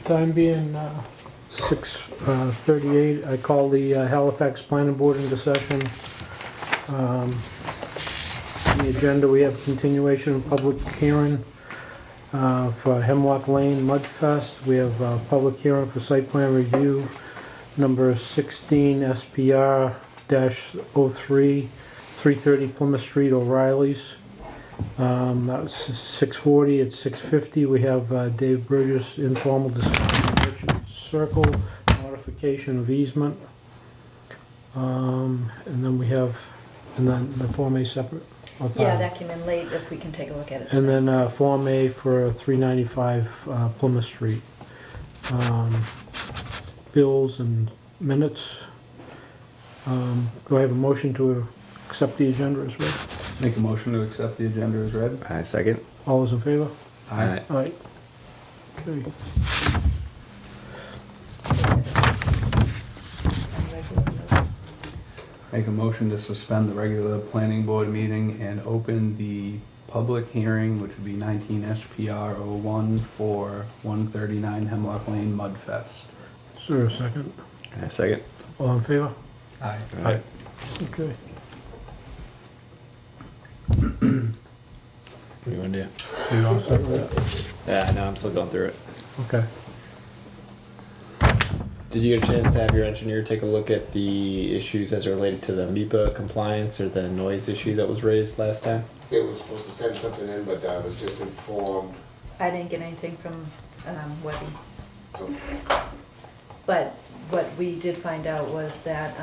Time being 6:38, I call the Halifax Planning Board into session. On the agenda, we have continuation of public hearing for Hemlock Lane Mudfest. We have a public hearing for site plan review, number 16 SPR-03, 330 Plymouth Street, O'Reilly's. That was 6:40. At 6:50, we have Dave Burgess, informal discussion of Richard Circle, modification of easement. And then we have, and then the Form A separate? Yeah, that came in late, if we can take a look at it And tonight. then Form A for 395 Plymouth Street. Bills and minutes. Do I have a motion to accept the agenda as read? Make a motion to accept the agenda as read. I second. All those in favor? Aye. Aye. Okay. Make a motion to suspend the regular planning board meeting and open the public hearing, which would be 19 SPR 01 for 139 Hemlock Lane Mudfest. Is there a second? I second. All in favor? Aye. Aye. Okay. What do you want to do? You all set with that? Yeah, no, I'm still going through it. Okay. Did you get a chance to have your engineer take a look at the issues as related to the MIPA compliance or the noise issue that was raised last time? They were supposed to send something in, but I was just informed. I didn't get anything from Webby, So, but what we did find out was that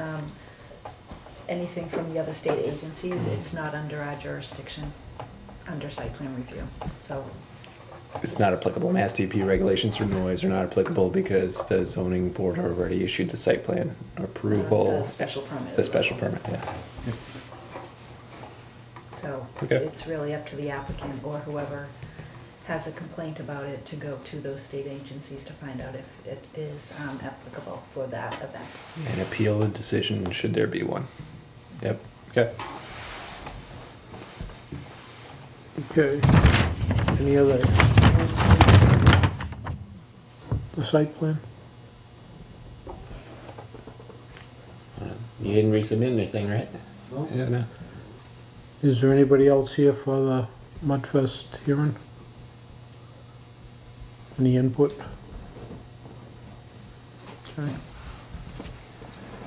anything from the other state agencies, it's not under our jurisdiction, under site plan review, so. It's not applicable. Mass DP regulations for noise are not applicable because the zoning board already issued the site plan approval. The special permit. The special permit, yeah. So Okay. it's really up to the applicant or whoever has a complaint about it to go to those state agencies to find out if it is applicable for that event. And appeal the decision should there be one. Yep. Okay. Okay. Any other? The site plan? You didn't resubmit anything, right? no, Yeah, no. Is there anybody else here for the Mudfest hearing? Any input? Okay.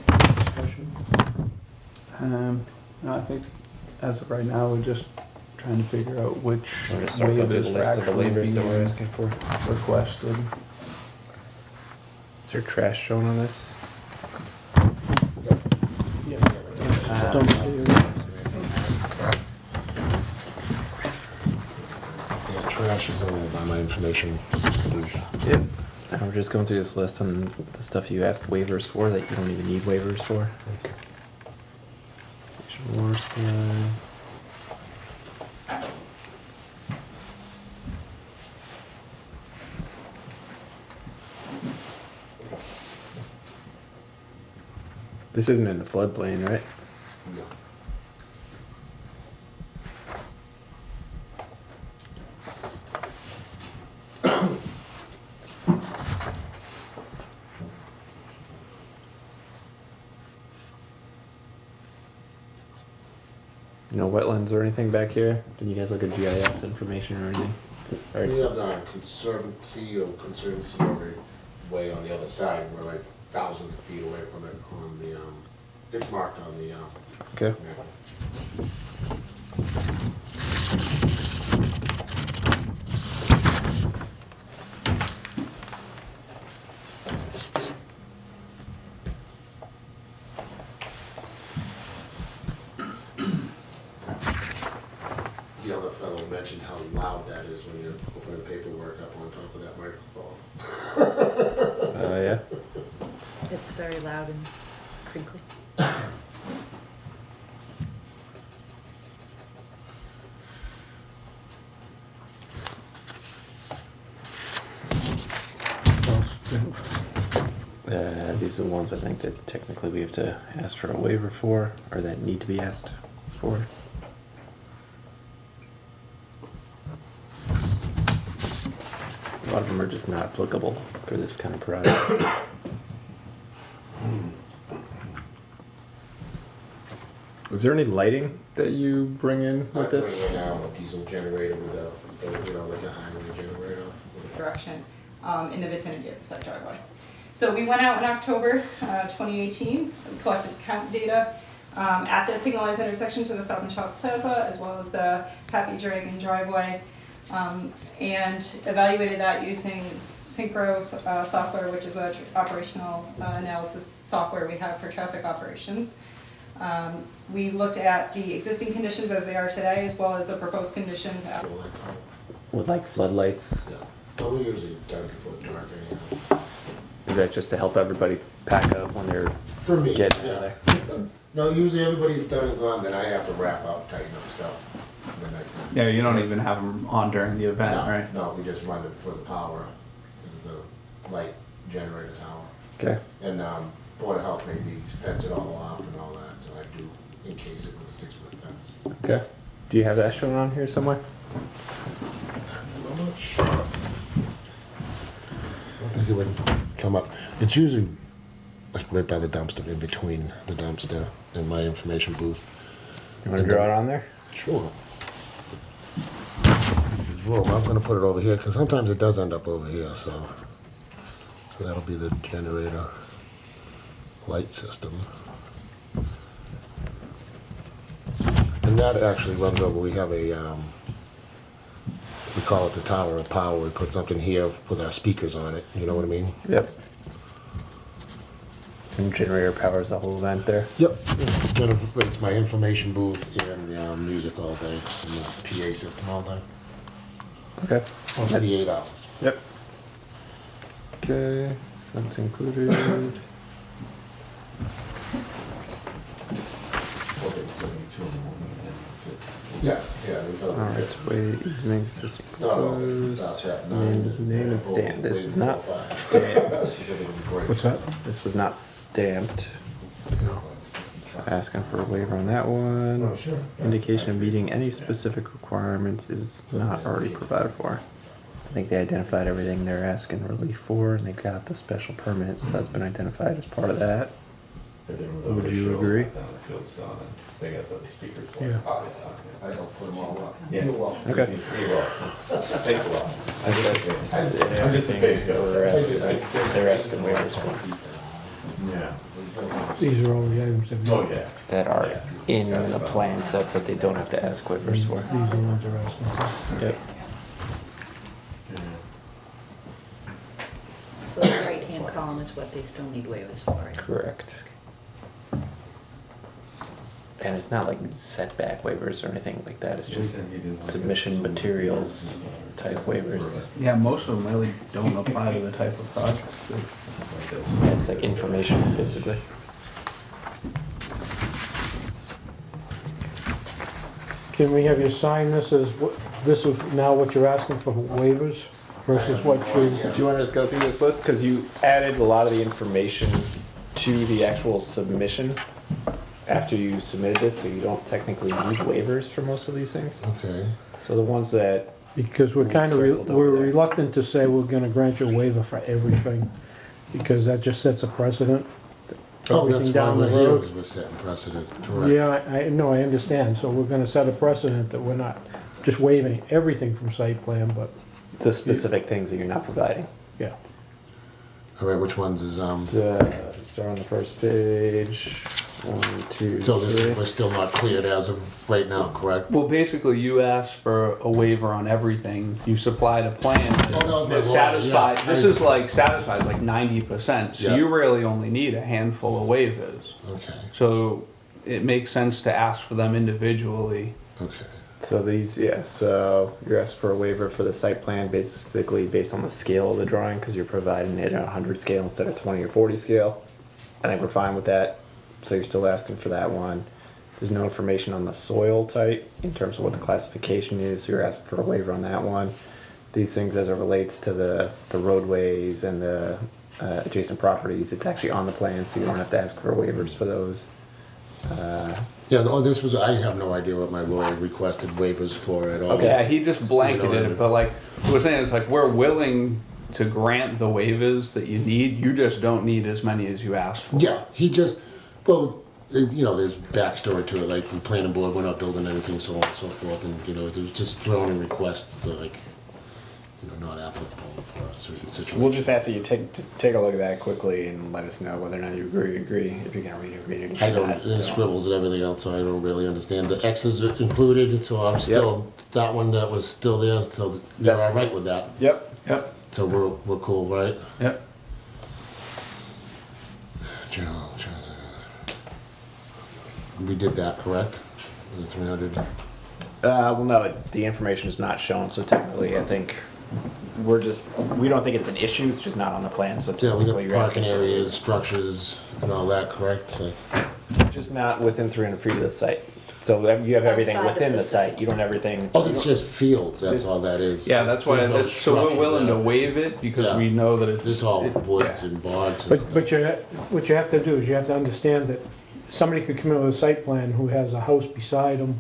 Discussion? No, I think as of right now, we're just trying to figure out which We're gonna start going through the waivers are list of the actually waivers that we're being asking for. requested. Is there trash shown on this? Yeah. Don't see it. yeah, trash is all by my information, please. Yep. And we're just going through this list on the stuff you asked waivers for that you don't even need waivers for. Water supply. This isn't in the floodplain, right? No. No wetlands or anything back here? Did you guys look at GIS information or anything? Or We it's- have the conservancy over way on the other side. We're like thousands of feet away from it on the, it's marked on the, Okay. map. The other fellow mentioned how loud that is when you're opening paperwork up on top of that microphone. Oh, yeah? It's very loud and crinkly. These are the ones I think that technically we have to ask for a waiver for, or that need to be asked for. A lot of them are just not applicable for this kind of project. Is there any lighting that you bring in I with put this? it right now, a diesel generator with like a highway generator. Direction in the vicinity of the site driveway. So we went out in October 2018, we collected count data at the signalized intersection to the Stop and Shop Plaza, as well as the Pappy Dragon driveway, and evaluated that using Synchro software, which is a operational analysis software we have for traffic operations. We looked at the existing conditions as they are today, as well as the proposed conditions. With like floodlights? Yeah, but we usually done before dark anyhow. Is that just to help everybody pack up when they're For me, getting out yeah. of there? No, usually everybody's done and gone, then I have to wrap up, tighten up stuff in the nighttime. Yeah, you don't even have them on during the event, No, right? no, we just run it for the power, because it's a light generator tower. Okay. And Board of Health maybe fence it all off and all that, so I do encase it with a 6-foot fence. Okay. Do you have that shown on here somewhere? I'm not sure. I don't think it would come up. It's usually like right by the dumpster, in between the dumpster and my information booth. You want to draw it on there? Sure. Well, I'm gonna put it over here, because sometimes it does end up over here, so that'll be the generator light system. And that actually runs over, we have a, we call it the Tower of Power. We put something here with our speakers on it, you know what I mean? Yep. And generator powers the whole event there. Yep. It's my information booth and the music all day, and the PA system all day. Okay. For the 8 hours. Yep. Okay, that's included. Yeah, yeah. we thought- Alright, wait, evening system No, no, it starts closed. at 9. Name and stamp. This is not What's What's that? This was not stamped. Asking for a waiver on that one. Indication of meeting any specific requirements is not already provided for. I think they identified everything they're asking relief for, and they got the special permit, so that's been identified as part of that. Would you agree? They got the speakers. Yeah. I helped put them all up. Yeah. You're welcome. Okay. You're welcome. Thanks a lot. I think that's I'm just a big they're asking, they're asking waivers for Yeah. These are all the items that we, Oh, yeah. that are in the plan sets that they don't have to ask waivers for. these are the ones they're asking for. Yep. So the right-hand column is what they still need waivers for, right? Correct. And it's not like setback waivers or anything like that, it's just submission materials type waivers. Yeah, most of them really don't apply to the type of project. Yeah, it's like information, basically. Can we have you sign this as, this is now what you're asking for waivers versus what you, Do you want to just go through this list? Because you added a lot of the information to the actual submission after you submitted this, so you don't technically need waivers for most of these things. Okay. So the ones that, because we're kind of, Circled over we're there. reluctant to say we're gonna grant you a waiver for everything, because that just sets a precedent. for Oh, that's everything why down the we're here, road. is we're setting precedent, correct? Yeah, I know, I understand, so we're gonna set a precedent that we're not just waiving everything from site plan, but, the specific things that you're not providing. yeah. All right, which ones is, So, start on the first page. 1, 2, so this, 3. we're still not cleared as of right now, correct? Well, basically, you asked for a waiver on everything. You supplied a plan Oh, that was my that law, satisfied, yeah. this is like, satisfies like 90%. So Yeah. you really only need a handful of waivers. Okay, So it makes sense to ask for them individually. okay. So these, yeah, so you're asking for a waiver for the site plan, basically based on the scale of the drawing, because you're providing it at 100 scale instead of 20 or 40 scale. I think we're fine with that. So you're still asking for that one. There's no information on the soil type in terms of what the classification is, so you're asking for a waiver on that one. These things as it relates to the roadways and the adjacent properties, it's actually on the plan, so you don't have to ask for waivers for those. Yeah, oh, this was, I have no idea what my lawyer requested waivers for at all. Okay, yeah, he just blanketed You know, it, but like, what we're saying is like, we're willing to grant the waivers that you need, you just don't need as many as you asked for. Yeah, he just, well, you know, there's backstory to it, like the planning board, we're not building anything, so on and so forth, and, you know, there's just throwing in requests, like, you know, not applicable for a certain So situation. we'll just ask that you take a look at that quickly and let us know whether or not you agree. If you can read it, if I you don't, not, it scribbles and everything else, so I don't really understand. The X's are included, so I'm still, that one that was still there, so they're all right with that. Yep. Yep, So we're cool, right? yep. We did that, correct? The 300? Well, no, the information is not shown, so technically, I think we don't think it's an issue. It's just not on the plan. So Yeah, we technically got you're parking asking for- areas, structures, and all that, correct? Like, just not within 300 feet of the site. So you have everything Outside of within the the site. You don't have everything. oh, it's just fields, that's all that is. Yeah, that's why, There's no so we're structure willing to there. waive it, because Yeah. we know that it's. This is all it- woods yeah. and bogs and But stuff. what you have to do is you have to understand that somebody could come in with a site plan who has a house beside them,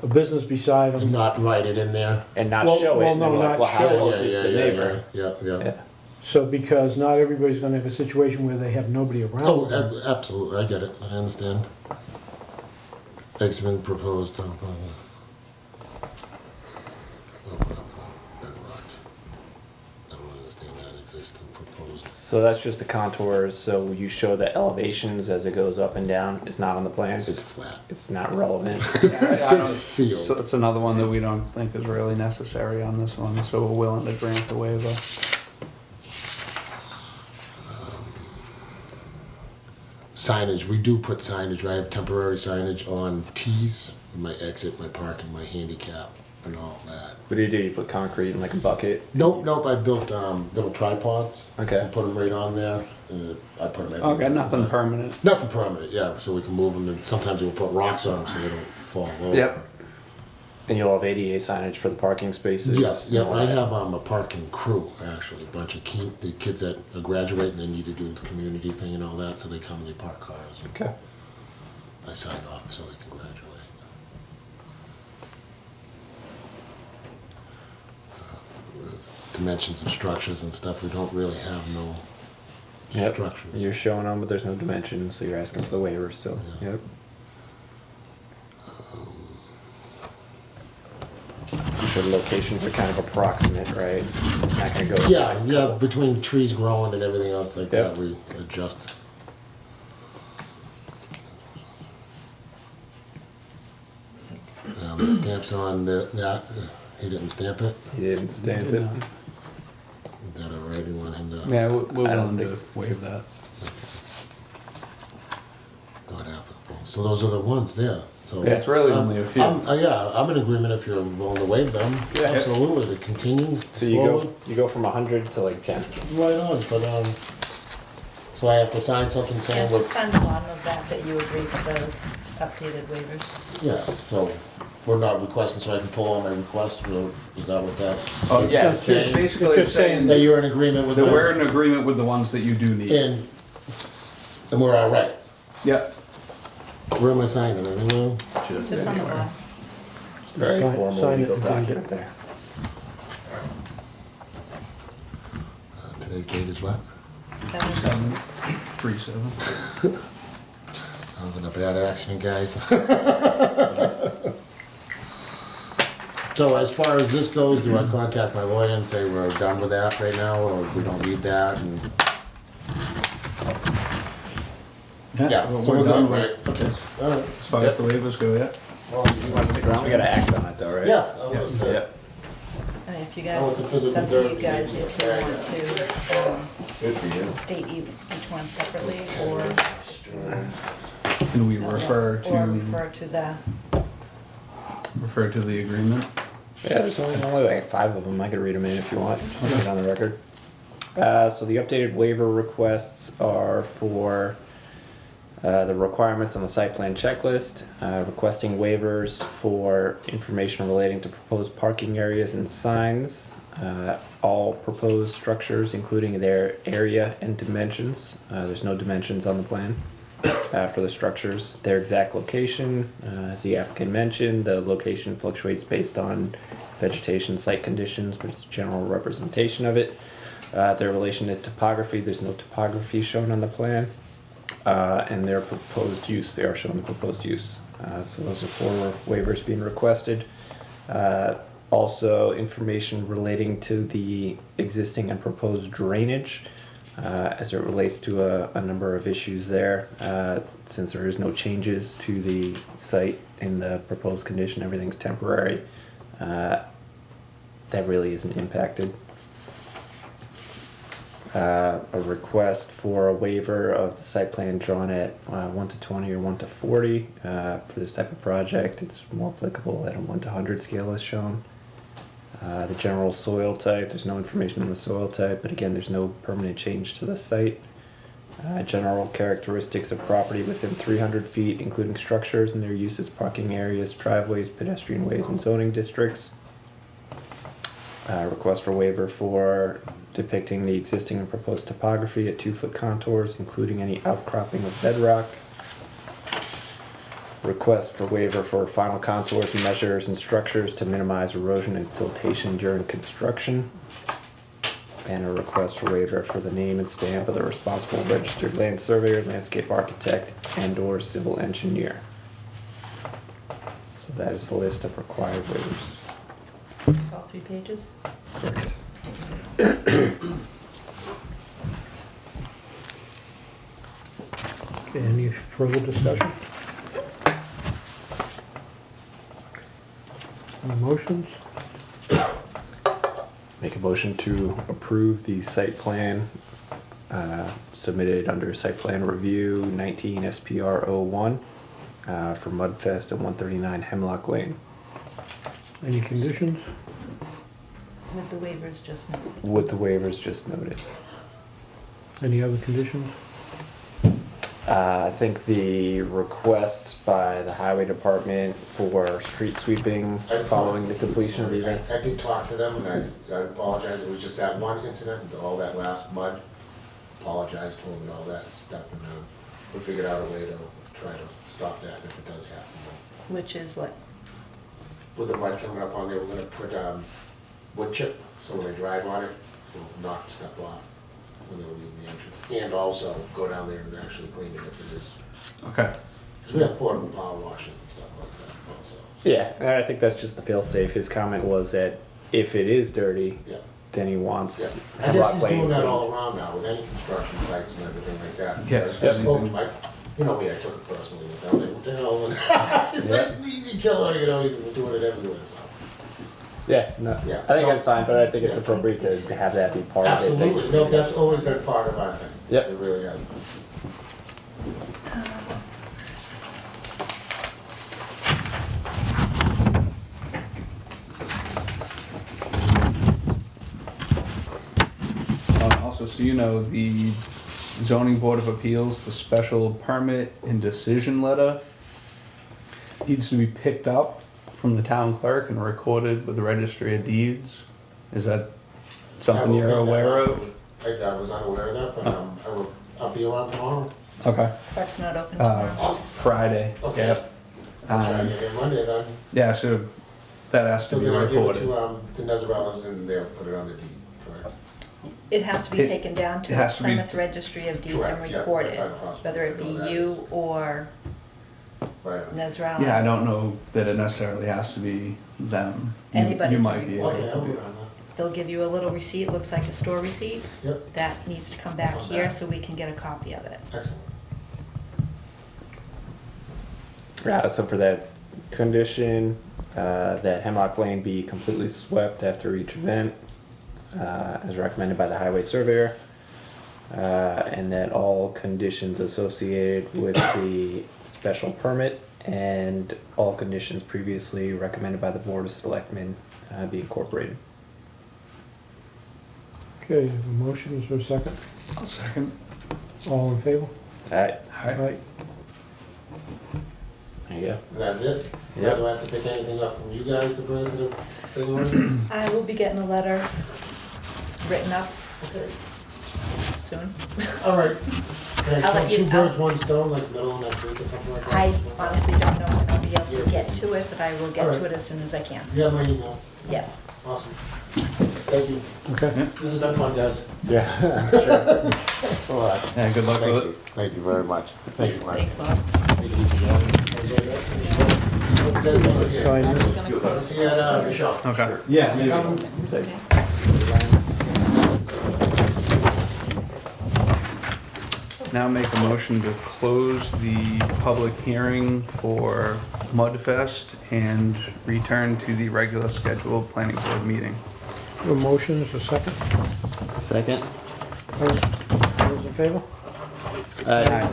a business beside And them. not write it in there. And not Well- show it. well, and no, then we're like, not well, how show it. close is the neighbor? Yeah. Yeah. So because not everybody's gonna have a situation where they have nobody around. Oh, them. absolutely, I get it, I understand. X-Men proposed. Bedrock. I don't understand that existing proposed. So that's just the contours. So you show the elevations as it goes up and down. It's not on the plans. It's flat. It's not relevant. It's I a don't- field. So it's another one that we don't think is really necessary on this one, so we're willing to grant the waiver. Signage, we do put signage, I have temporary signage on T's, my exit, my parking, my handicap, and all that. What do? You put concrete in like a bucket? Nope, I built little tripods. Okay. I put them right on there, and I put them everywhere. Okay, nothing permanent. Nothing permanent, yeah, so we can move them, and sometimes we'll put rocks on them so they don't fall over. Yep. And you'll have ADA signage for the parking spaces? Yes, yeah, I have a parking crew, actually, a bunch of the kids that are graduating, they need to do the community thing and all that, so they come and they park cars. And Okay. I sign off so they can graduate. With dimensions of structures and stuff, we don't really have no Yep. structures. You're showing them, but there's no dimensions, so you're asking for the waiver still. Yeah. Yep. So the locations are kind of approximate, right? It's not gonna go. Yeah, between trees growing and everything else like Yeah. that, we adjust. The stamps on that, he didn't stamp it? He didn't stamp it. Is that all right? You want him to, Yeah, we're I don't willing to waive that. not applicable? So those are the ones there, so. Yeah, it's really I'm- only a few. Yeah, I'm in agreement if you're willing to waive them, Yeah. absolutely, to continue So you forward. go from 100 to like 10. Right on, but, so I have to sign something saying And what, on the bottom of that you agree to those updated waivers. yeah, so we're not requesting, so I can pull all my requests, or is that what that? Oh, is yeah, that saying? basically It's it's just saying saying That that you're in agreement with them? we're in agreement with the ones that you do need. And we're all right. Yep. Where am I signing? Anywhere? Just on the bottom. Very Sign- formal sign it legal and date it. document there. Today's date is what? 737. I was in a bad accident, guys. So as far as this goes, do I contact my lawyer and say we're done with that right now, or we don't need that? And yeah, so we're done, right? Okay. All right. As far as the waivers go, yeah. Well, You want to stick around? We gotta act on it though, right? yeah. I was, Yep. I mean, if you Oh, guys, it's a it's physical up to you therapy. guys if you want to Good for you. state each one separately or Can we refer refer to the agreement? Yeah, there's only like 5 of them. I could read them in if you want. Just get on the record. So the updated waiver requests are for the requirements on the site plan checklist, requesting waivers for information relating to proposed parking areas and signs, all proposed structures, including their area and dimensions. There's no dimensions on the plan. for the structures. Their exact location, as the applicant mentioned, the location fluctuates based on vegetation site conditions, but it's a general representation of it. Their relation to topography, there's no topography shown on the plan. And their proposed use, they are showing the proposed use. So those are 4 waivers being requested. Also, information relating to the existing and proposed drainage as it relates to a number of issues there. Since there is no changes to the site in the proposed condition, everything's temporary. That really isn't impacted. A request for a waiver of the site plan drawn at 1:20 or 1:40 for this type of project. It's more applicable at a 1:100 scale as shown. The general soil type, there's no information on the soil type, but again, there's no permanent change to the site. General characteristics of property within 300 feet, including structures and their uses, parking areas, driveways, pedestrian ways, and zoning districts. Request for waiver for depicting the existing and proposed topography at 2-foot contours, including any outcropping of bedrock. Request for waiver for final contours, measures, and structures to minimize erosion and siltation during construction. And a request for waiver for the name and stamp of the responsible registered land surveyor, landscape architect, and/or civil engineer. So that is the list of required waivers. It's all 3 pages? Correct. Okay, any further discussion? Any motions? Make a motion to approve the site plan submitted under site plan review 19 SPR 01 for Mudfest at 139 Hemlock Lane Any conditions? With the waivers just now. with the waivers just noted. Any other conditions? I think the requests by the highway department for street sweeping following the completion of the event. I did talk to them, and I apologize, it was just that one incident, all that last mud. Apologized to them and all that stuff, and we figured out a way to try to stop that if it does happen. Which is what? With the mud coming up on there, we're gonna put wood chip, so when they drive on it, it'll knock stuff off when they leave the entrance. And also go down there and actually clean it if it is, Okay. because we have portable power washers and stuff like that also. Yeah, and I think that's just the fail safe. His comment was that if it is dirty, Yeah. then he wants Yeah, I guess Hemlock he's Lane doing that cleaned. all around now with any construction sites and everything like that. Yeah, I spoke to Mike, you know me, I took it personally with them, like, what the hell? And he's like, easy killer, you know, he's doing it everywhere, so. Yeah, no, Yeah. I think that's fine, but I think it's Yeah. appropriate to have that be part of it. Absolutely, no, that's always been part of our thing. Yep. It really has been. Also, so you know, the zoning board of appeals, the special permit and decision letter needs to be picked up from the town clerk and recorded with the registry of deeds. Is that something you're aware of? I was unaware of that, but I'll be around tomorrow. Okay. Park's not open tomorrow. Oh, Friday. Okay. Yep. I'll try to get in Monday then. Yeah, so that has to So be then I'll give it recorded. to Nezarellas and they'll put it on the deed, correct? It has to be It- taken down to it the has to be- Plymouth Registry of Deeds and Correct, yeah, recorded, right by the hospital. whether it I know be that you is. or Right on. Nezrela. Yeah, I don't know that it necessarily has to be them. Anybody You can might be able record Okay, to I'll do be that. around that. They'll give you a little receipt, looks like a store receipt. Yep, That needs to come back Come here back. so we can get a copy of it. excellent. So for that condition, that Hemlock Lane be completely swept after each event, as recommended by the highway surveyor, and that all conditions associated with the special permit and all conditions previously recommended by the Board of Selectmen be incorporated. Okay, a motion, is there a second? I'll second. All in favor? Alright, Aye. there you go. And that's it? Yep. Now do I have to pick anything up from you guys to bring to the thing? I will be getting a letter written up, Okay. soon. All right. Can I I'll let kill you two know. birds, one stone, like middle of next week or something like that? I honestly don't know when I'll be able to You're get busy. to it, but I will get to Alright. it as soon as I can. You have my email. Yes. Awesome. Thank you. Okay. This has been fun, guys. Yeah, sure. Thanks a lot. Yeah, good luck Thank with you. it. Thank you very much. Thank you, Mark. Thanks, Bob. Thank you. Sign this. Gonna close. See you at the shop. Okay. Yeah, You coming? Okay. Now make a motion to close the public hearing for Mudfest and return to the regular scheduled planning board meeting. A motion is a second. Second. Those in favor? Aye.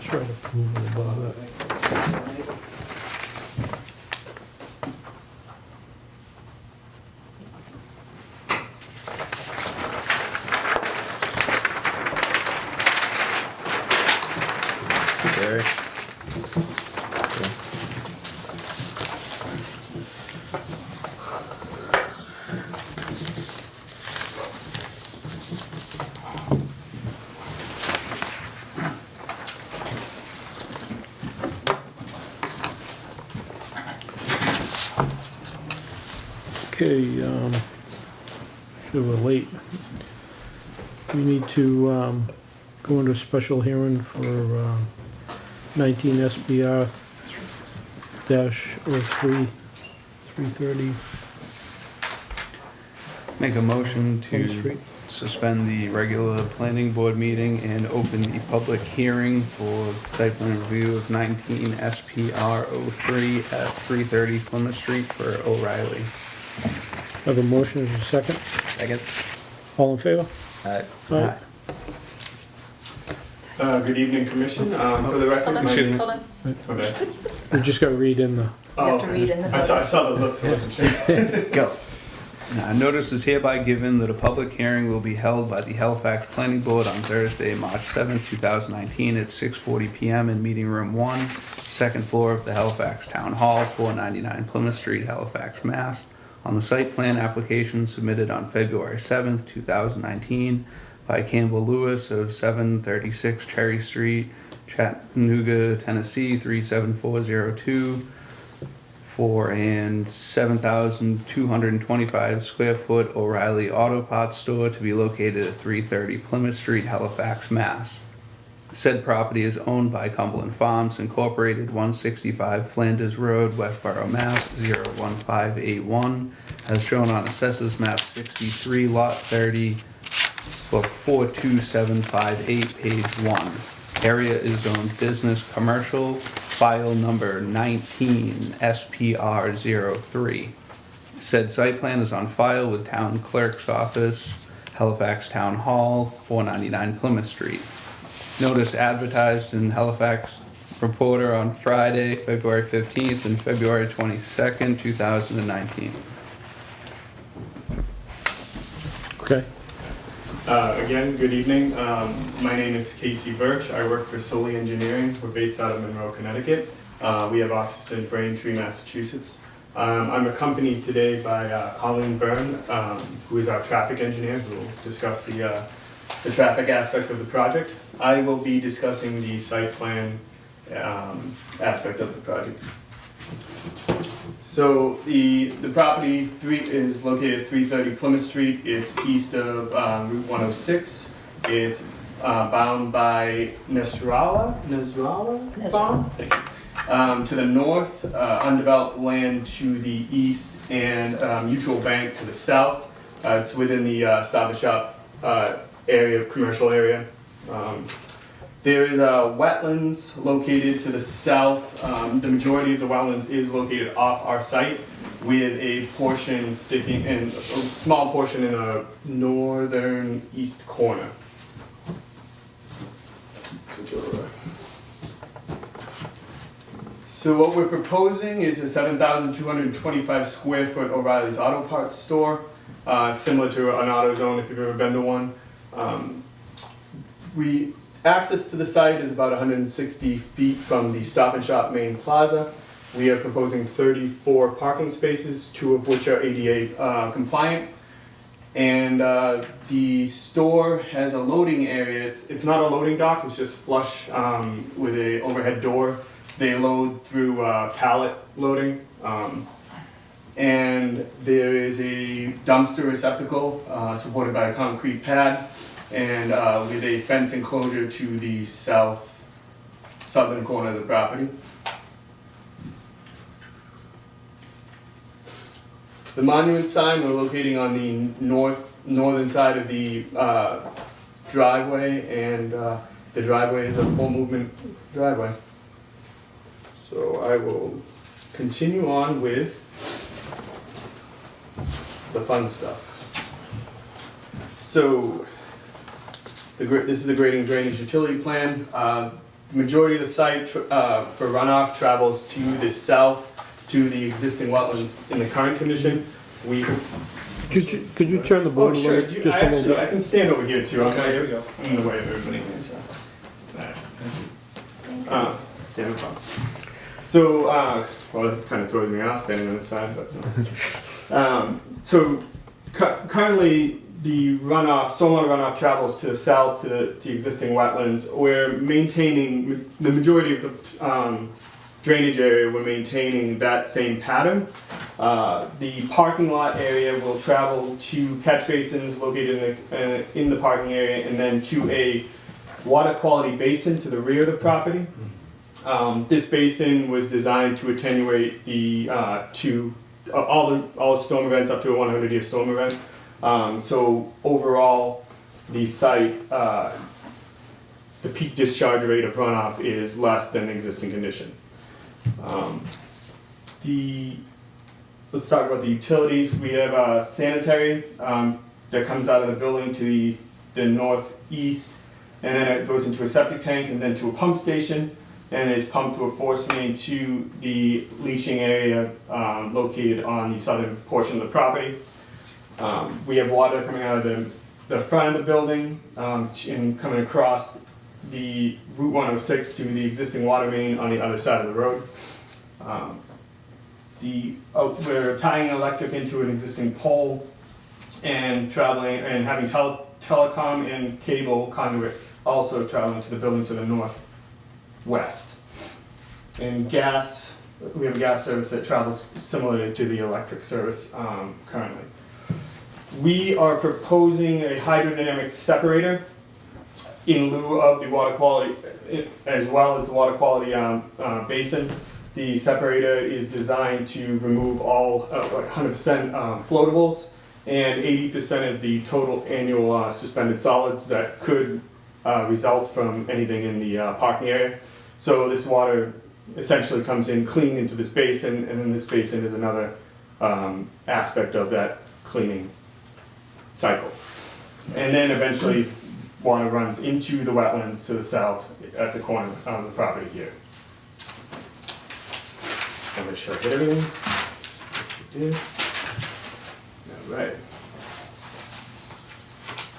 Try to prove it above it. Gary. Okay, sure we're late. We need to go into a special hearing for 19 SBR dash 03, 330 Make a motion Plymouth to Street. suspend the regular planning board meeting and open the public hearing for site plan review of 19 SPR 03 at 330 Plymouth Street for O'Reilly. Have a motion is a second. Second. All in favor? Aye. Aye. Good evening, Commission. For the record, Hold on, my Excuse me. hold on. Okay. We just gotta read in the, You have to read in the I notice. saw the looks, I wasn't sure. Go. Notice is hereby given that a public hearing will be held by the Halifax Planning Board on Thursday, March 7th, 2019 at 6:40 PM in Meeting Room 1, second floor of the Halifax Town Hall, 499 Plymouth Street, Halifax, Mass. On the site plan application submitted on February 7th, 2019 by Campbell Lewis of 736 Cherry Street, Chattanooga, Tennessee 37402 for an 7,225 square foot O'Reilly Auto Parts store to be located at 330 Plymouth Street, Halifax, Mass. Said property is owned by Cumberland Farms Incorporated, 165 Flanders Road, Westboro, Mass. 01581, as shown on Assessors Map 63, Lot 30, Book 42758, page 1. Area is zoned business commercial, file number 19 SPR 03. Said site plan is on file with Town Clerk's Office, Halifax Town Hall, 499 Plymouth Street. Notice advertised in Halifax Reporter on Friday, February 15th and February 22nd, 2019. okay? Again, good evening. My name is Casey Birch. I work for Solely Engineering. We're based out of Monroe, Connecticut. We have offices in Braintree, Massachusetts. I'm accompanied today by Colleen Byrne, who is our traffic engineer, who will discuss the traffic aspect of the project. I will be discussing the site plan aspect of the project. So the property is located at 330 Plymouth Street. It's east of Route 106. It's bound by Nasrallah Farm? Thank you. To the north, undeveloped land to the east, and Mutual Bank to the south. It's within the Stop and Shop area, commercial area. There is wetlands located to the south. The majority of the wetlands is located off our site, with a portion sticking in, a small portion in a northern east corner. Switch over. So what we're proposing is a 7,225 square foot O'Reilly's Auto Parts store, similar to an AutoZone if you've ever been to one. Access to the site is about 160 feet from the Stop and Shop main plaza. We are proposing 34 parking spaces, 2 of which are ADA compliant. And the store has a loading area. It's not a loading dock, it's just flush with an overhead door. They load through pallet loading. And there is a dumpster receptacle supported by a concrete pad and with a fence enclosure to the southern corner of the property. The monument sign we're locating on the northern side of the driveway, and the driveway is a full movement driveway. So I will continue on with the fun stuff. So this is the grading and drainage utility plan. The majority of the site for runoff travels to the south to the existing wetlands in the current condition. Could you turn the board a little, just a little bit? I can stand over here too. Okay, here we go. I'm in the way of everybody. So. Alright. Yeah, no problem. So, well, it kind of throws me off standing on this side, but currently the stormwater runoff travels to the south to the existing wetlands. We're maintaining the majority of the drainage area. We're maintaining that same pattern. The parking lot area will travel to catch basins located in the parking area, and then to a water quality basin to the rear of the property. This basin was designed to attenuate the all storm events up to a 100-year storm event. So overall, the site, the peak discharge rate of runoff is less than the existing condition. Let's talk about the utilities. We have sanitary that comes out of the building to the northeast, and then it goes into a septic tank and then to a pump station, and is pumped through a force main to the leaching area located on the southern portion of the property. We have water coming out of the front of the building and coming across the Route 106 to the existing water main on the other side of the road. We're tying electric into an existing pole and traveling and having telecom and cable conduit also traveling to the building to the northwest. And gas, we have a gas service that travels similarly to the electric service currently. We are proposing a hydrodynamic separator in lieu of the water quality, as well as the water quality basin. The separator is designed to remove all 100% floatables and 80% of the total annual suspended solids that could result from anything in the parking area. So this water essentially comes in clean into this basin, and then this basin is another aspect of that cleaning cycle. And then eventually water runs into the wetlands to the south at the corner of the property here. I'm going to show you everything. Yes, we did. All right.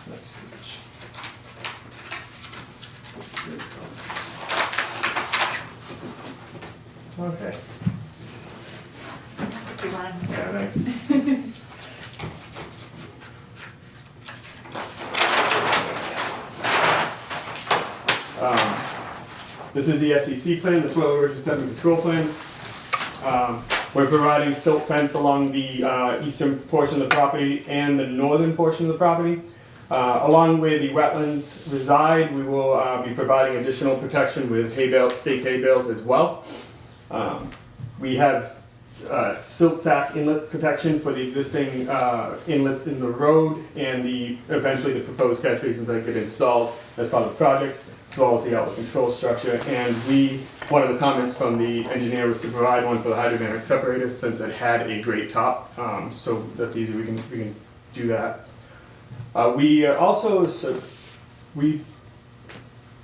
Next page. This is good. Okay. If you want to- Yeah, thanks. This is the SEC plan, the soil erosion sediment control plan. We're providing silt fence along the eastern portion of the property and the northern portion of the property. Along where the wetlands reside, we will be providing additional protection with hay bale, stake hay bales as well. We have silt sack inlet protection for the existing inlets in the road and eventually the proposed catch basins that get installed as part of the project, as well as the outlet control structure. And one of the comments from the engineer was to provide one for the hydrodynamic separator since it had a grate top. So that's easy, we can do that. We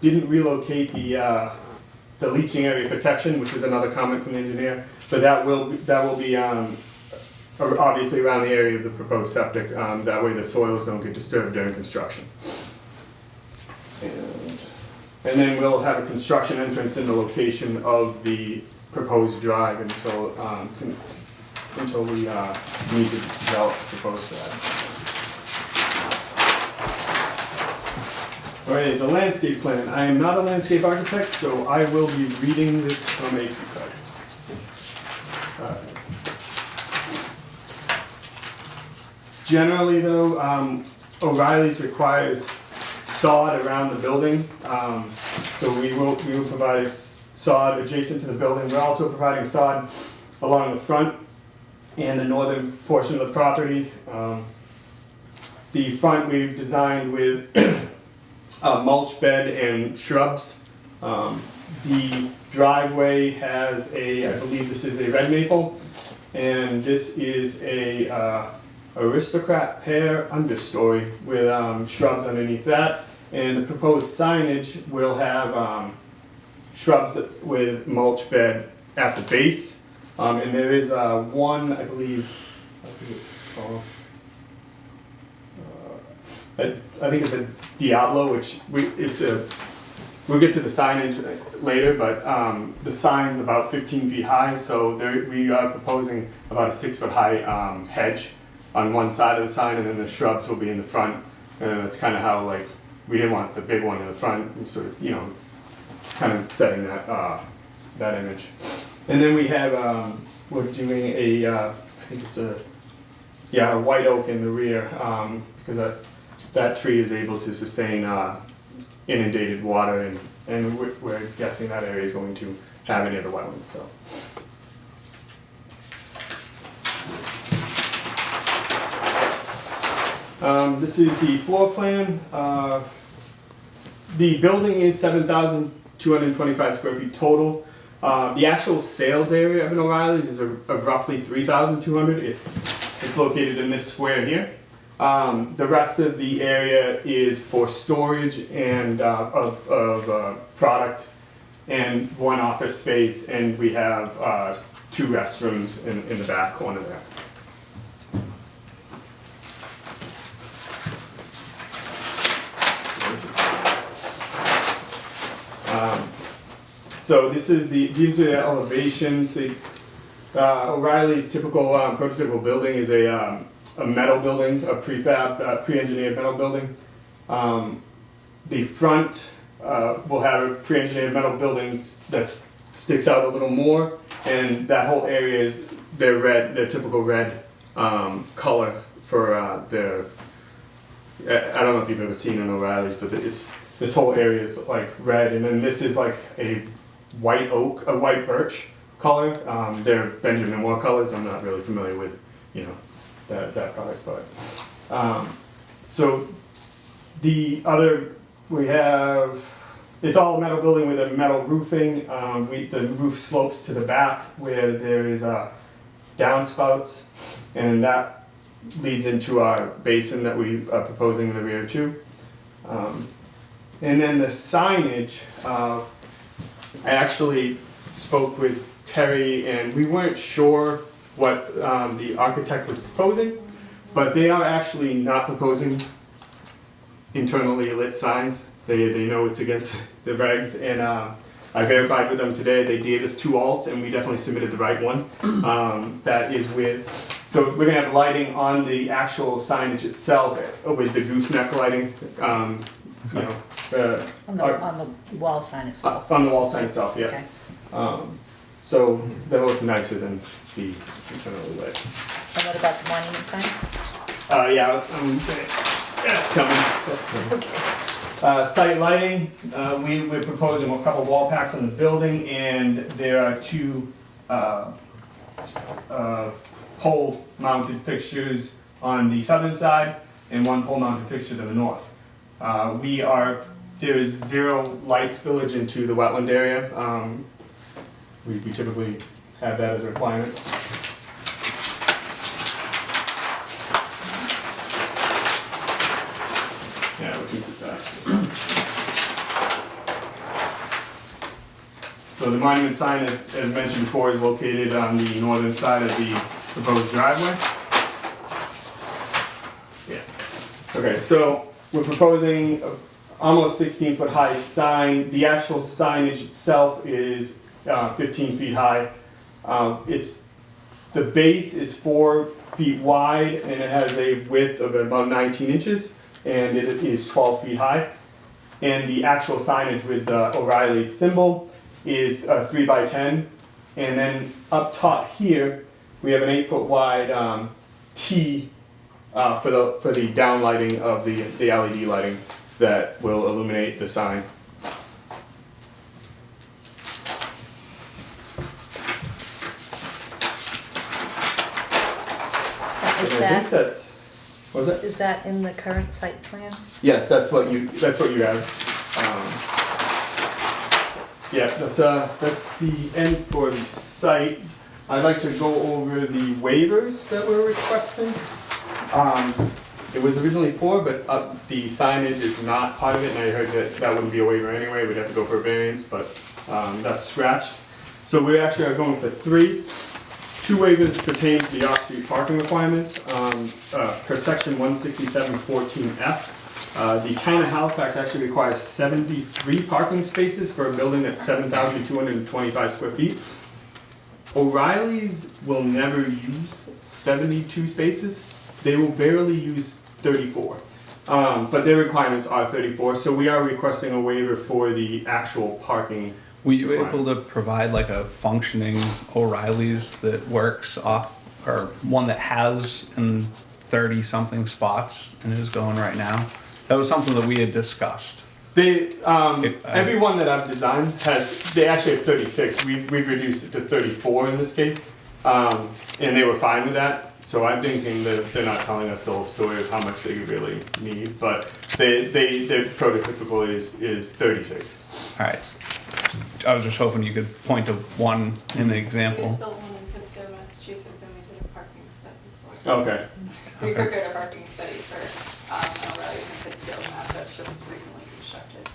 didn't relocate the the leaching area protection, which was another comment from the engineer, but that will be obviously around the area of the proposed septic. That way the soils don't get disturbed during construction. And then we'll have a construction entrance in the location of the proposed drive until we need to develop the proposed drive. All right, the landscape plan. I am not a landscape architect, so I will be reading this from a cue card. Generally though, O'Reilly's requires sod around the building. So we will provide sod adjacent to the building. We're also providing sod along the front and the northern portion of the property. The front we've designed with mulch bed and shrubs. The driveway has I believe this is a red maple, and this is a aristocrat pear understory with shrubs underneath that. And the proposed signage will have shrubs with mulch bed at the base. And there is one, I believe, I forget what it's called. I think it's a Diablo, which we'll get to the signage later, but the sign's about 15 feet high, so we are proposing about a 6 foot high hedge on one side of the sign, and then the shrubs will be in the front. And that's kind of how, like, we didn't want the big one in the front, sort of, kind of setting that image. And then we have, we're doing I think it's a white oak in the rear, because that tree is able to sustain inundated water, and we're guessing that area is going to have any of the wetlands. So. This is the floor plan. The building is 7,225 square feet total. The actual sales area of an O'Reilly's is of roughly 3,200. It's located in this square here. The rest of the area is for storage and of product, and one office space, and we have 2 restrooms in the back corner there. So these are the elevations. O'Reilly's typical prototypical building is a metal building, a prefab, pre-engineered metal building. The front will have a pre-engineered metal building that sticks out a little more, and that whole area is their typical red color for their. I don't know if you've ever seen an O'Reilly's, but this whole area is like red, and then this is like a white oak, a white birch color. They're Benjamin Moore colors. I'm not really familiar with, that product, but so the other we have, it's all a metal building with a metal roofing. The roof slopes to the back where there is downspouts, and that leads into our basin that we are proposing in the rear too. And then the signage, I actually spoke with Terry, and we weren't sure what the architect was proposing, but they are actually not proposing internally lit signs. They know it's against the regs, and I verified with them today. They gave us 2 alts, and we definitely submitted the right one. That is with, so we're gonna have lighting on the actual signage itself with the gooseneck lighting. On the wall sign itself. On the wall sign itself, yeah. Okay. So that'll look nicer than the internally lit. And what about the monument sign? That's coming. Okay. Site lighting, we're proposing a couple wall packs on the building, and there are 2 pole mounted fixtures on the southern side and 1 pole mounted fixture to the north. There is 0 light spillage into the wetland area. We typically have that as a requirement. Yeah, we can keep that. So the monument sign, as mentioned before, is located on the northern side of the proposed driveway. Yeah. Okay, so we're proposing a almost 16-foot high sign. The actual signage itself is 15 feet high. The base is 4 feet wide and it has a width of about 19 inches and it is 12 feet high. And the actual signage with O'Reilly's symbol is 3 by 10. And then up top here, we have an 8-foot wide T for the downlighting of the LED lighting that will illuminate the sign. Is I think that, that's, what was that? is that in the current site plan? Yes, that's what you have. Yeah, that's the end for the site. I'd like to go over the waivers that we're requesting. It was originally 4, but the signage is not part of it, and I heard that wouldn't be a waiver anyway, we'd have to go for a variance, but that's scratched. So we actually are going for 3. 2 waivers pertain to the off-street parking requirements. Per section 167-14F, the town of Halifax actually requires 73 parking spaces for a building that's 7,225 square feet. O'Reilly's will never use 72 spaces. They will barely use 34. But their requirements are 34, so we are requesting a waiver for the actual parking. Were you able to provide like a functioning O'Reilly's that works off, or one that has in 30 something spots and is going right now? That was something that we had discussed. They, every one that I've designed they actually have 36. We've reduced it to 34 in this case. And they were fine with that. So I'm thinking that they're not telling us the whole story of how much they really need, but their prototypical is 36. All right. I was just hoping you could point to one in the We example. just built one in Pisco, Massachusetts, and we did a parking study for it. Okay. We prepared a parking study for O'Reilly's in Pittsfield, Mass. That's just recently constructed.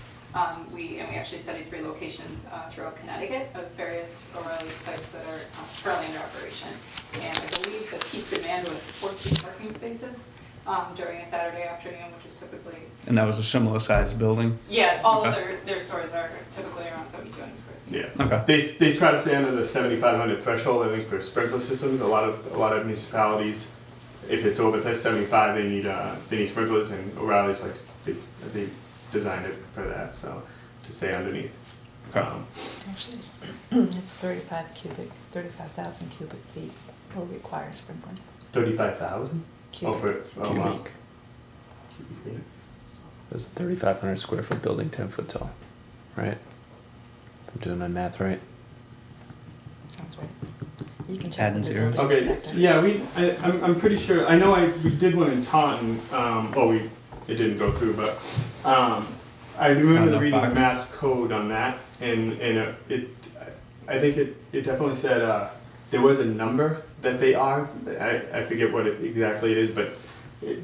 We actually studied 3 locations throughout Connecticut of various O'Reilly's sites that are currently under operation. And I believe the peak demand was 14 parking spaces during a Saturday afternoon, which is typically, And that was a similar sized building? yeah, all of Okay. their stores are typically around 7,200 square feet. Yeah. Okay. They try to stay under the 7,500 threshold. I think for sprinkler systems, a lot of municipalities, if it's over 75, they need sprinklers, and O'Reilly's like they designed it for that, so to stay underneath. Okay. Actually, it's 35,000 cubic feet will require sprinkling. 35,000. Oh, Cubic. for wow. Cubic. It's a 3,500 square foot building, 10 foot tall, right? I'm doing my math right. Sounds right. You can check Adding with the zeros. building Okay. inspector. Yeah, I'm pretty sure. I know we did one in Taunton. It didn't go through, but I remember Not reading the enough Mass Code on that, and I think it definitely said there was a number that they are. I forget what exactly it is, but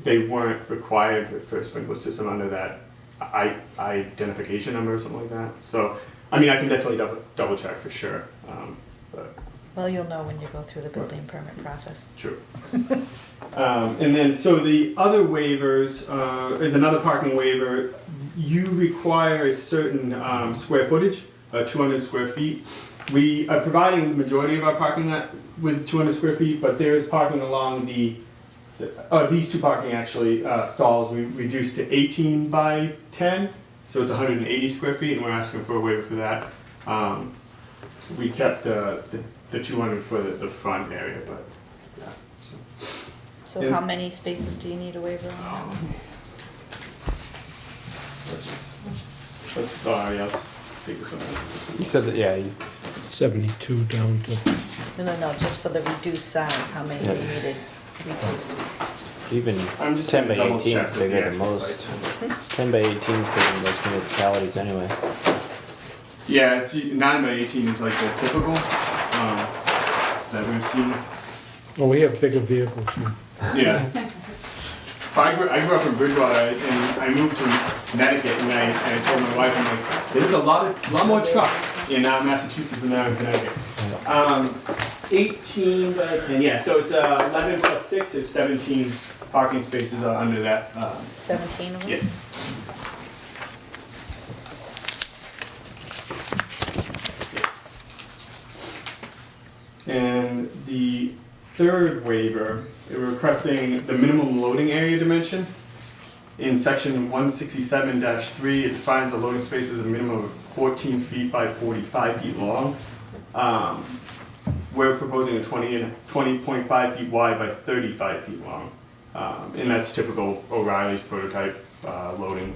they weren't required for a sprinkler system under that identification number or something like that. So, I mean, I can definitely double check for sure. But Well, you'll know when you go through the building permit process. true. And then, so the other waivers is another parking waiver. You require a certain square footage, 200 square feet. We are providing the majority of our parking lot with 200 square feet, but there is parking along these 2 parking actually stalls. We reduced to 18 by 10, so it's 180 square feet, and we're asking for a waiver for that. We kept the 200 for the front area, but yeah. So Yeah. how many spaces do you need a waiver on? Let's take this one out. You said that, yeah. 72 down to, No, just for the reduced size, how many you Yeah. needed reduced? Even I'm just 10 by gonna double 18 check is with the bigger than actual most. site. 10 by 18 is bigger than most municipalities anyway. Yeah, it's 9 by 18 is like the typical that we've seen. well, we have bigger vehicles here. Yeah. I grew up in Bridgewater, and I moved to Connecticut, and I told my wife, I'm like, there's a lot more trucks in Massachusetts than there are in Connecticut. 18 by 10, yeah, so it's 11 plus 6 is 17 parking spaces under that. 17 of them? Yes. And the third waiver, they're requesting the minimum loading area dimension. In section 167-3, it defines a loading space as a minimum of 14 feet by 45 feet long. We're proposing a 20.5 feet wide by 35 feet long. And that's typical O'Reilly's prototype loading.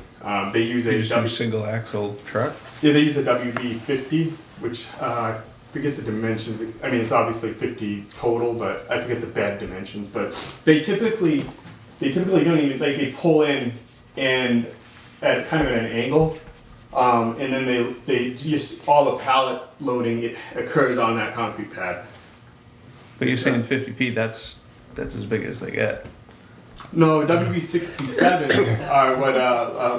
They use You a just use single axle truck? yeah, they use a WB50, which I forget the dimensions. I mean, it's obviously 50 total, but I forget the bed dimensions. But they typically don't even, like, they pull in and at kind of at an angle, and then they just, all the pallet loading, it occurs on that concrete pad. But you're saying 50 feet, that's as big as they get. No, WB67s are what,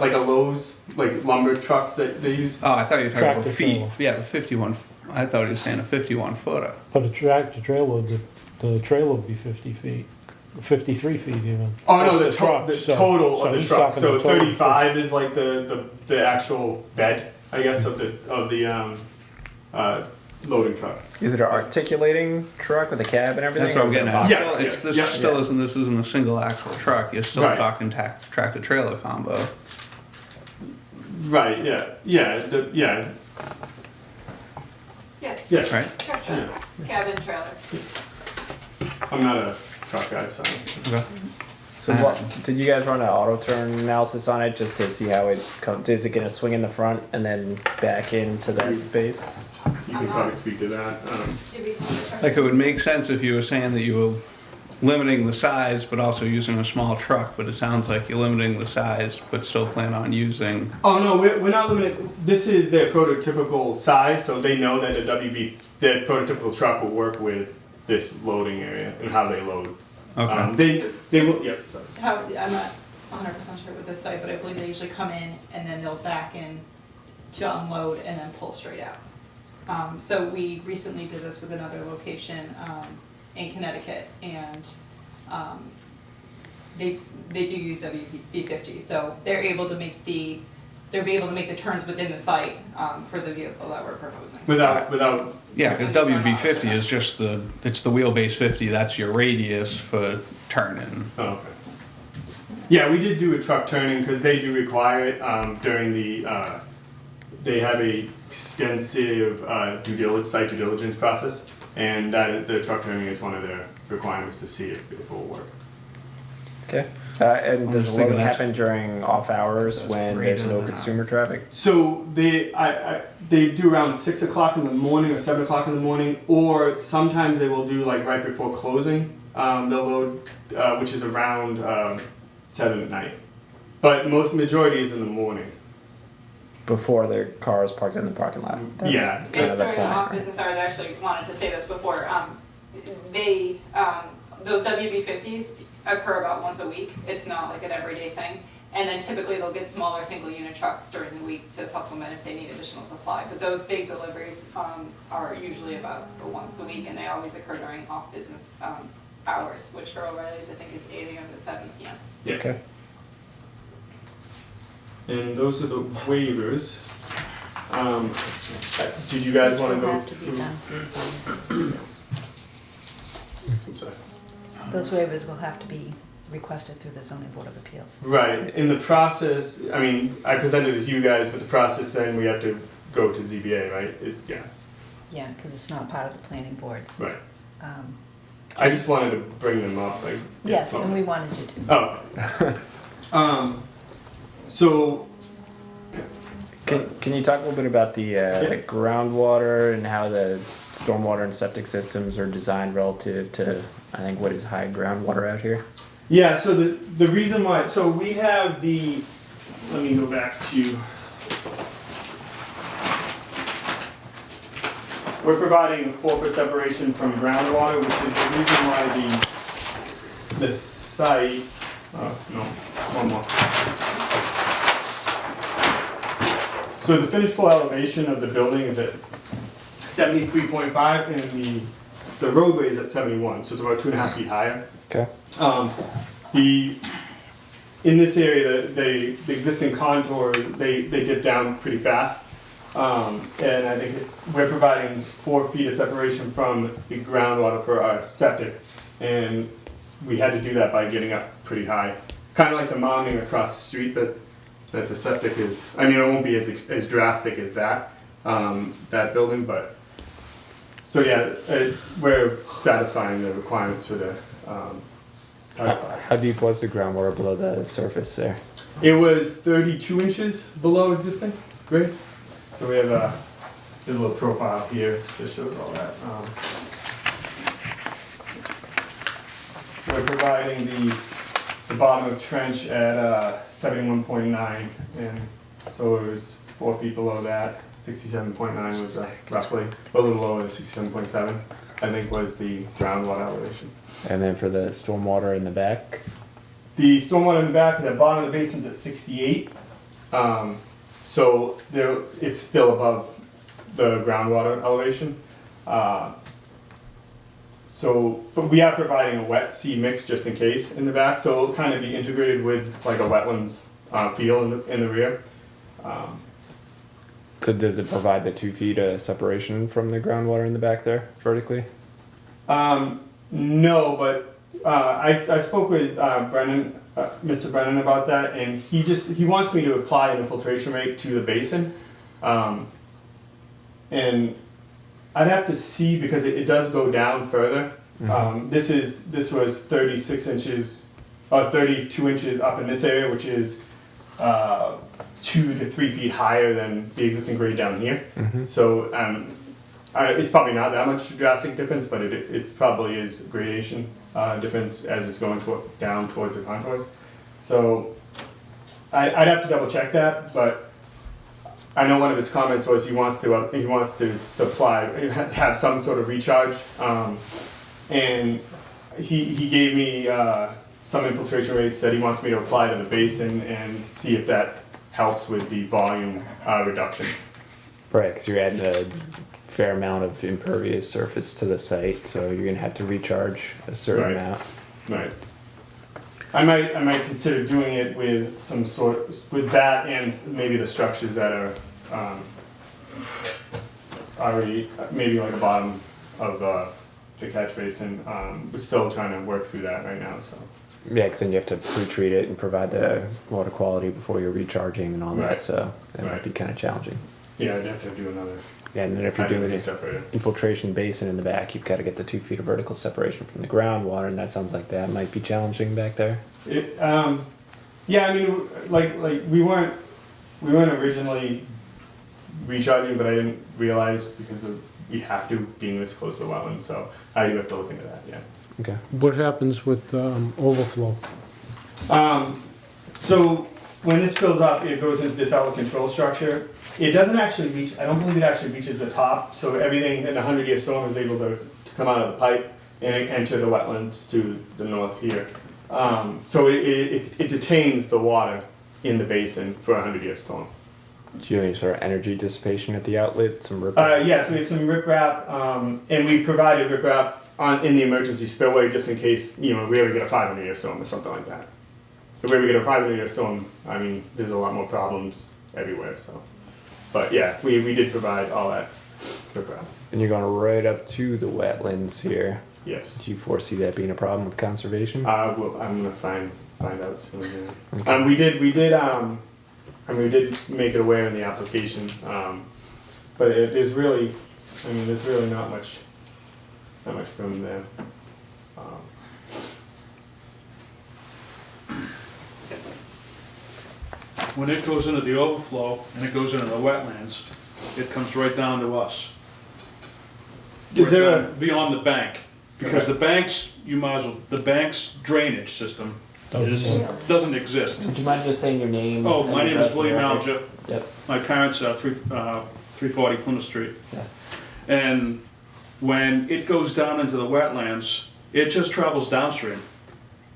like a Lowe's, like lumber trucks that they use. Oh, I thought you were talking Tractor about feet. trailer. Yeah, the 51. I thought he was saying a 51 footer. But a tractor trailer, the trailer would be 50 feet, 53 feet even. Oh no, That's the truck, so- total so of the he's truck. talking So the total. 35 is like the actual bed, I guess, of the loading truck. Is it an articulating truck with a cab and everything? That's what or I'm is it a getting box? at. Yes, Still, yes, this yeah. still isn't. This isn't a single axle truck. You're still Right. talking tractor trailer combo. Right. Yeah. Yeah. Yeah. Yeah, Yeah. Right? tractor, cabin trailer. I'm not a truck guy, so. Okay. So what, did you guys run an auto turn analysis on it just to see how it comes? Is it going to swing in the front and then back into that space? You can probably speak to that. Did we- Like it would make sense if you were saying that you were limiting the size, but also using a small truck. But it sounds like you're limiting the size, but still plan on using. Oh no, we're not limited. This is their prototypical size, so they know that their prototypical truck will work with this loading area and how they load. Okay. They will. Yeah. Sorry. How, I'm not 100% sure with this site, but I believe they usually come in and then they'll back in to unload and then pull straight out. So we recently did this with another location in Connecticut, and they do use WB50, so they're able to make the turns within the site for the vehicle that we're proposing. Without. Yeah, because WB50 is just it's the wheelbase 50. That's your radius for turning. Oh, okay. Yeah, we did do a truck turning because they do require it during the. They have a extensive site due diligence process, and the truck turning is one of their requirements to see if it will work. Okay. And does just the thinking loading that's- happen during off hours when great there's on no that. consumer traffic? So they do around 6 o'clock in the morning or 7 o'clock in the morning, or sometimes they will do like right before closing. They'll load, which is around 7 at night, but majority is in the morning. Before their car is parked in the parking lot. That's Yeah. kind It's of the during plan. off-business hours. I actually wanted to say this before. Those WB50s occur about once a week. It's not like an everyday thing. And then typically they'll get smaller single-unit trucks during the week to supplement if they need additional supply. But those big deliveries are usually about once a week, and they always occur during off-business hours, which for O'Reilly's I think is 8 a.m. to 7 p.m. Yeah. Okay. And those are the waivers. Did you guys want to go Have to be through? done through zoning. I'm sorry. Those waivers will have to be requested through the zoning board of appeals. Right. In the process, I mean, I presented it to you guys, but the process then we have to go to ZBA, right? Yeah. Yeah, because it's not part of the planning boards. Right. Um, I just wanted to bring them up. Like, Yes, yeah, and we wanted you to. Oh. Okay. So. Can you talk a little bit about the groundwater and how the stormwater and septic systems are designed relative to, I think, what is high groundwater out here? Yeah, so the reason why, so we have the, let me go back to, we're providing a 4-foot separation from groundwater, which is the reason why the site, oh, no, one more. So the finished floor elevation of the building is at 73.5 and the roadway is at 71, so it's about 2.5 feet higher. Okay. In this area, the existing contour, they dip down pretty fast. And I think we're providing 4 feet of separation from the groundwater for our septic. And we had to do that by getting up pretty high. Kind of like the mounding across the street that the septic is. I mean, it won't be as drastic as that building, but, so yeah, we're satisfying the requirements for the, How deep was the groundwater below the surface there? it was 32 inches below existing grade. So we have a little profile here that shows all that. We're providing the bottom of trench at 71.9, and so it was 4 feet below that. 67.9 was roughly a little lower than 67.7. I think was the groundwater elevation. And then for the stormwater in the back? The stormwater in the back, the bottom of the basin's at 68. So it's still above the groundwater elevation. But we are providing a wet seed mix just in case in the back, so it'll kind of be integrated with like a wetlands feel in the rear. So does it provide the 2 feet of separation from the groundwater in the back there vertically? No, but I spoke with Brennan, Mr. Brennan about that, and he wants me to apply an infiltration rate to the basin. And I'd have to see because it does go down further. This was 36 inches, or 32 inches up in this area, which is 2 to 3 feet higher than the existing grade down here. So it's probably not that much drastic difference, but it probably is a gradation difference as it's going down towards the contours. So I'd have to double check that, but I know one of his comments was he wants to supply, have some sort of recharge, and he gave me some infiltration rates that he wants me to apply to the basin and see if that helps with the volume reduction. Right, because you're adding a fair amount of impervious surface to the site, so you're gonna have to recharge a certain Right. amount. Right. I might consider doing it with with that and maybe the structures that are already maybe like the bottom of the catch basin. We're still trying to work through that right now. So. Yeah, because then you have to pre-treat it and provide the water quality before you're recharging and all Right. that, so that might Right. be kind of challenging. Yeah, I'd have to do another. Yeah, and then if you're doing an separator. infiltration basin in the back, you've got to get the 2 feet of vertical separation from the groundwater, and that sounds like that might be challenging back there. Yeah, I mean, like we weren't originally recharging, but I didn't realize because we have to being this close to the wetlands, so I do have to look into that. Yeah. Okay. What happens with overflow? So when this fills up, it goes into this outlet control structure. It doesn't actually reach, I don't believe it actually reaches the top, so everything in a 100-year storm is able to come out of the pipe and enter the wetlands to the north here. So it detains the water in the basin for a 100-year storm. Do you have any sort of energy dissipation at the outlet? Some riprap? Yes, we have some riprap, and we provided riprap in the emergency spillway just in case, we ever get a 500-year storm or something like that. If we ever get a 500-year storm, I mean, there's a lot more problems everywhere, so. But yeah, we did provide all that riprap. And you're going right up to the wetlands here. Yes. Do you foresee that being a problem with conservation? Well, I'm gonna find out soon. Yeah. We did make it aware in the application, but there's really not much room there. When it goes into the overflow and it goes into the wetlands, it comes right down to us. Is there Right down beyond the bank? Because the bank's, the bank's drainage system doesn't exist. Would you mind just saying your name? Oh, my name is William Alger. Yep. My parents are 340 Plymouth Street. Yeah. And when it goes down into the wetlands, it just travels downstream.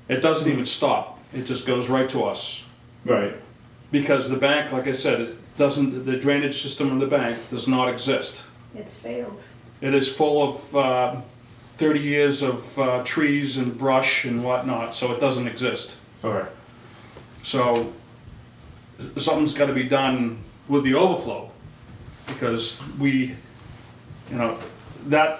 It doesn't even stop. It just goes right to us. right? Because the bank, like I said, the drainage system in the bank does not exist. It's failed. It is full of 30 years of trees and brush and whatnot, so it doesn't exist. Okay. So something's got to be done with the overflow, because that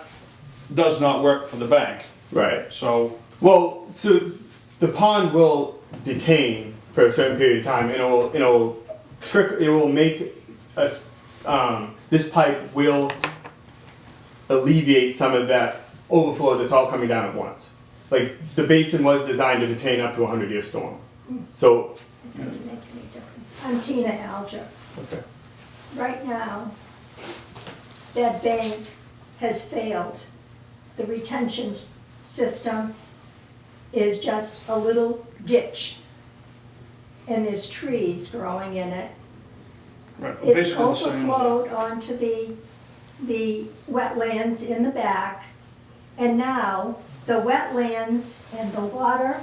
does not work for the bank. Right. So Well, so the pond will detain for a certain period of time, and it will make us. This pipe will alleviate some of that overflow that's all coming down at once. Like the basin was designed to detain up to a 100-year storm. So. It doesn't make any difference. I'm Tina Alger. Okay. Right now, that bank has failed. The retention system is just a little ditch, and there's trees growing in it. right, It's basically the same. overflowed onto the wetlands in the back, and now the wetlands and the water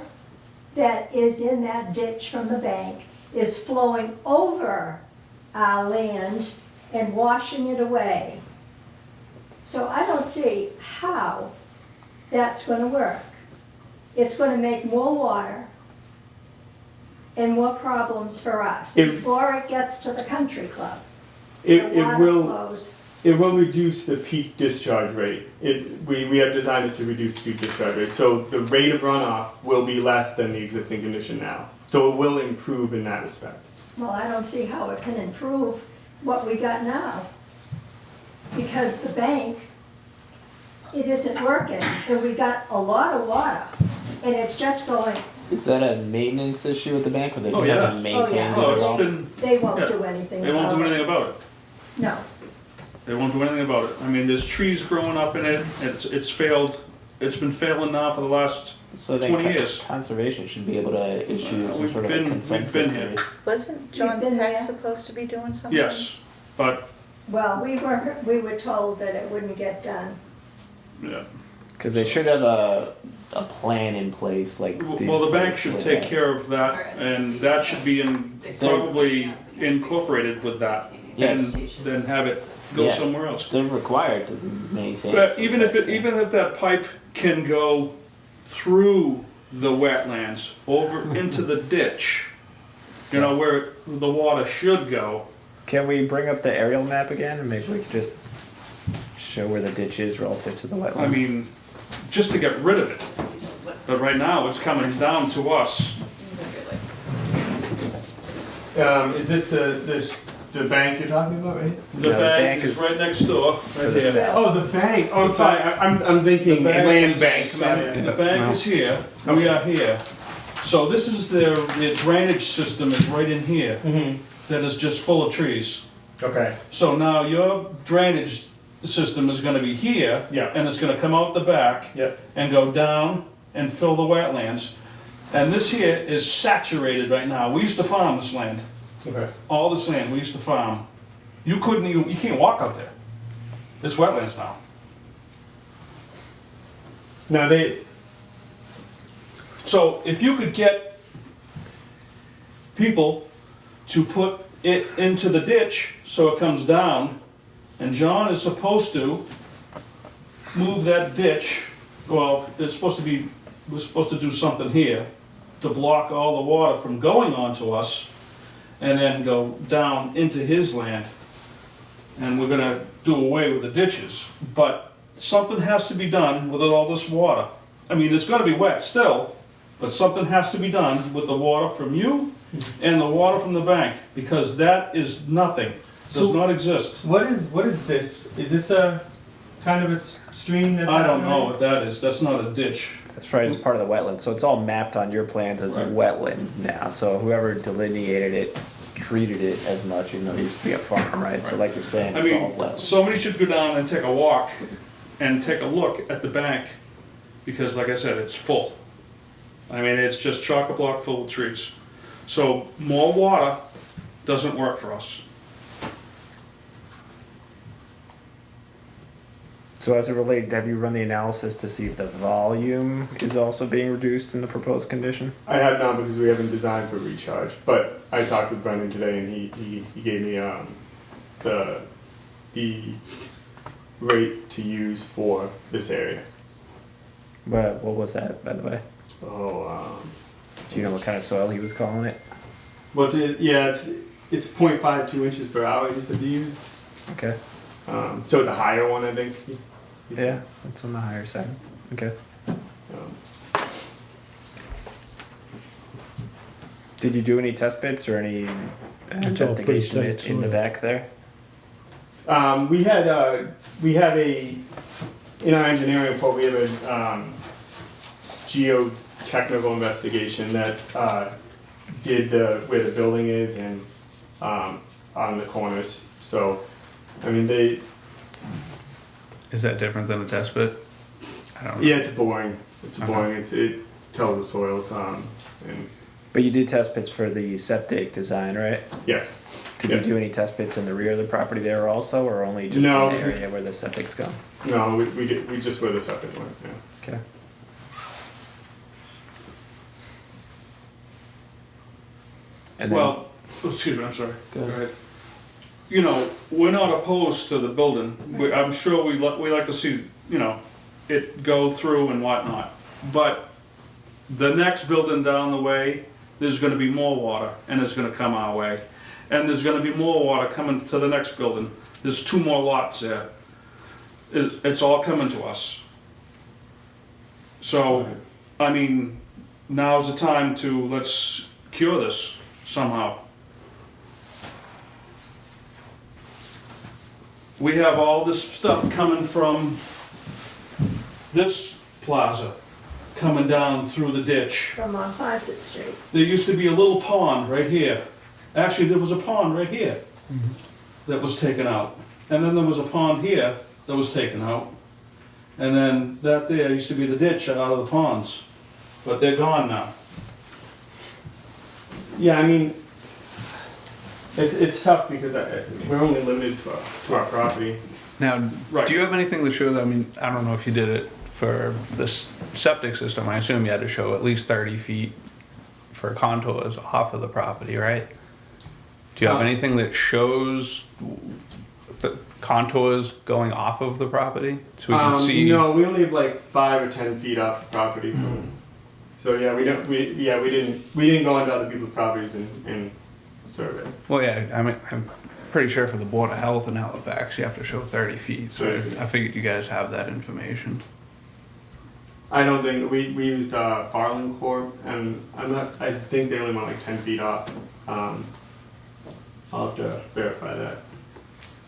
that is in that ditch from the bank is flowing over our land and washing it away. So I don't see how that's gonna work. It's gonna make more water and more problems for us If- before it gets to the country club. It The water will. flows. It will reduce the peak discharge rate. We have designed it to reduce the peak discharge rate. So the rate of runoff will be less than the existing condition now. So it will improve in that respect. Well, I don't see how it can improve what we got now. Because the bank, it isn't working, and we got a lot of water, and it's just going, Is that a maintenance issue with the bank, or they Oh, just yeah. haven't maintained Oh, it at it's all? been, they won't Yeah. do anything they won't about do it. anything about it. No, They won't do anything about it. I mean, there's trees growing up in it. It's failed. It's been failing now for the last. So then 20 years. conservation should be able to issue some We've sort of been- a consent we've been decree. here. Wasn't John been Peck there? supposed to be doing something? Yes, but well, we were told that it wouldn't get done. yeah. Because they should have a plan in place, like. these Well, the bank folks should laid take out. care of that, and that should be probably incorporated with that, and then have it go Yeah. somewhere else. They're required to maintain. But even if that pipe can go through the wetlands over into the ditch, where the water should go. Can we bring up the aerial map again, and maybe we could just show where the ditch is relative to the wetlands? I mean, just to get rid of it. But right now, it's coming down to us. Is this the bank you're talking about, right? The No, the bank bank is is right next door, right the here. south. Oh, the bank. Oh, I'm sorry. I'm thinking The bank land is- bank. Sorry. The bank is here, we are here. So this is their drainage system is right in here, Mhm. that is just full of trees. Okay. So now your drainage system is gonna be here. Yeah. And it's gonna come out the back. Yep. And go down and fill the wetlands. And this here is saturated right now. We used to farm this land, Okay. all this land we used to farm. You can't walk out there. It's wetlands now. Now So if you could get people to put it into the ditch so it comes down, and John is supposed to move that ditch, well, we're supposed to do something here to block all the water from going onto us and then go down into his land. And we're gonna do away with the ditches. But something has to be done with all this water. I mean, it's gonna be wet still, but something has to be done with the water from you and the water from the bank, because that is nothing, does So- not exist. what is this? Is this a kind of a stream that's? I don't happening? know what that is, that's not a ditch. That's probably just part of the wetland, so it's all mapped on your plans as a Right. wetland now, so whoever delineated it, treated it as much, even though it used to be a farm, right? So like you're saying, I it's all mean, wetland. somebody should go down and take a walk and take a look at the bank, because like I said, it's full. I mean, it's just chock-a-block full of trees. So more water doesn't work for us. So as it related, have you run the analysis to see if the volume is also being reduced in the proposed condition? I have not because we haven't designed for recharge, but I talked with Brendan today and he gave me the rate to use for this area. What was that, by the way? Oh, Do you know what kind of soil he was calling it? well, it's 0.52 inches per hour he said to use. Okay. So the higher one, I think. he said. Yeah, it's on the higher side. Okay. Did you do any test bits or any It's all pretty investigation tight in the soil. back there? We have in our engineering report, we have a geotechnical investigation that did where the building is and on the corners. So, I mean, Is that different than a test pit? I don't know. yeah, it's boring. It's Okay. boring. It tells the soils. And But you did test bits for the septic design, right? yes. Did Yeah. you do any test bits in the rear of the property there also, or only just No, in the because- area where the septic's gone? No, we just where the septic went. Yeah. Okay. And then, Well, excuse me, I'm sorry. Go ahead. You know, we're not opposed to the building. I'm sure we like to see, you know, it go through and whatnot. But the next building down the way, there's gonna be more water and it's gonna come our way. And there's gonna be more water coming to the next building. There's 2 more lots there. It's all coming to us. So, I mean, now's the time to, let's cure this somehow. We have all this stuff coming from this plaza, coming down through the ditch. From on Quonset Street. There used to be a little pond right here. Actually, there was a pond right here that was taken out. And then there was a pond here that was taken out. And then that there used to be the ditch out of the ponds. But they're gone now. Yeah, I mean, it's tough because we're only limited to our property. Now, Right. do you have anything that shows, I mean, I don't know if you did it for this septic system, I assume you had to show at least 30 feet for contours off of the property, right? Do you have anything that shows the contours going off of the property? So we can see? No, we only have like 5 or 10 feet off the property. So yeah, we didn't go onto other people's properties and survey. Well, yeah, I mean, I'm pretty sure for the Board of Health in Halifax, you have to show 30 feet, so Right. I figured you guys have that information. I don't think we used Farland Corp, and I think they only went like 10 feet off. I'll have to verify that.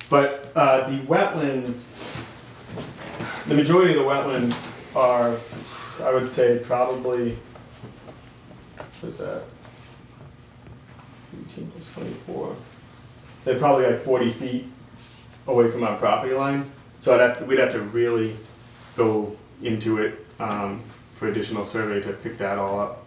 But the wetlands, the majority of the wetlands are, I would say, probably, what is that? 18 plus 24. They're probably like 40 feet away from our property line. So we'd have to really go into it for additional survey to pick that all up.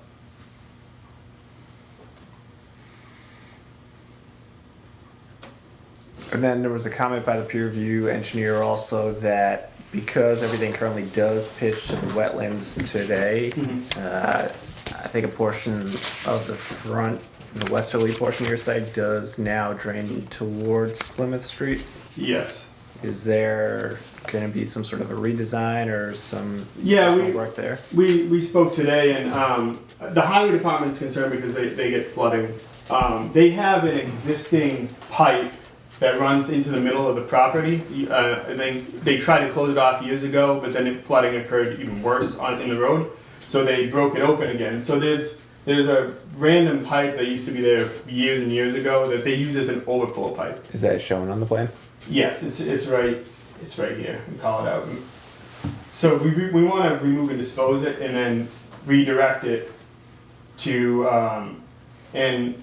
And then there was a comment by the peer review engineer also that because everything currently does pitch to the wetlands today, I think a portion of the front, the westerly portion of your site does now drain towards Plymouth Street. Yes. Is there going to be some sort of a redesign or some Yeah, additional work there? We spoke today, and the highway department's concerned because they get flooding. They have an existing pipe that runs into the middle of the property. And they tried to close it off years ago, but then flooding occurred even worse in the road, so they broke it open again. So there's a random pipe that used to be there years and years ago that they use as an overflow pipe. Is that shown on the plan? Yes, it's right here. We call it out. So we want to remove and dispose it, and then redirect it to. And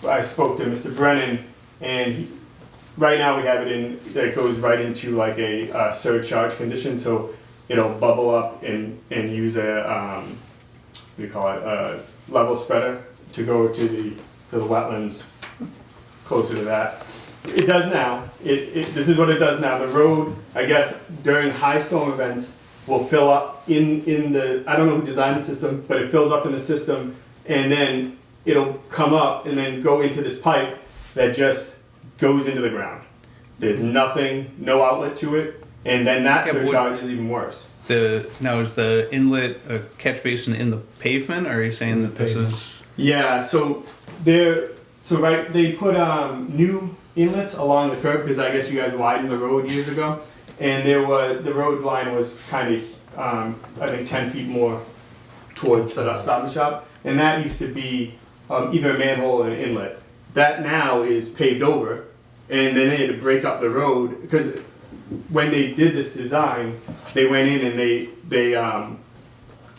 I spoke to Mr. Brennan, and right now we have it in that goes right into like a surcharge condition, so it'll bubble up and use a what do you call it, a level spreader to go to the wetlands closer to that. It does now. this is what it does now. The road, I guess, during high storm events will fill up in the, I don't know who designed the system, but it fills up in the system, and then it'll come up and then go into this pipe that just goes into the ground. There's nothing, no outlet to it, and then that Yeah, but surcharge is even worse. Now is the inlet a catch basin in the pavement, or are you saying that this is? Yeah, so they put new inlets along the curb, because I guess you guys widened the road years ago, and the road line was kind of I think 10 feet more towards Stop and Shop, and that used to be either a manhole or an inlet. That now is paved over, and then they had to break up the road because when they did this design, they went in and they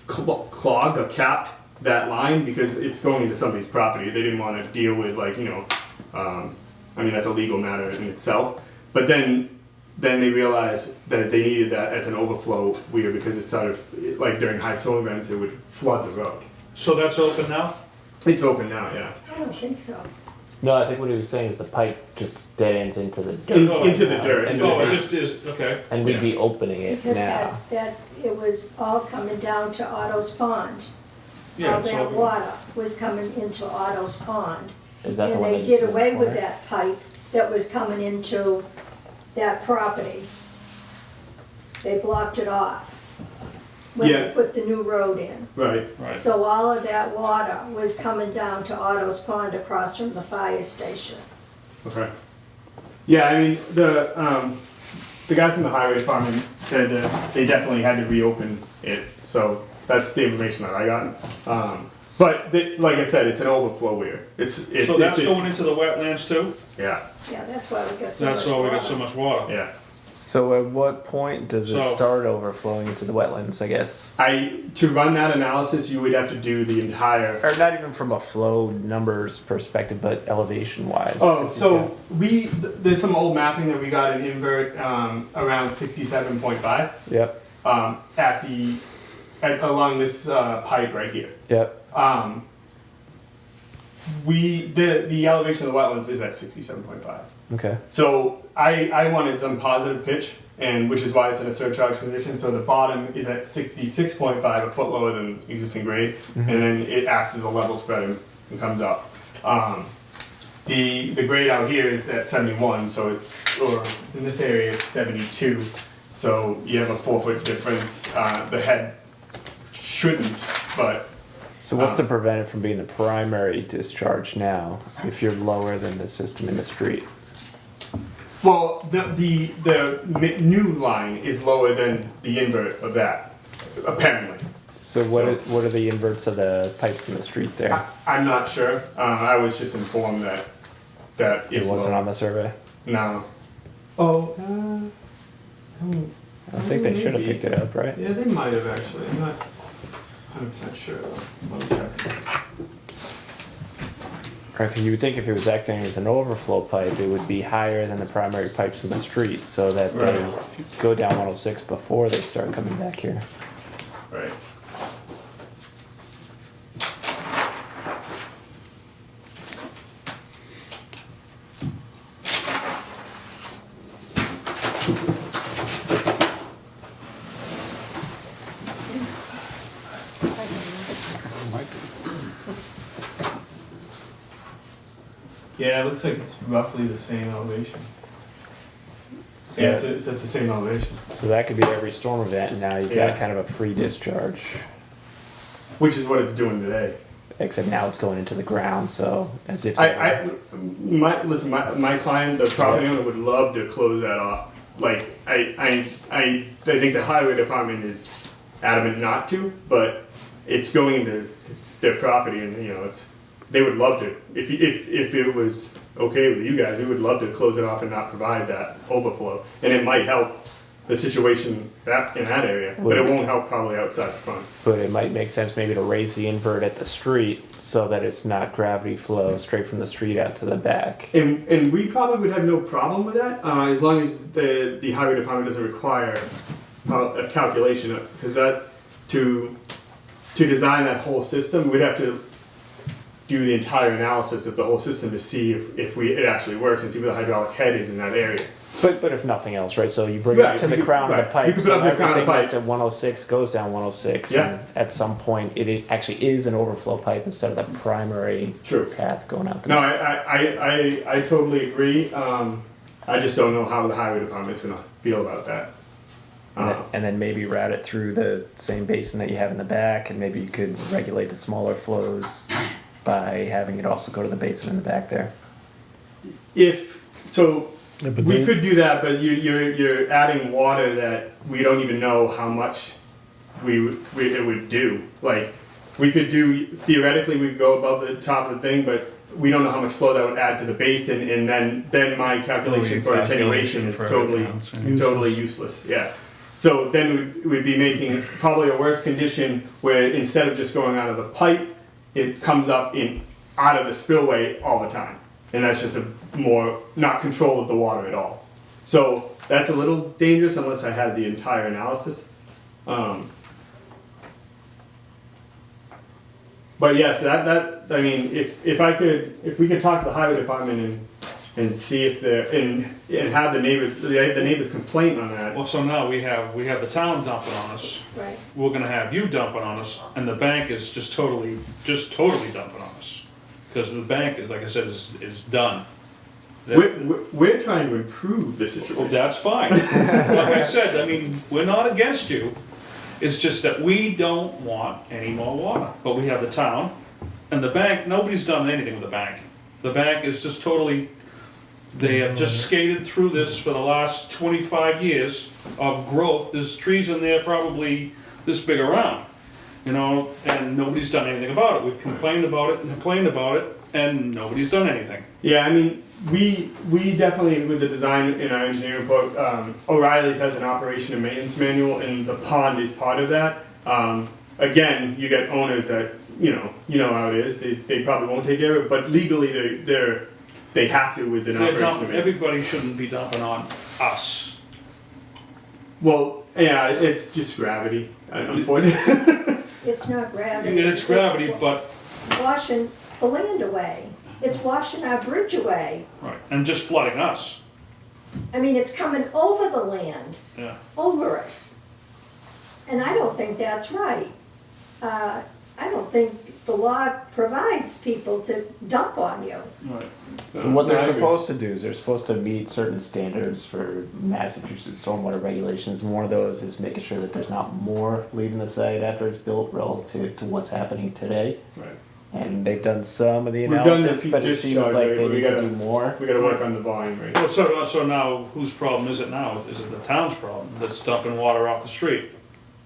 clogged or capped that line because it's going into somebody's property. They didn't want to deal with I mean that's a legal matter in itself. But then they realized that they needed that as an overflow weir because it started like during high storm events it would flood the road. So that's open now? It's open now, yeah. I don't think so. No, I think what he was saying is the pipe just dead ends into the dirt. Into the dirt. And Oh, it just is, okay. And we'd be opening it Because now. it was all coming down to Otto's Pond. Yeah, All it's that all- water was coming into Otto's Pond. Is that the And one they that did used to away with report? that pipe that was coming into that property. They blocked it off when they Yeah. put the new road in. Right. Right. So all of that water was coming down to Otto's Pond across from the fire station. Okay. Yeah, I mean, the guy from the highway department said that they definitely had to reopen it, so that's the information that I got. But like I said, it's an overflow weir. It's So that's just, going into the wetlands too? yeah, Yeah, that's why we got so much That's why we got so water. much water. yeah. So at what point does it So- start overflowing into the wetlands, I guess? To run that analysis, you would have to do the entire. Or not even from a flow numbers perspective, but elevation wise. Oh, so there's some old mapping that we got in invert around 67.5 Yep, along this pipe right here. yep. The elevation of the wetlands is at 67.5. Okay. So I wanted some positive pitch, and which is why it's in a surcharge condition. So the bottom is at 66.5, a foot lower than existing grade, and then it acts as a level spread and comes up. The grade out here is at 71, so or in this area it's 72. So you have a 4-foot difference. The head shouldn't, but So what's to prevent it from being the primary discharge now, if you're lower than the system in the street? well, the new line is lower than the invert of that, apparently. So what are the inverts of the pipes in the street there? I'm not sure. I was just informed that It is wasn't low. on the survey? No. Oh, I think they should have picked it up, right? yeah, they might have actually. I'm not 100% sure though. Let me check. Because you would think if it was acting as an overflow pipe, it would be higher than the primary pipes in the street, so that they Right. go down 106 before they start coming back here. Right. Yeah, it looks like it's roughly the same elevation. So, Yeah, it's at the same elevation. so that could be every storm event, and now you've Yeah. got kind of a free discharge. Which is what it's doing today. Except now it's going into the ground, so as if My client, the property owner, would love to close that off. Like, I think the highway department is adamant not to, but it's going into their property, and they would love to. If it was okay with you guys, we would love to close it off and not provide that overflow, and it might help the situation in that area, but it won't help probably outside the front. but it might make sense maybe to raise the invert at the street so that it's not gravity flow straight from the street out to the back. And we probably would have no problem with that, as long as the highway department doesn't require a calculation, because that to design that whole system, we'd have to do the entire analysis of the whole system to see if it actually works and see where the hydraulic head is in that area. But if nothing else, right? So you bring Right, it to we the could- crown of right, the pipe. we could put so up the crown of the everything pipe. that's at 106 goes down 106. Yeah. And at some point, it actually is an overflow pipe instead of the primary True. path going out. No, I totally agree. I just don't know how the highway department's gonna feel about that. And then maybe route it through the same basin that you have in the back, and maybe you could regulate the smaller flows by having it also go to the basin in the back there. If so, Yeah, but we they- could do that, but you're adding water that we don't even know how much it would do. Like we could do theoretically, we could go above the top of the thing, but we don't know how much flow that would add to the basin, and then my calculation for attenuation is totally useless. Yeah. So then we'd be making probably a worse condition where instead of just going out of the pipe, it comes up out of the spillway all the time. And that's just a more not control of the water at all. So that's a little dangerous unless I had the entire analysis. But yes, that I mean, if we could talk to the highway department and see if and have the neighbors complaint on that. Well, so now we have the town dumping on us. Right. We're gonna have you dumping on us, and the bank is just totally dumping on us. Because the bank is, like I said, is done. We're trying to improve the Well, situation. that's fine. Like I said, I mean, we're not against you. It's just that we don't want any more water. But we have the town and the bank, nobody's done anything with the bank. The bank is just totally, they have just skated through this for the last 25 years of growth. There's trees in there probably this big around, you know, and nobody's done anything about it. We've complained about it, and nobody's done anything. Yeah, I mean, we definitely, with the design in our engineering report, O'Reilly's has an operation and maintenance manual, and the pond is part of that. Again, you get owners that, you know how it is, they probably won't take care of it, but legally they have to with an operation and maintenance. Everybody shouldn't be dumping on us. Well, yeah, it's just gravity, unfortunately. It's not gravity. It's gravity, but, Washing the land away. It's washing our bridge away. right, and just flooding us, I mean, it's coming over the land, yeah. over us. And I don't think that's right. I don't think the law provides people to dump on you. Right. So what they're I agree. supposed to do is they're supposed to meet certain standards for Massachusetts stormwater regulations, and one of those is making sure that there's not more leaving the site after it's built relative to what's happening today. Right. And they've done some of the We've done the analysis, but it seems discharge like rate, they but we need to gotta- do more. We gotta work on the volume rate. Well, so now, whose problem is it now? Is it the town's problem that's dumping water off the street?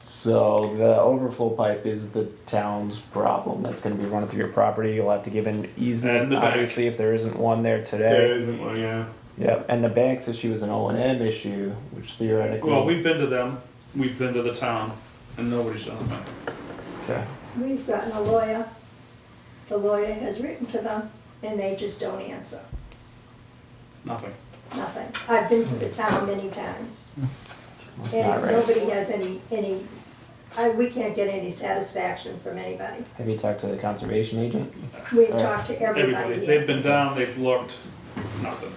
So the overflow pipe is the town's problem. That's gonna be running through your property. You'll have to give an And easement, the bank. obviously, if there isn't one there There today. isn't one, yeah. Yep, and the bank's issue is an O&M issue, which theoretically. Well, we've been to them, we've been to the town, and nobody's done a thing. Okay. We've gotten a lawyer. The lawyer has written to them, and they just don't answer. Nothing. Nothing. I've been to the town many times, That's not and right. nobody has we can't get any satisfaction from anybody. Have you talked to the conservation agent? We've Right. talked to everybody Everybody, here. they've been down, they've looked, nothing.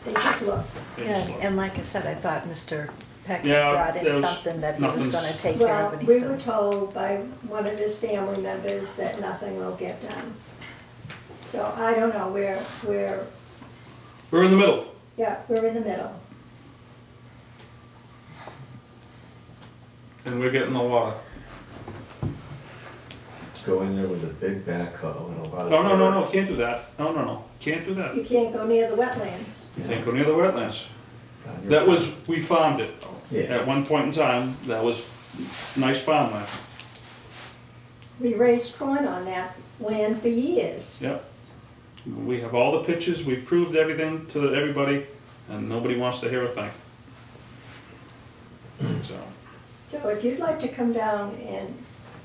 They just look. They Yeah, just looked. and like I said, I thought Mr. Peck Yeah, brought in there was something that he was nothing's- gonna take care Well, of, and we he's were still. told by one of his family members that nothing will get done. So I don't know, We're in the middle. we're in the middle. And we're getting the water. Go in there with a big backhoe and a lot of. No, can't do that. No, can't do that. You can't go near the wetlands. You can't go near the wetlands. Down your- That was, we farmed it. Yeah, At one point in time, that was nice farmland. We raised corn on that land for years. Yep. We have all the pictures, we proved everything to everybody, and nobody wants to hear a thing. So, So if you'd like to come down and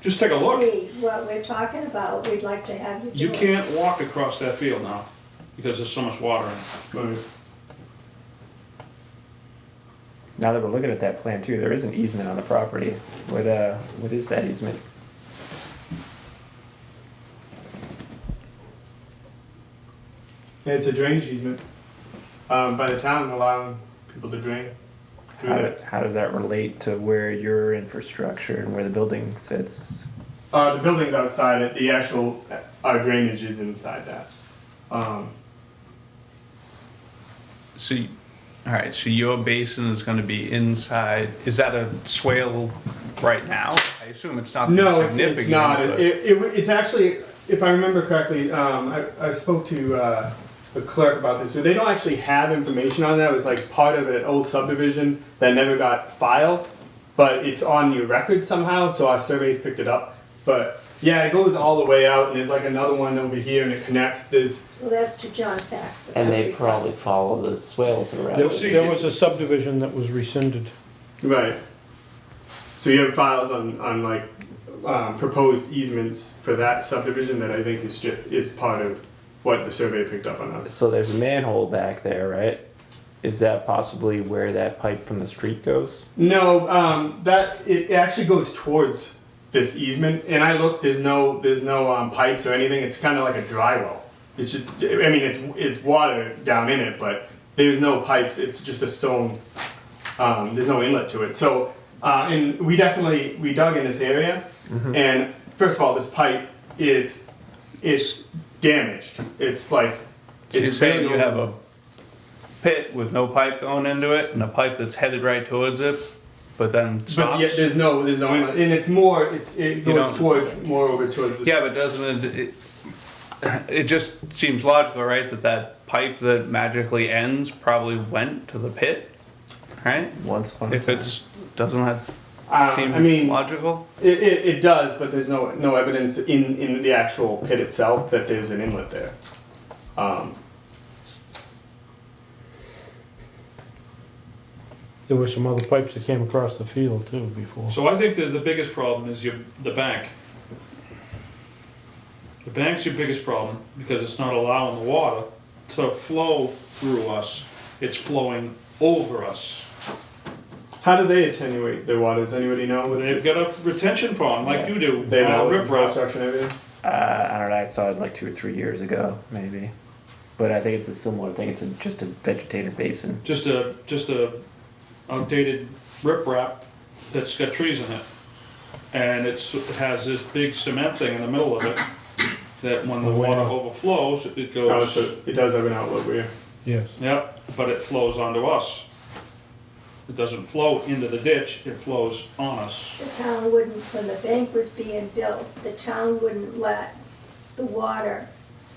just take a look. see what we're talking about, we'd like to have you do You it. can't walk across that field now, because there's so much water in it. Right. Now that we're looking at that plan too, there is an easement on the property. What is that easement? It's a drainage easement by the town allowing people to drain through there. How does that relate to where your infrastructure and where the building sits? The building's outside it. The actual our drainage is inside that. So, all right, so your basin is gonna be inside, is that a swale right now? I assume it's not No, significant. it's not. but- It's actually, if I remember correctly, I spoke to the clerk about this. So they don't actually have information on that. It was like part of an old subdivision that never got filed, but it's on your record somehow. So our surveys picked it up. But yeah, it goes all the way out, and there's like another one over here, and it connects. Well, that's to John Pack. the And they country probably follow the swales around. There was a subdivision that was rescinded. Right. So you have files on like proposed easements for that subdivision that I think is part of what the survey picked up on us. So there's a manhole back there, right? Is that possibly where that pipe from the street goes? No, that it actually goes towards this easement, and I looked. There's no pipes or anything. It's kind of like a dry well. It should. I mean, it's water down in it, but there's no pipes. It's just a stone. There's no inlet to it. So, and we dug in this area, and first of all, this pipe it's damaged. It's like So you're it's saying you bent have over. a pit with no pipe going into it and a pipe that's headed right towards it, but then stops? But yet there's no inlet, and it's more. It You goes don't- towards more over towards this. Yeah, but doesn't it just seems logical, right, that pipe that magically ends probably went to the pit, right? Once upon a If time. doesn't that seem I mean, logical? it does, but there's no evidence in the actual pit itself that there's an inlet there. There were some other pipes that came across the field too before. So I think that the biggest problem is the bank. The bank's your biggest problem because it's not allowing the water to flow through us. It's flowing over us. How do they attenuate their water? Does anybody know? They've got a retention pond like you do. They have all the riprap. infrastructure and everything. I don't know. I saw it like 2 or 3 years ago, maybe. But I think it's a similar thing. It's just a vegetated basin. Just a outdated riprap that's got trees in it. And it has this big cement thing in the middle of it that when the water overflows, it Oh, goes, so it does have an outlet where. Yes. yep, but it flows onto us. It doesn't flow into the ditch, it flows on us. The town wouldn't, when the bank was being built, the town wouldn't let the water,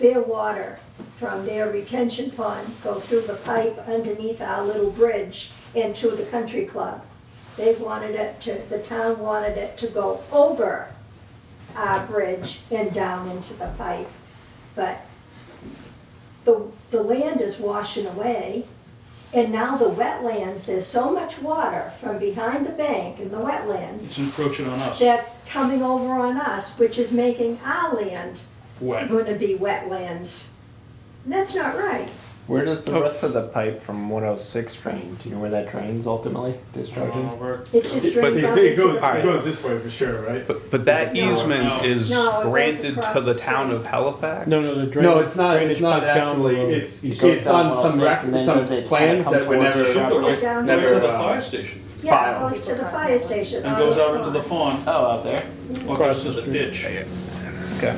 their water from their retention pond go through the pipe underneath our little bridge into the country club. They wanted it to, the town wanted it to go over our bridge and down into the pipe. But the land is washing away. And now the wetlands, there's so much water from behind the bank in the wetlands It's encroaching on us, that's coming over on us, which is making our land wet. gonna be wetlands. And that's not right. Where does the rest of the pipe from 106 drain? Do you know where that drains ultimately? Discharging? It just But drains out It into goes the. it goes this way for sure, right? But that No. easement No. is No, it goes granted across to the the town street. of Halifax? No, the drainage. No, it's not. It's drainage not pipe down the actually. road. It's It goes it's down on some 106 and then some does it plans kinda that come were towards never. the Should go Right down right to to never, the fire station Yeah, it filed. goes to the fire station. and on goes the out into the pond. pond, Oh, out there? or goes to the ditch. Okay.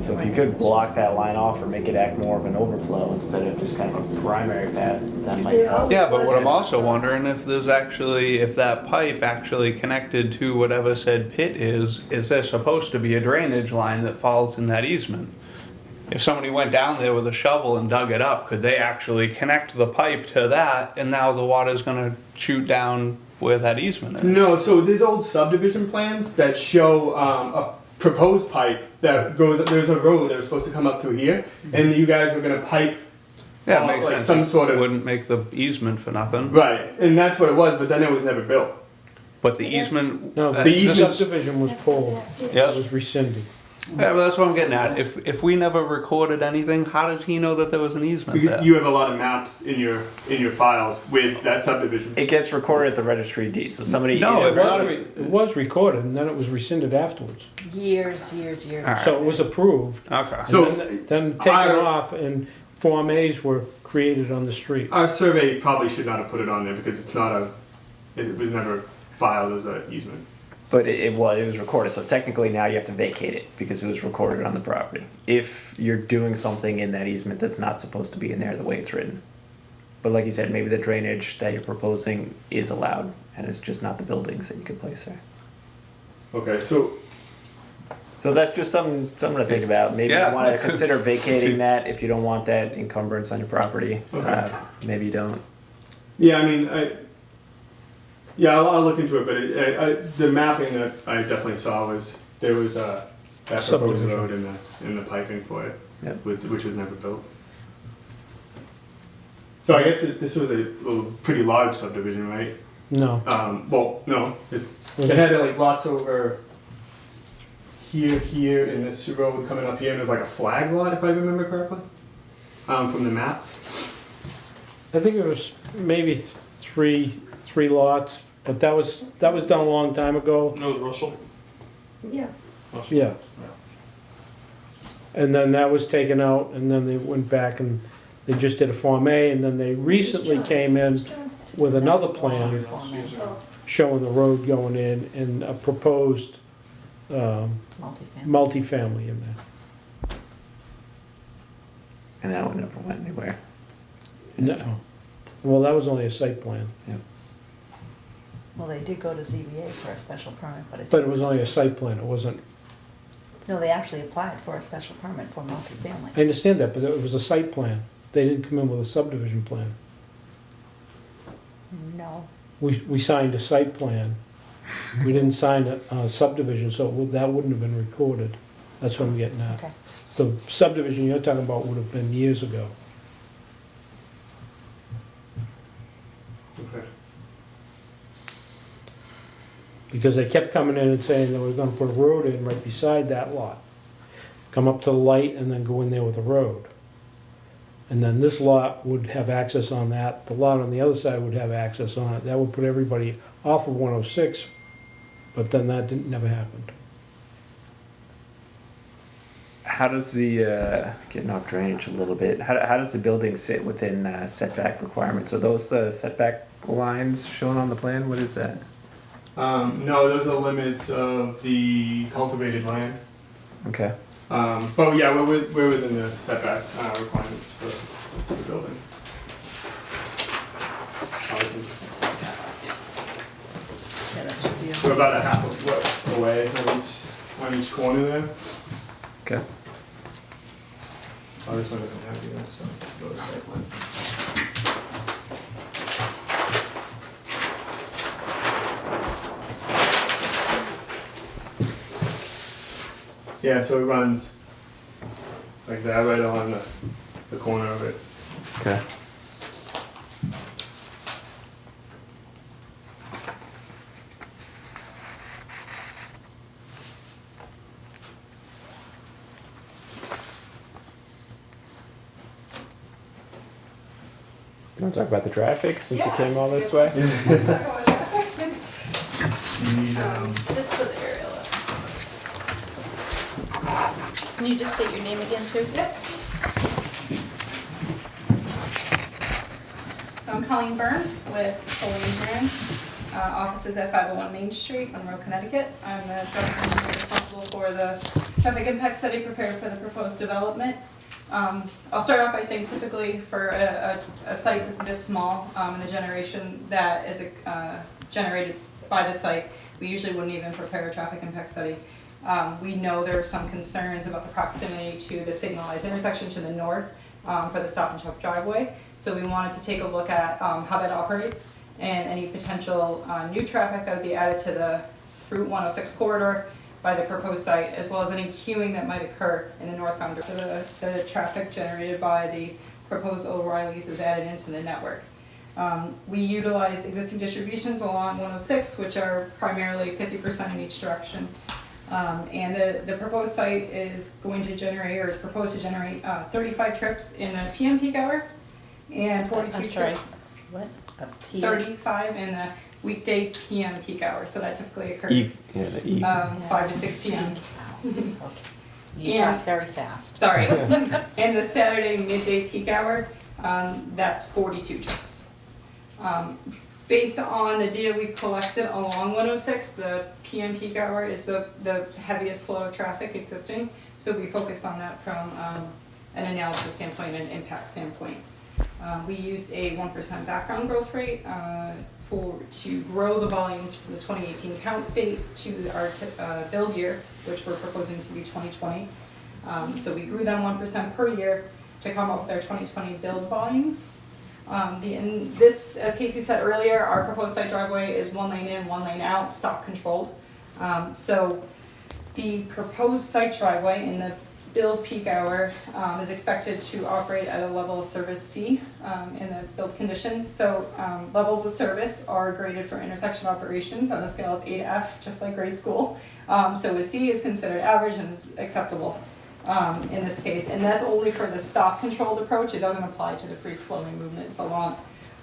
So if you could block that line off or make it act more of an overflow instead of just kind of a primary path, that might help. Yeah, but what I'm also wondering if if that pipe actually connected to whatever said pit is there supposed to be a drainage line that falls in that easement? If somebody went down there with a shovel and dug it up, could they actually connect the pipe to that and now the water's gonna shoot down where that easement is? No, so there's old subdivision plans that show a proposed pipe that goes. There's a road that was supposed to come up through here, and you guys were gonna pipe. Yeah, it makes like sense. some sort of Wouldn't make the easement for nothing. right, and that's what it was. But then it was never built. But the easement. No, The the easement- subdivision was pulled. That's the Yeah. It was rescinded. Yeah, but that's what I'm getting at. If we never recorded anything, how does he know that there was an easement there? You have a lot of maps in your files with that subdivision. It gets recorded at the registry of deeds, so somebody. No, either- it It was recorded, and then it was rescinded afterwards. Years. Alright. So it was approved, Okay. and So then taken our- off, and Form As were created on the street. Our survey probably should not have put it on there because it's not it was never filed as an easement. But it was recorded, so technically now you have to vacate it because it was recorded on the property. If you're doing something in that easement that's not supposed to be in there the way it's written. But like you said, maybe the drainage that you're proposing is allowed, and it's just not the buildings that you could place there. Okay, so So that's just something to think about. Maybe Yeah, you want to it could- consider vacating that if you don't want that encumbrance on your property. Okay. Maybe you don't. yeah, I mean, I'll look into it, but the mapping that I definitely saw was there was that proposed Subdivision. road in the piping for it, Yep. which was never built. So I guess this was a pretty large subdivision, right? No. Well, no, it had like lots over here, and this road coming up here, and there's like a flag lot, if I remember correctly, from the maps. I think it was maybe three lots, but that was done a long time ago. No, Russell? Yeah. Russell. Yeah. And then that was taken out, and then they went back and they just did a Form A, and then they recently came in with another plan showing the road going in and a proposed Multifamily. multifamily in there. And that one never went anywhere. No. Well, that was only a site plan, Well, they did go to ZBA for a special permit, but but it was only a site plan, it wasn't, no, they actually applied for a special permit for I multifamily. understand that, but it was a site plan. They didn't come in with a subdivision plan. No. We signed a site plan. We didn't sign a subdivision, so that wouldn't have been recorded. That's what I'm getting at. Okay. The subdivision you're talking about would have been years ago. Okay. Because they kept coming in and saying that we're gonna put a road in right beside that lot. Come up to the light and then go in there with a road. And then this lot would have access on that, the lot on the other side would have access on it. That would put everybody off of 106, but then that never happened. How does the, getting off drainage a little bit, how does the building sit within setback requirements? Are those the setback lines shown on the plan? What is that? No, those are the limits of the cultivated land. Okay. But yeah, we're within the setback requirements for the building. Yeah, that should be. We're about a half a foot away on each corner there. Okay. Oh, this one doesn't have either, so go to site plan. Yeah, so it runs like that right along the corner of it. Okay. You want to talk about the traffic since you came all this way? You need, Just for the aerial. Can you just state your name again, too? Yep. So I'm Colleen Byrne with Solar Engineering. Offices at 501 Main Street, Monroe, Connecticut. I'm the traffic engineer responsible for the traffic impact study prepared for the proposed development. I'll start off by saying typically for a site this small and the generation that is generated by the site, we usually wouldn't even prepare a traffic impact study. We know there are some concerns about the proximity to the signalized intersection to the north for the Stop and Shop driveway. So we wanted to take a look at how that operates and any potential new traffic that would be added to the Route 106 corridor by the proposed site, as well as any queuing that might occur in the northbound for the traffic generated by the proposed O'Reilly's is added into the network. We utilized existing distributions along 106, which are primarily 50% in each direction. And the proposed site is going to generate, or is proposed to generate 35 trips in the PM peak hour and 42 I'm sorry. trips, What? A P? 35 in the weekday PM peak hour. So that typically occurs Yeah, the E. 5 to 6 PM. Okay. You And- talk very fast. Sorry. And the Saturday midday peak hour, that's 42 trips. Based on the data we collected along 106, the PM peak hour is the heaviest flow of traffic existing. So we focused on that from an analysis standpoint and impact standpoint. We used a 1% background growth rate to grow the volumes from the 2018 count date to our build year, which we're proposing to be 2020. So we grew them 1% per year to come up with our 2020 build volumes. And this, as Casey said earlier, our proposed site driveway is 1 lane in, 1 lane out, stop controlled. So the proposed site driveway in the build peak hour is expected to operate at a level of service C in the build condition. So levels of service are graded for intersection operations on a scale of A to F, just like grade school. So a C is considered average and is acceptable in this case. And that's only for the stop controlled approach. It doesn't apply to the free flowing movements along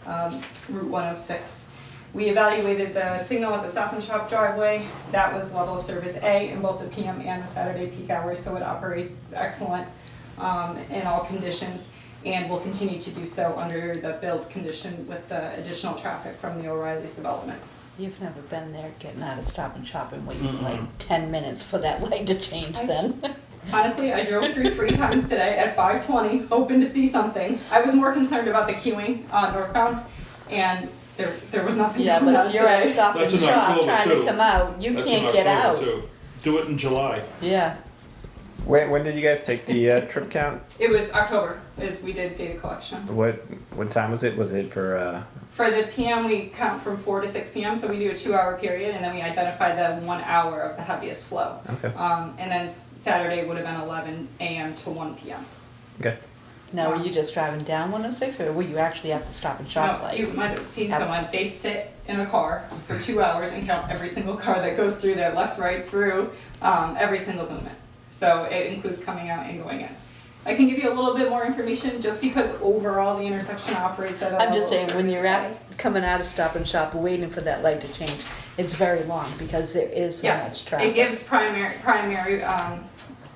Route 106. We evaluated the signal at the Stop and Shop driveway. That was level of service A in both the PM and the Saturday peak hours, so it operates excellent in all conditions and will continue to do so under the build condition with the additional traffic from the O'Reilly's development. You've never been there getting out of Stop and Shop and waiting like 10 minutes for that light to change then. Honestly, I drove through 3 times today at 5:20, hoping to see something. I was more concerned about the queuing northbound, and there was nothing Yeah, going but on if you're at today. Stop and That's in Shop October, trying too. to come out, you That's in can't get out. October, too. Do it in July. Yeah. When did you guys take the trip count? It was October, as we did data collection. What time was it? Was it for For the PM, we count from 4 to 6 PM, so we do a 2-hour period, and then we identify the 1 hour of the heaviest flow. Okay. And then Saturday would have been 11 AM to 1 PM. Okay. Now, were you just driving down 106 or were you actually at the Stop and Shop No, light? you might have seen someone, they sit in a car for 2 hours and count every single car that goes through there, left, right, through, every single movement. So it includes coming out and going in. I can give you a little bit more information, just because overall the intersection operates at a level I'm just of saying, when service you're A. coming out of Stop and Shop waiting for that light to change, it's very long because there is so much Yes, traffic. it gives primary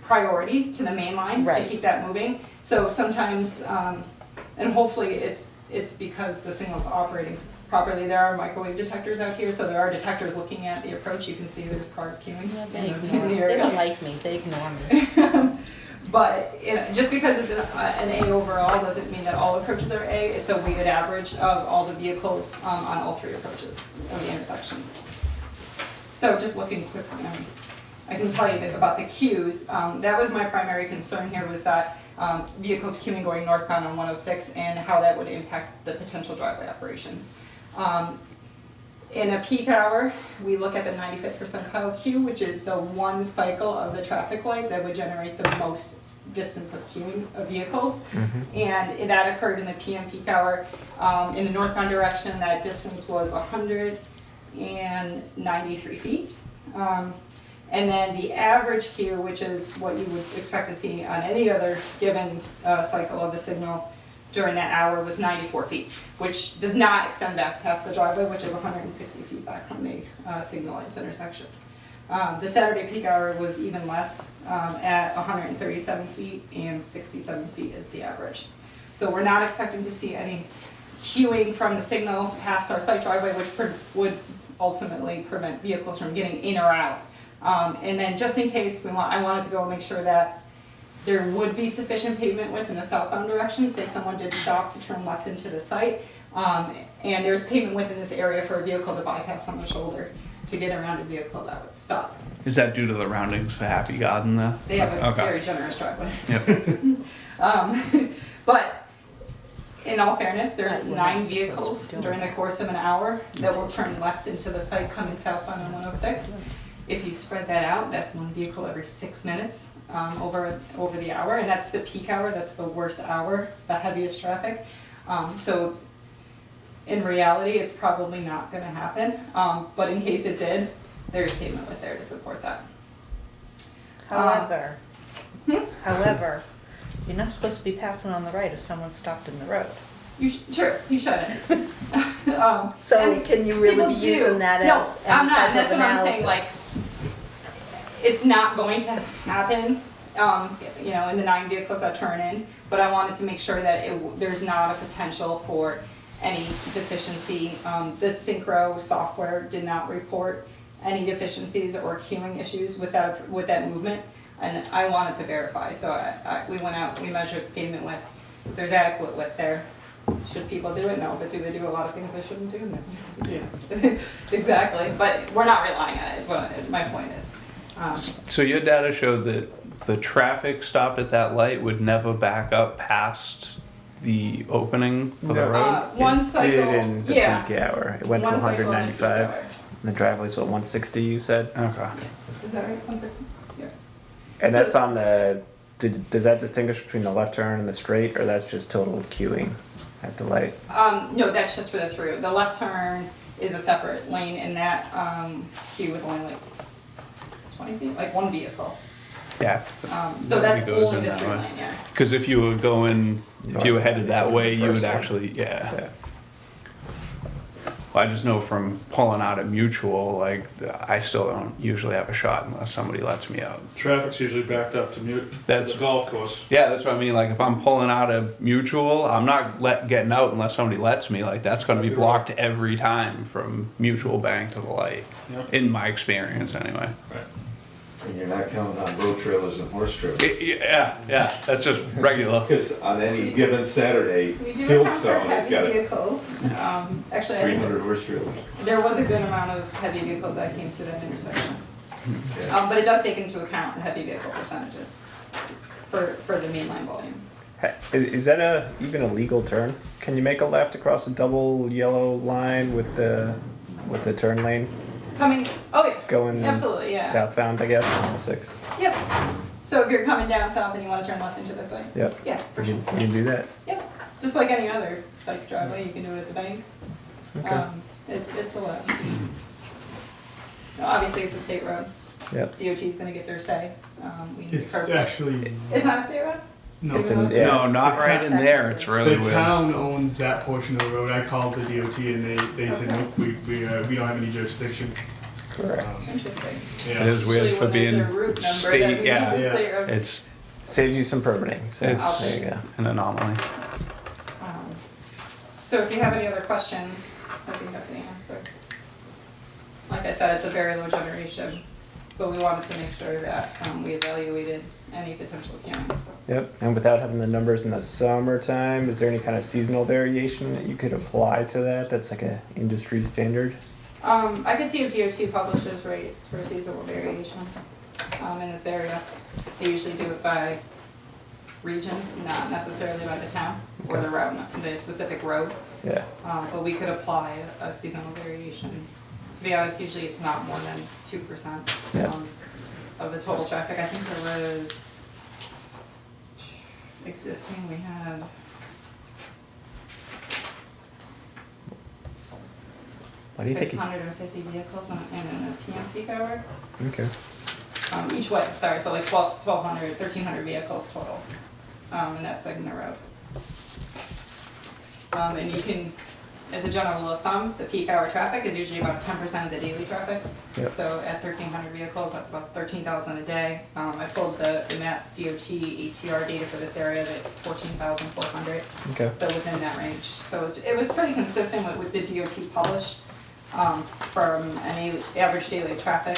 priority to the main line to Right. keep that moving. So sometimes, and hopefully it's because the signal's operating properly. There are microwave detectors out here, so there are detectors looking at the approach. You can see there's cars queuing Yeah, they in ignore the me. They area. don't like me, they ignore me. But just because it's an A overall doesn't mean that all approaches are A. It's a weighted average of all the vehicles on all 3 approaches of the intersection. So just looking quickly, I can tell you that about the queues. That was my primary concern here, was that vehicles queuing going northbound on 106 and how that would impact the potential driveway operations. In a peak hour, we look at the 95th percentile queue, which is the one cycle of the traffic light that would generate the most distance of queuing of vehicles. And that occurred in the PM peak hour. In the northbound direction, that distance was 193 feet. And then the average queue, which is what you would expect to see on any other given cycle of the signal during that hour, was 94 feet, which does not extend back past the driveway, which is 160 feet back from the signalized intersection. The Saturday peak hour was even less, at 137 feet, and 67 feet is the average. So we're not expecting to see any queuing from the signal past our site driveway, which would ultimately prevent vehicles from getting in or out. And then just in case, I wanted to go make sure that there would be sufficient pavement width in the southbound direction, say someone did stop to turn left into the site. And there's pavement width in this area for a vehicle to bypass on the shoulder to get around a vehicle that would stop. Is that due to the roundings for Happy Garden there? They have a Okay. very generous driveway. Yep. But in all fairness, there's Right, we're 9 not supposed to be vehicles doing during the course of an hour that will turn left into the site coming southbound on 106. If you spread that out, that's 1 vehicle every 6 minutes over the hour, and that's the peak hour, that's the worst hour, the heaviest traffic. So in reality, it's probably not gonna happen, but in case it did, there's pavement width there to support that. However, Hmm? however, you're not supposed to be passing on the right if someone's stopped in the road. Sure, you shouldn't. So and can you really people be do- using that No, as I'm any not, type and that's of what I'm saying, like, analysis? it's not going to happen, you know, in the 9 vehicles that turn in, but I wanted to make sure that there's not a potential for any deficiency. The Synchro software did not report any deficiencies or queuing issues with that movement, and I wanted to verify, so we went out, we measured pavement width. If there's adequate width there, should people do it? No, but do they do a lot of things they shouldn't do? No. Yeah, exactly, but we're not relying on it, is what my point is. So your data showed that the traffic stopped at that light would never back up past the opening of the road? One It cycle, did in the yeah. peak hour. It went to One cycle in the peak 195. hour. And the driveway's what, 160 you said? Okay. Is that right, 160? Yeah. And So- that's on the, does that distinguish between the left turn and the straight, or that's just total queuing at the light? No, that's just for the through. The left turn is a separate lane, and that queue was only like 20 feet, like one vehicle. Yeah. So that's Nobody goes only in the that through way. lane, yeah. Because if you were going, if you were headed that way, you would First one. actually, yeah. Yeah. Well, I just know from pulling out at Mutual, like, I still don't usually have a shot unless somebody lets me out. Traffic's usually backed up to mute. That's- The golf course. Yeah, that's what I mean. Like, if I'm pulling out of Mutual, I'm not getting out unless somebody lets me. Like, that's going to be blocked every time from Mutual Bank to the light, Yep. in my experience, anyway. Right. And you're not counting on road trailers and horse trailers. Yeah, that's just regular. Because on any given Saturday, We do account for Fieldstone has heavy got vehicles. Actually, I think 300 horse trailers. there was a good amount of heavy vehicles that came through that intersection. Okay. But it does take into account the heavy vehicle percentages for the mainline volume. Is that even a legal turn? Can you make a left across a double yellow line with the turn lane Coming, oh yeah, going absolutely, yeah. southbound, I guess, on the 6? Yep. So if you're coming down south and you want to turn left into this way, Yep. yeah, for You sure. can do that? Yep. Just like any other site driveway, you can do it at the bank. Okay. It's allowed. Obviously, it's a state road. Yep. DOT's gonna get their say. We need to It's curb- actually, It's not a state road? no. It's in, Yeah. No, not The right in there. It's really The weird. town owns that portion of the road. I called the DOT and they said, Okay. nope, we don't have any jurisdiction. Correct. Interesting. It Yeah. is weird for being Usually when there's a route number, that state, means yeah. it's a state road. It's Saves you some permitting, so It's- there you go. an anomaly. So if you have any other questions, I'd be happy to answer. Like I said, it's a very low generation, but we wanted to make sure that we evaluated any potential queuing, so. Yep, and without having the numbers in the summertime, is there any kind of seasonal variation that you could apply to that? That's like a industry standard? I could see if DOT publishes rates for seasonal variations in this area. They usually do it by region, not necessarily by the town or the road, the specific road. Yeah. But we could apply a seasonal variation. To be honest, usually it's not more than 2% Yeah. of the total traffic. I think there was existing, we had. Why do you think? 650 vehicles in a PM peak hour, Okay. each way, sorry, so like 1,200, 1,300 vehicles total, in that segment of road. And you can, as a general rule of thumb, the peak hour traffic is usually about 10% of the daily traffic. Yep. So at 1,300 vehicles, that's about 13,000 a day. I pulled the Mass DOT ATR data for this area, that 14,400. Okay. So within that range. So it was pretty consistent with the DOT published from an average daily traffic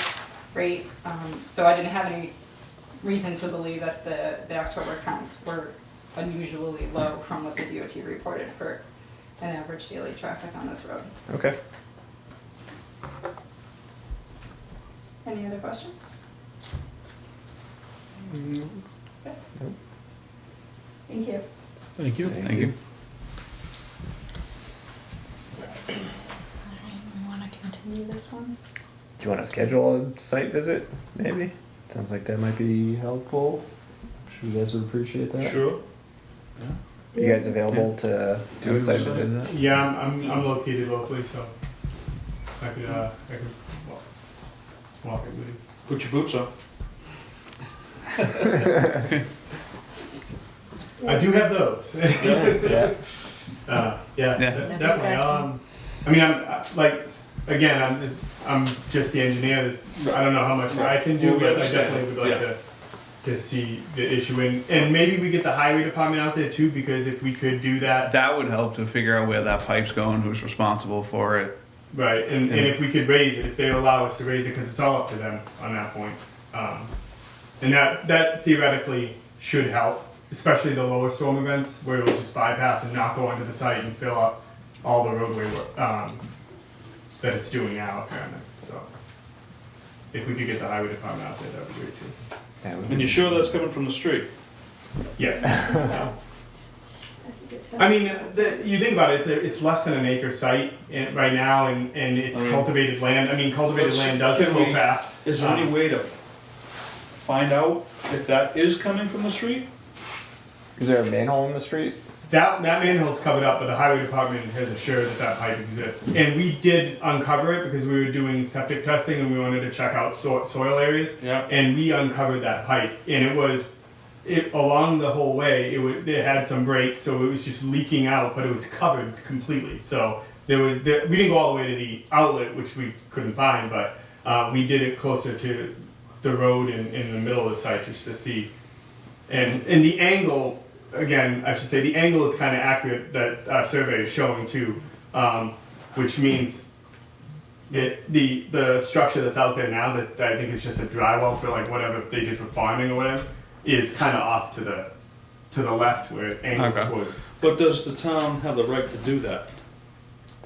rate. So I didn't have any reason to believe that the October counts were unusually low from what the DOT reported for an average daily traffic on this road. Okay. Any other questions? Okay. Nope. Thank you. Thank you. Thank you. We wanna continue this one? Do you want to schedule a site visit, maybe? Sounds like that might be helpful. I'm sure you guys would appreciate that. Sure. Are you guys available to do a site visit? Yeah, I'm located locally, so I could walk it with you. Put your boots on. I do have those. Yeah. Yeah, Yeah. definitely. I mean, I'm just the engineer. I don't know how much I can do, Well, we but I understand. definitely would like Yeah. to see the issue, and maybe we get the highway department out there too, because if we could do that, That would help to figure out where that pipe's going, who's responsible for it. right, and if we could raise it, if they allow us to raise it, because it's all up to them on that point. And that theoretically should help, especially the lower storm events, where it will just bypass and not go onto the site and fill up all the roadway work, that it's doing now, apparently, so. If we could get the highway department out there, that would be great too. That would And you're sure that's coming from the street? Yes. I think it's I mean, you think about it, it's less than an acre site right now, and it's cultivated land. I mean, cultivated Let's- land does can flow we- fast. Is there any way to find out if that is coming from the street? Is there a manhole in the street? That manhole's covered up, but the highway department has assured that pipe exists. And we did uncover it because we were doing septic testing and we wanted to check out soil areas. Yeah. And we uncovered that pipe, and along the whole way, it had some breaks, so it was just leaking out, but it was covered completely. So we didn't go all the way to the outlet, which we couldn't find, but we did it closer to the road in the middle of the site just to see. And the angle, again, I should say, the angle is kind of accurate that our survey is showing too, which means the structure that's out there now that I think is just a drywall for like whatever they did for farming or whatever, is kind of off to the left where it angles Okay. towards. But does the town have the right to do that?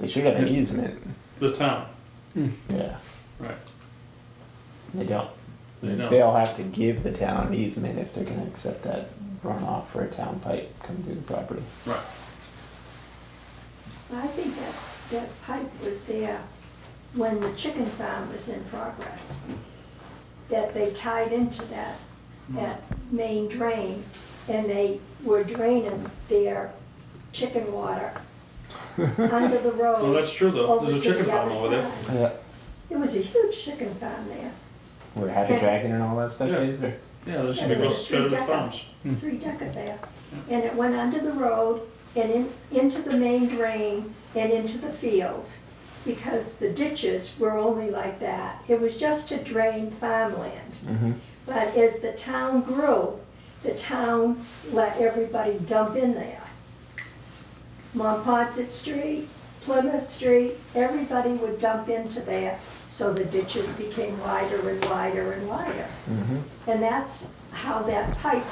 They should have an easement. The town? Yeah. Right. They don't. They don't. They'll have to give the town an easement if they're gonna accept that runoff for a town pipe coming through the property. Right. I think that pipe was there when the chicken farm was in progress. That they tied into that main drain, and they were draining their chicken water under the road. Well, that's true though. over There's a to chicken the farm other over there. side. Yeah. There was a huge chicken farm there, Where Happy Dragon and all that stuff Yeah. is, or? Yeah, there's some Yeah, big there's a Australian three-decker. farms. 3-decker there. And it went under the road and into the main drain and into the field, because the ditches were only like that. It was just to drain farmland. Mm-hmm. But as the town grew, the town let everybody dump in there. Monpont Street, Plymouth Street, everybody would dump into there, so the ditches became wider and wider and wider. Mm-hmm. And that's how that pipe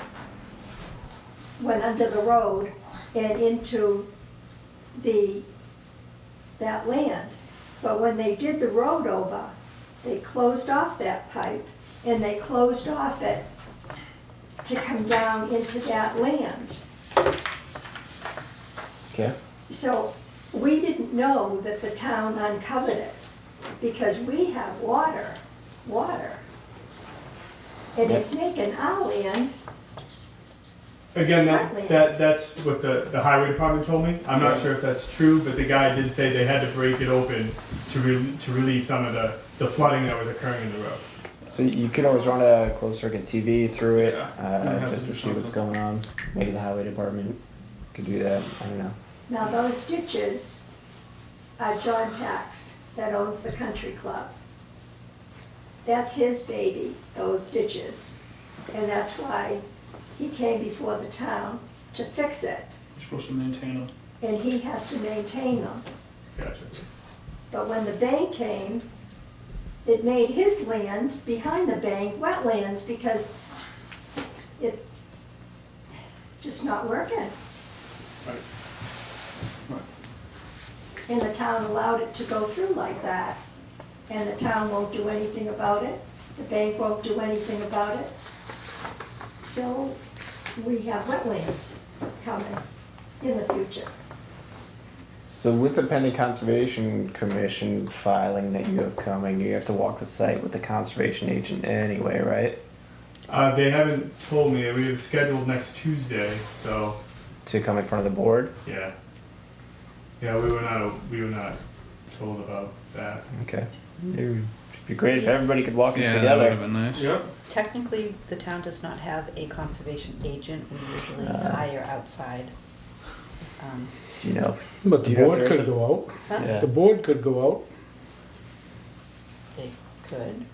went under the road and into that land. But when they did the road over, they closed off that pipe, and they closed off it to come down into that land. Okay. So we didn't know that the town uncovered it, because we have water. And it's making our land, Again, Wetlands. that's what the highway department told me. I'm not sure if that's true, but the guy did say they had to break it open to relieve some of the flooding that was occurring in the road. So you could always run a closed circuit TV through it, Yeah. just to see what's going on. Maybe the highway department could do that. I don't know. now those ditches are John Pax that owns the country club. That's his baby, those ditches. And that's why he came before the town to fix it, You're supposed to maintain them. and he has to maintain them. Gotcha. But when the bank came, it made his land behind the bank wetlands, because it's just not working. Right. Right. And the town allowed it to go through like that, and the town won't do anything about it, the bank won't do anything about it. So we have wetlands coming in the future. So with the pending conservation commission filing that you have coming, you have to walk the site with the conservation agent anyway, right? They haven't told me. We have scheduled next Tuesday, so To come in front of the board. yeah. Yeah, we were not told about that. Okay. It would be great if everybody could walk it Yeah, that would have together. been nice. Yep. Technically, the town does not have a conservation agent. We usually hire outside. Do you know? But Do the you know if board there's could a- go out. Huh? Yeah. The board could go out. They could.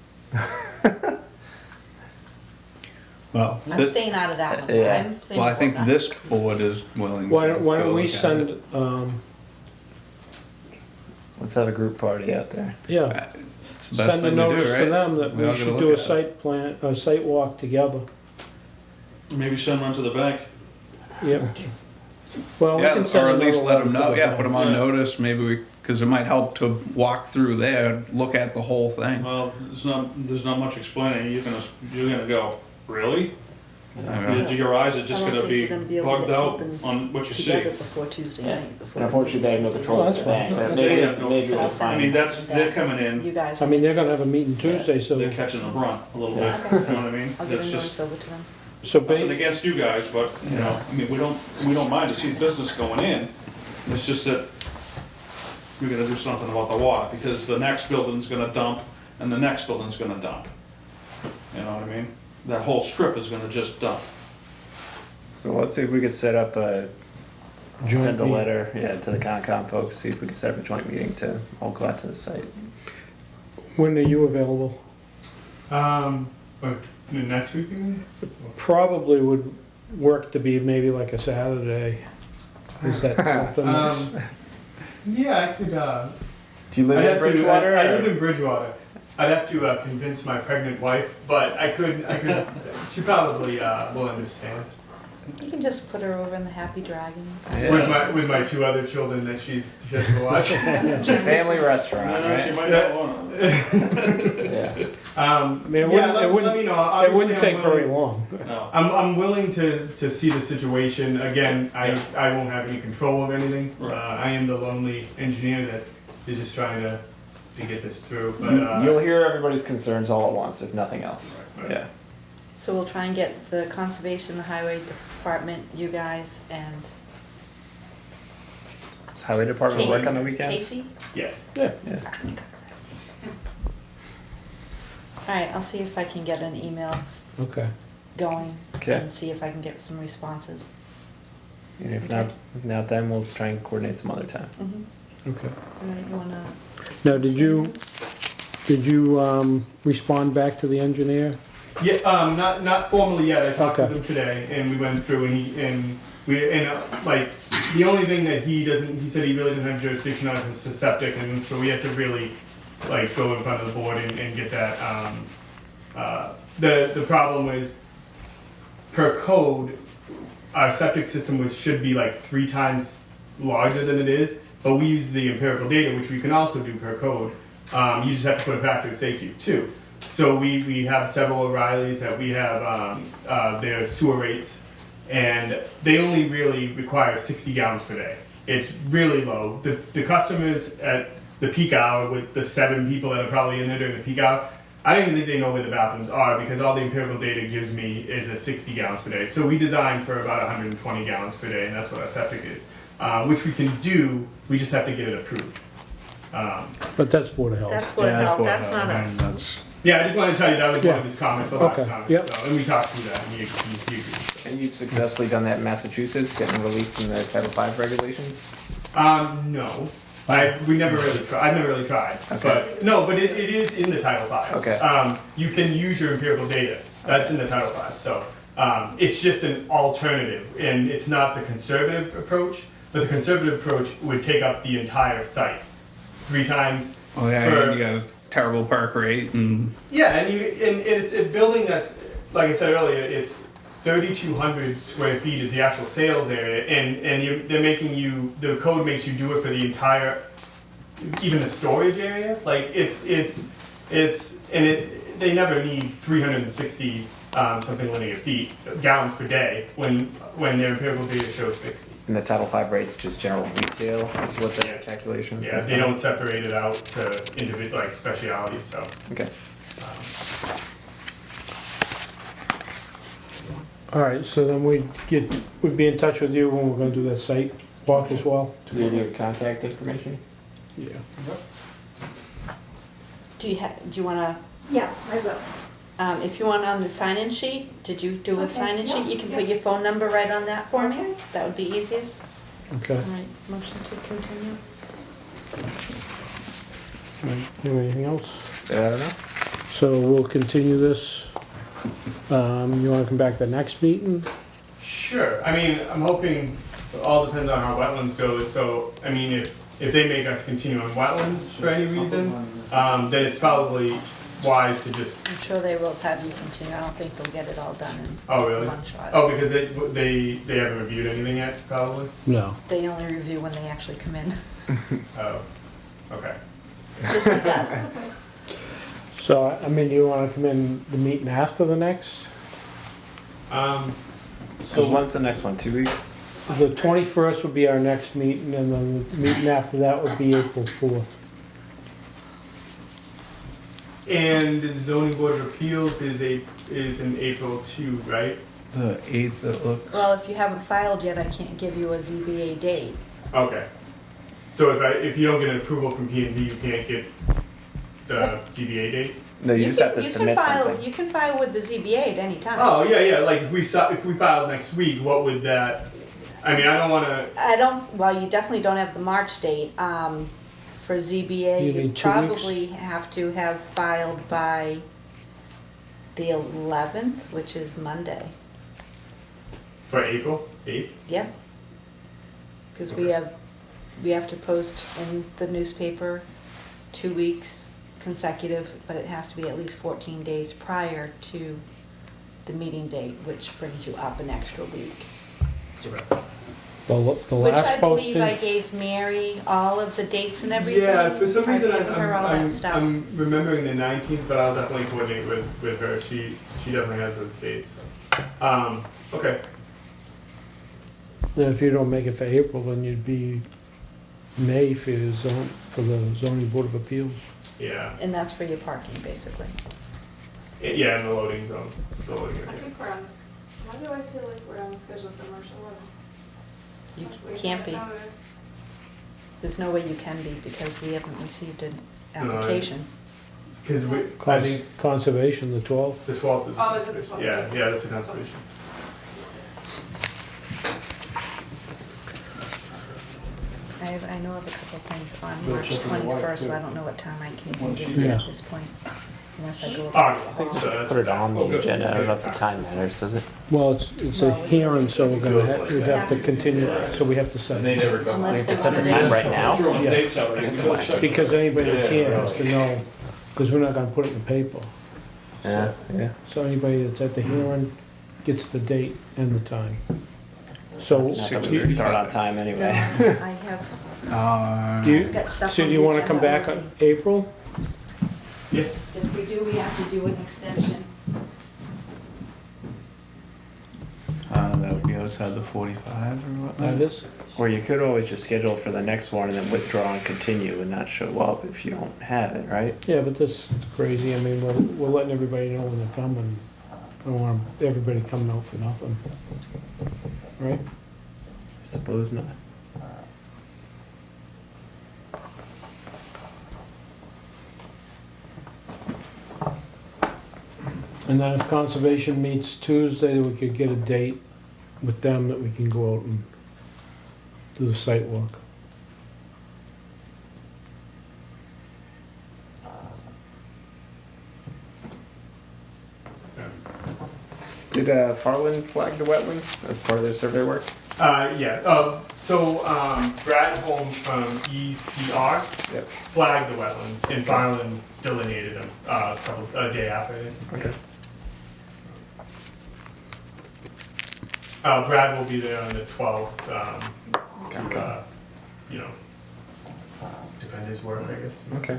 Well, I'm this, staying out of that one. Yeah. I'm planning well, I think board, not- this board is willing to Why don't go we look at send, it. Let's have a group party out there. yeah, It's the best send a thing to do, notice to right? them that We all we gotta should look do a at it. site plan, a site walk together. Maybe send one to the bank. Yep. Well, we Yeah, can send or at least another let them letter know, to yeah, them. put them on Yeah. notice, maybe we, because it might help to walk through there, look at the whole thing. Well, there's not much explaining. You're gonna go, really? Yeah. Your eyes are just I don't gonna think be we're gonna be able to bugged get out something on what you Together see. before Tuesday Yeah. night. Before And unfortunately, they have no Tuesday control Oh, night. that's of the bank. fine. They Maybe, have no maybe control. they'll I find. mean, they're coming in, You guys. I mean, they're gonna have a meeting Tuesday, so, they're catching the brunt a little bit, Okay. you know what I mean? I'll get It's a just notice over to them. so nothing ba- against you guys, but, you know, I mean, we don't mind to see business going in. It's just that we gotta do something about the water, because the next building's gonna dump, and the next building's gonna dump. You know what I mean? That whole strip is gonna just dump. So let's see if we could set up a, Joint send a meeting. letter, yeah, to the Concom folks, see if we can set up a joint meeting to all go out to the site. when are you available? But next week, you mean? Probably would work to be maybe like a Saturday. Is that something? that's- Yeah, I could, Do you live I'd in have to- Bridgewater? I or- live in Bridgewater. I'd have to convince my pregnant wife, but I could, she probably will understand. You can just put her over in the Happy Dragon. Yeah. With my two other children that she has to watch. It's a family restaurant, She right? might not wanna. Yeah. I mean, it Yeah, wouldn't, let me know. it Obviously, wouldn't I'm take very willing- long. No. I'm willing to see the situation. Again, I won't have any control of anything. Right. I am the lonely engineer that is just trying to get this through. But You'll hear everybody's concerns all at once, if nothing else. Right. Yeah. So we'll try and get the conservation, the highway department, you guys, and Does Highway Department work on the weekends? Casey? yes. Yeah. Yeah. All right, I'll see if I can get an email Okay. going Okay. and see if I can get some responses. And if not then we'll try and coordinate some other time. Mm-hmm. Okay. All right, you wanna, Now, did you respond back to the engineer? Yeah. Not formally yet. I talked Okay. with him today, and we went through, and like the only thing that he doesn't. He said he really doesn't have jurisdiction on is the septic, and so we have to really like go in front of the board and get that. The problem was per code, our septic system should be like 3 times larger than it is, but we use the empirical data, which we can also do per code. You just have to put a factor of safety too. So we have several O'Reillys that we have their sewer rates, and they only really require 60 gallons per day. It's really low. The customers at the peak hour, with the 7 people that are probably in there during the peak hour, I don't even think they know where the bathrooms are, because all the empirical data gives me is a 60 gallons per day. So we designed for about 120 gallons per day, and that's what our septic is, which we can do. We just have to get it approved. But that's Board of Health. that's what, that's not us. That's, Yeah, I just wanted to tell you that was one Yeah. of his comments the last Okay, time. yep. So, and we talked through that, and he agreed. And you've successfully done that in Massachusetts, getting relief from the Title V regulations? No, we never really tried. I've never really tried. Okay. But it is in the Title V. Okay. You can use your empirical data. That's in the Title V. So it's just an alternative, and it's not the conservative approach. But the conservative approach would take up the entire site 3 times. oh yeah, For- you got a terrible park rate and Yeah, and it's a building that's, like I said earlier, it's 3,200 square feet is the actual sales area, and they're making you, the code makes you do it for the entire, even the storage area. Like they never need 360 something linear feet, gallons per day, when their empirical data shows 60. And the Title V rates, just general retail, is what the calculation is? Yeah, based they on? don't separate it out to individual, like specialities, so. Okay. All right, so then we'd be in touch with you when we're gonna do that site walk as well. Do we have your contact information? Yeah. Do you wanna, Yeah, I will. if you want on the sign-in sheet, did you do a Okay, sign-in yeah, sheet? You can yeah. put your phone number right on that for me. Okay. That would be easiest. Okay. All right, motion to continue. All right. Anything else? I don't know. So we'll continue this. You wanna come back the next meeting? Sure, I mean, I'm hoping, it all depends on how wetlands goes, so, I mean, if they make us continue on wetlands for any reason, then it's probably wise to just, I'm sure they will have you continue. I don't think they'll get it all done in oh, really? one shot. Oh, because they haven't reviewed anything yet, probably? No. They only review when they actually come in. Oh, okay. Just like us. So, I mean, you wanna come in the meeting after the next? So when's the next one? 2 weeks? The 21st would be our next meeting, and then the meeting after that would be April 4th. And the zoning board of appeals is in April too, right? The 8th, it looks. Well, if you haven't filed yet, I can't give you a ZBA date. Okay. So if you don't get an approval from P and Z, you can't get the ZBA date? No, you just have to submit file, something. You can file with the ZBA at any time. Oh, yeah, like if we filed next week, what would that, I mean, I don't wanna, I don't, well, you definitely don't have the March date. For ZBA, You you need 2 weeks? probably have to have filed by the 11th, which is Monday. for April 8th? Yeah. Because we have to post in the newspaper 2 weeks consecutive, but it has to be at least 14 days prior to the meeting date, which brings you up an extra week. The Which last I believe I posting, gave Mary all of the dates and everything. Yeah, for some reason I've given her all that stuff. I'm remembering the 19th, but I'll definitely coordinate with her. She definitely has those dates. Okay. and if you don't make it for April, then you'd be May for the zoning board of appeals. Yeah. And that's for your parking, basically. Yeah, in the loading zone. The loading I area. think we're on this, why do I feel like we're on the schedule for March 11th? You We can't be. haven't noticed. There's no way you can be because we haven't received an application. Because I think Conservation, the 12th. the 12th is. Oh, is it the 12th? Yeah, that's the conservation. I know of a couple things on March 21st, so I don't know what time I can even give you Yeah. at this point. Unless I go. August. over So that's- Put it on Oh, the good. agenda. I don't know if the time matters, does it? Well, it's a hearing, so we'd have to continue, so we have to set They it. never come. Unless We have to they set the want time to- right now? Throwing Yeah. dates out again. Because anybody that's here has to know, because we're not gonna put it in the paper. Yeah, yeah. So anybody that's at the hearing gets the date and the time. So, Not that we would start on time No, anyway. I have, do you, I've got stuff so on do you the wanna come agenda back already. on April? Yeah. If we do, we have to do an extension. That would be outside the 45 or whatnot. That is? Or you could always just schedule for the next one and then withdraw and continue and not show up if you don't have it, right? Yeah, but this is crazy. I mean, we're letting everybody know when they're coming. I don't want everybody coming out for nothing. Right? I suppose not. And then if conservation meets Tuesday, we could get a date with them that we can go out and do the site walk. Did Farland flag the wetlands as part of their survey work? Yeah. So Brad Holmes from ECR Yep. flagged the wetlands, and Farland delineated them a day after. I think. Okay. Brad will be there on the 12th. To, you know, defend his work, I guess. Okay.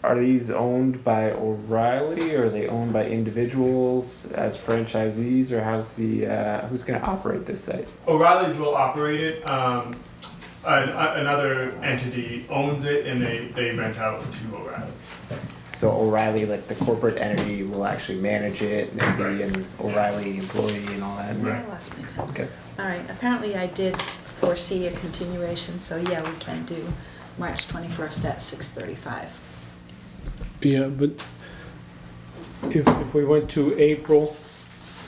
Are these owned by O'Reilly, or are they owned by individuals as franchisees, or how's the who's going to operate this site? O'Reilly's will operate it. Another entity owns it, and they rent out to O'Reilly's. So O'Reilly, like the corporate entity, will actually manage it, and there'll be an O'Reilly employee and all that. Right. I lost my pen. Okay. All right, apparently I did foresee a continuation, so yeah, we can do March 21st at 6:35. Yeah, but if we went to April,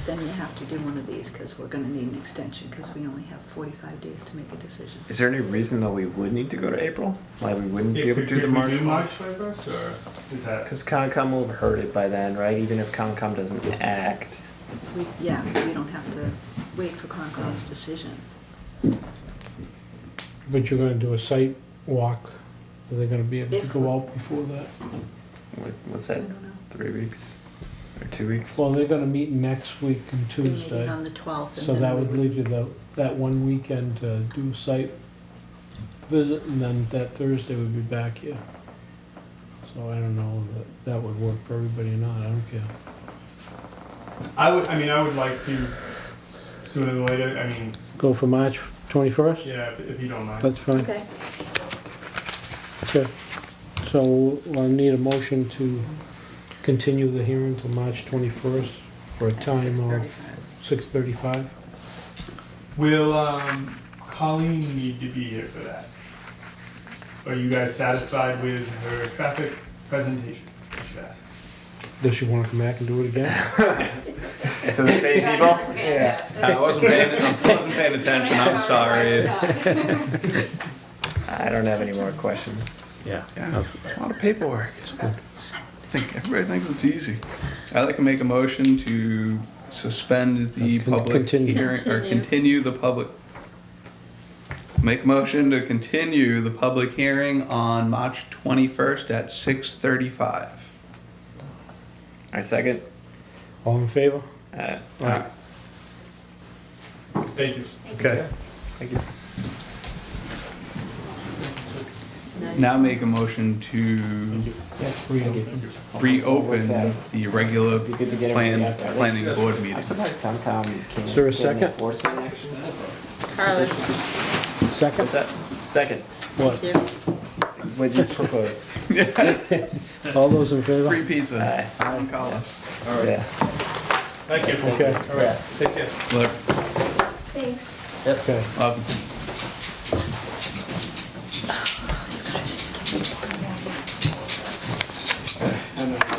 Then you have to do one of these, because we're gonna need an extension, because we only have 45 days to make a decision. Is there any reason that we would need to go to April? Why we wouldn't be able to do the Could we March? do March 21st, or is that? Because Concom will have heard it by then, right? Even if Concom doesn't act. Yeah, we don't have to wait for Concom's decision. but you're gonna do a site walk, are they gonna be able to If- go out before that? What's I that? don't know. 3 weeks or 2 weeks? Well, they're gonna meet next week and They're meeting Tuesday, on the 12th, and so then that we would leave you that one weekend to do a site visit, and then that Thursday we'd be back here. So I don't know if that would work for everybody or not, I don't care. I would like to sooner than later. I mean, Go for March 21st? yeah, if you don't mind. That's fine. Okay. Okay. So I'll need a motion to continue the hearing till March 21st for a At time of 6:35. 6:35. Will Colleen need to be here for that? Are you guys satisfied with her traffic presentation? I should ask. Does she want to come back and do it again? To the same Yeah, people? you were fantastic. I wasn't paying attention, I'm sorry. I don't have any more questions. Yeah. Yeah, it's a lot of paperwork. Everybody thinks it's easy. I'd like to make a motion to suspend the public Continue. hearing, or Continue. continue the public. Make a motion to continue the public hearing on March 21st at 6:35. I second. All in favor? Uh, Aye. Thank you. Okay. Thank you. Now make a motion to reopen the regular Be good to get everything out there. planning board I'm meeting. surprised Concom can't. Is there a get an second? enforcement action. Carly, Second? What's that? Second. What? thank you. What you proposed? All those in favor? Free pizza. Aye. Don't call us. Yeah. Thank you. Okay. All right. Take care. Look, Thanks. Okay.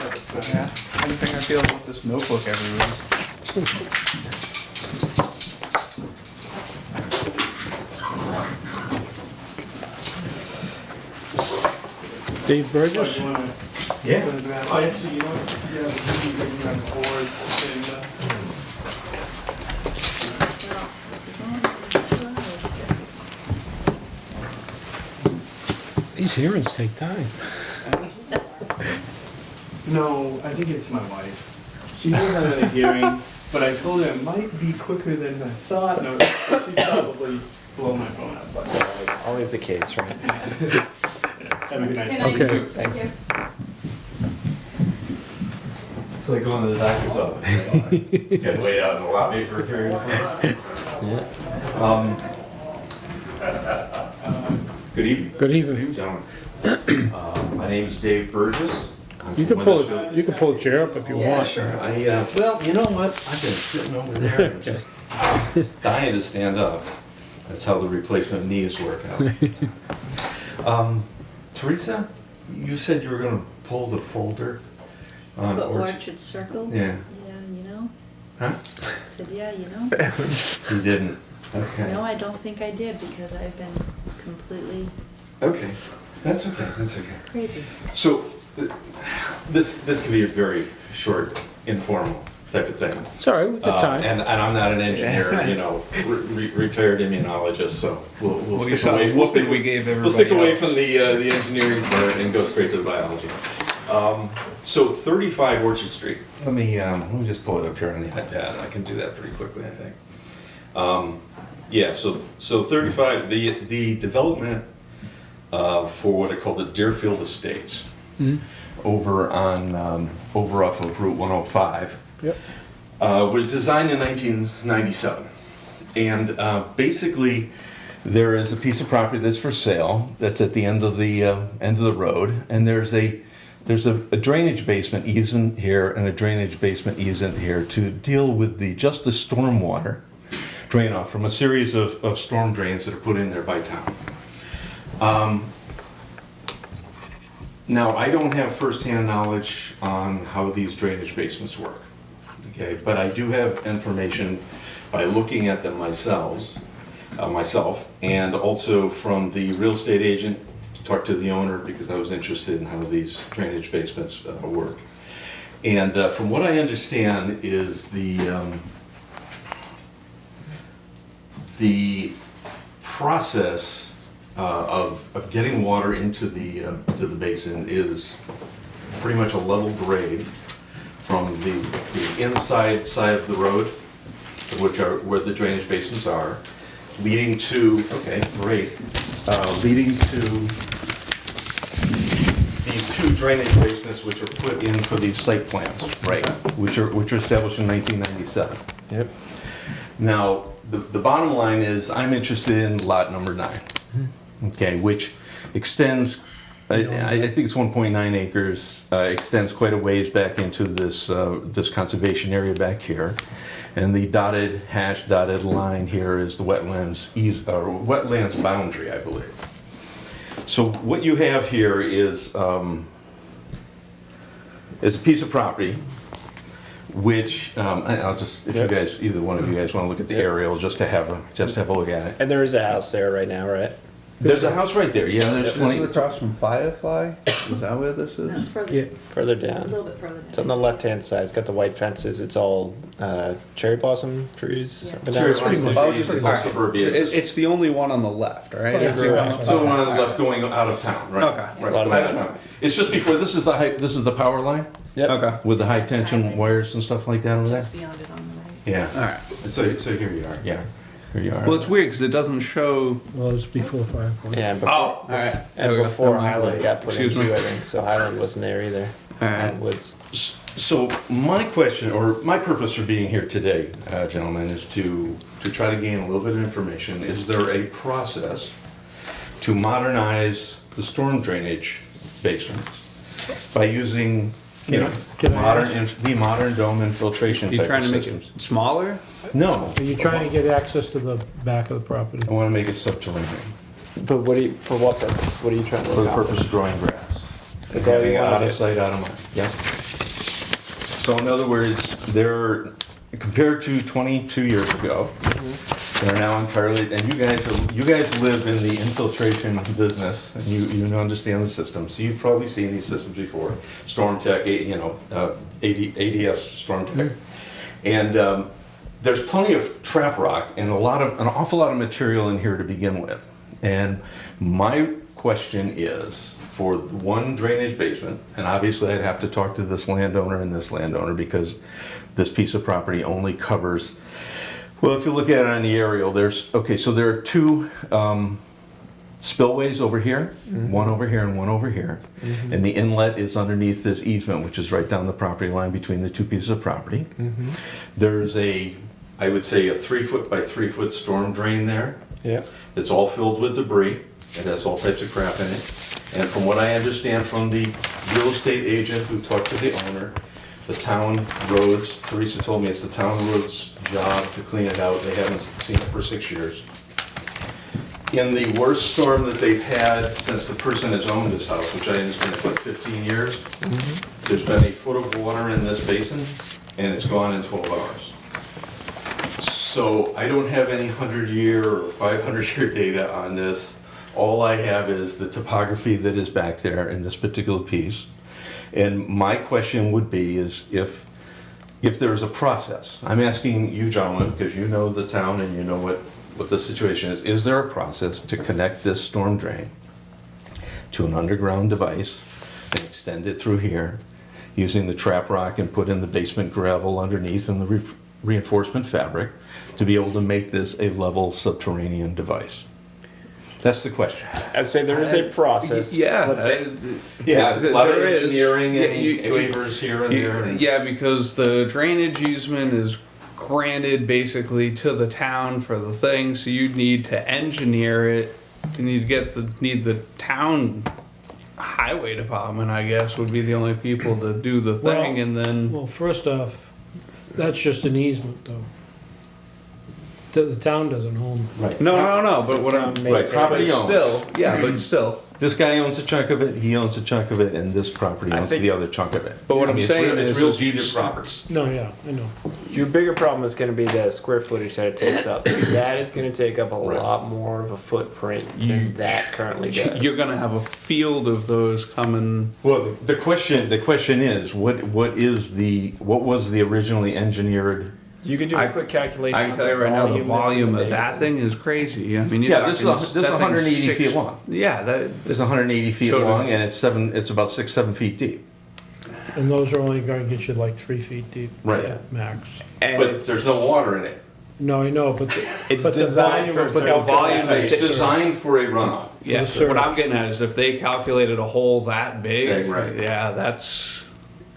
Anything I feel about this notebook everywhere. Dave Burgess? Yeah. Oh, actually, you know what? Yeah, we have boards and, These hearings take time. no, I think it's my wife. She did have a hearing, but I told her it might be quicker than I thought. No, she'd probably blow my phone up. But Always the case, right? have a good night. Good night. Okay. Thanks. It's like going to the doctor's office. Get laid out in the lobby for a period of time. Good evening, Good evening. gentlemen. My name is Dave Burgess. I'm You from can Weathersfield. pull a chair up if you Yeah, want. sure. Well, you know what? I've been sitting over there and just dying to stand up. That's how the replacement knees work out. Teresa, you said you were going to pull the folder on For Orchard. Orchard Circle? Yeah. Yeah, you know. Huh? I said, yeah, you know. You didn't. Okay. No, I don't think I did, because I've been completely Okay. That's okay. That's okay. crazy. So, this could be a very short, informal type of thing. It's all right, we got time. And I'm not an engineer, you know, retired immunologist, so we'll Well, stick you saw away. the look that we gave We'll stick everybody away else. from the engineering part and go straight to the biology. So 35 Orchard Street. Let me just pull it up here on the iPad. I can do that pretty quickly, I think. Yeah. So 35. The development for what are called the Deerfield Estates, over off of Route 105. Yep. Was designed in 1997, and basically there is a piece of property that's for sale that's at the end of the road, and there's a drainage basement easement here and a drainage basement easement here to deal with just the stormwater drain off from a series of storm drains that are put in there by town. Now, I don't have firsthand knowledge on how these drainage basements work, okay? But I do have information by looking at them myself, and also from the real estate agent, talked to the owner because I was interested in how these drainage basements work. And from what I understand is the process of getting water into the basin is pretty much a level grade from the inside side of the road, which are where the drainage basins are, leading to leading to these two drainage basements which are put in for these site plans, right? Which are established in 1997. Yep. Now, the bottom line is I'm interested in lot number 9, okay, which extends, I think it's 1.9 acres, extends quite a ways back into this this conservation area back here. And the dotted line here is the wetlands boundary, I believe. So what you have here is a piece of property which I'll just, if you guys, either one of you guys want to look at the aerial, just to have a look at it. And there is a house there right now, right? There's a house right there. Yeah, there's This 20. is across from Firefly? Is that where this is? That's further, Yeah. Further a down. little bit further It's on down. the left-hand side. It's got the white fences. It's all cherry blossom trees. Yeah. up and Sure, down. it's pretty much it's all suburbia. It's the only one on the left, right? Yeah. Everyone- So the one on the left going out of town, right? Okay. Right, A lot of going out of that. town. It's just before, this is the power line Yep. Okay. with the high tension wires and stuff like that over there? Just beyond it on the right. Yeah. All right. So here you are, yeah. Here you are. Well, it's weird because it doesn't show. Well, it's before Firefly. Yeah, and before, All right. and There we go. before Never mind. Highland got put Excuse into, me. I think. So Highland wasn't there either. All right. Highland Woods. So my question, or my purpose for being here today, gentlemen, is to try to gain a little bit of information. Is there a process to modernize the storm drainage basements by using, you know, Can I ask- the modern dome infiltration You type trying of to make systems? it smaller? No, Are you trying to get access to the back of the property? I want to make it subterranean But what do you, for what purpose? What are you trying to for the accomplish? purpose of drawing grass. That's all you Having it wanna out of do. sight, out of mind. Yeah. So in other words, they're, compared to 22 years ago, they're now entirely, and you guys live in the infiltration business, and you understand the system, so you've probably seen these systems before. Storm Tech, ADS Storm Tech. And there's plenty of trap rock and an awful lot of material in here to begin with. And my question is, for the one drainage basement, and obviously I'd have to talk to this landowner and this landowner because this piece of property only covers, well, if you look at it on the aerial, so there are two spillways over here, one over here and one over here. And the inlet is underneath this easement, which is right down the property line between the two pieces of property. There's I would say a 3 foot by 3 foot storm drain there. Yeah. That's all filled with debris. It has all types of crap in it. And from what I understand from the real estate agent who talked to the owner, the town roads, Teresa told me it's the town roads' job to clean it out. They haven't seen it for 6 years. In the worst storm that they've had since the person has owned this house, which I understand is like 15 years, there's been a foot of water in this basin, and it's gone in 12 hours. So I don't have any 100-year or 500-year data on this. All I have is the topography that is back there in this particular piece. And my question would be is if there's a process. I'm asking you gentlemen, because you know the town and you know what the situation is. Is there a process to connect this storm drain to an underground device and extend it through here using the trap rock and put in the basement gravel underneath and the reinforcement fabric to be able to make this a level subterranean device? That's the question. I'd say there is a process. Yeah. but they- Yeah, a lot of there is. engineering and Yeah, waivers here and there. and- Yeah, because the drainage easement is granted basically to the town for the thing, so you need to engineer it. You need to need the town highway department, I guess, would be the only people to do the thing, Well- and then Well, first off, that's just an easement, though. The town doesn't own. Right. No, but what I'm, Right, property but owned. still, yeah, but still. This guy owns a chunk of it, he owns a chunk of it, and this property I owns think- the other chunk of it. But what I I'm mean, it's saying real- is It's real is you deeded s- properties. No, yeah, I know. Your bigger problem is going to be the square footage that it takes up. That is going to take up a Right. lot more of a footprint You- than that currently does. You're gonna have a field of those coming. Well, the question is, what was the originally engineered? You can do I- a quick calculation. I can of tell you right now, the that's in volume the of that basin. thing is crazy. I mean, you're Yeah, this is talking- this is that thing's 180 six- feet long. Yeah, that, It's 180 feet So long, and it's about 7 feet deep. And those are only gonna get you like 3 feet deep Right. Yeah. max. And But it's- there's no water in it. No, I know, but It's but the designed volume for of but the certain volume capacity. It's designed for a runoff. yeah. the What I'm surge. getting at is if they calculated a hole that big, Big, right. yeah, that's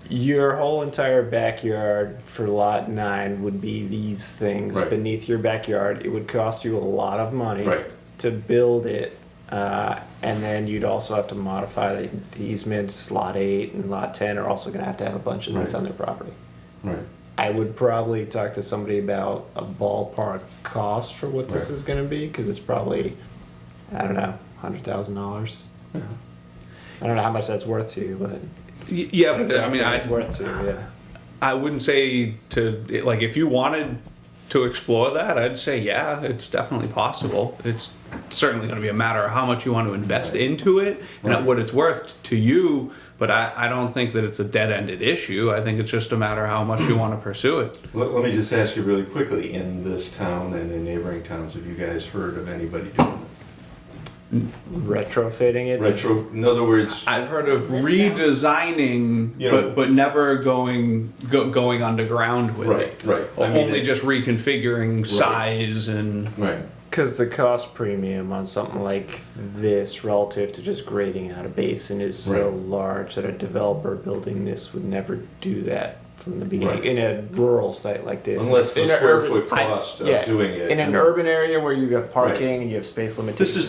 Your whole entire backyard for lot 9 would be these things Right. beneath your backyard. It would cost you a lot of money Right. to build it, and then you'd also have to modify the easements. Lot 8 and lot 10 are also going to have a bunch of these Right. on their property. Right. I would probably talk to somebody about a ballpark cost for what this Right. is going to be, because it's probably, I don't know, $100,000. I don't know how much that's worth to you, but yeah. But I mean, it's worth to you, yeah. I wouldn't say to like if you wanted to explore that, I'd say yeah, it's definitely possible. It's certainly going to be a matter of how much you want to invest into it and Right. what it's worth to you. But I don't think that it's a dead-ended issue. I think it's just a matter of how much you want to pursue it. Let me just ask you really quickly, in this town and in neighboring towns, have you guys heard of anybody doing it? Retrofitting it. Retro, in other words, I've heard of redesigning, You know- but never going underground with it. right. I mean, Only just reconfiguring size and. right. Because the cost premium on something like this relative to just grading out a basin is so Right. large that a developer building this would never do that from the beginning Right. in a rural site like this. Unless the In an square urban- foot cost of yeah, doing it. in an and- urban area where you have parking and you have space limitations. This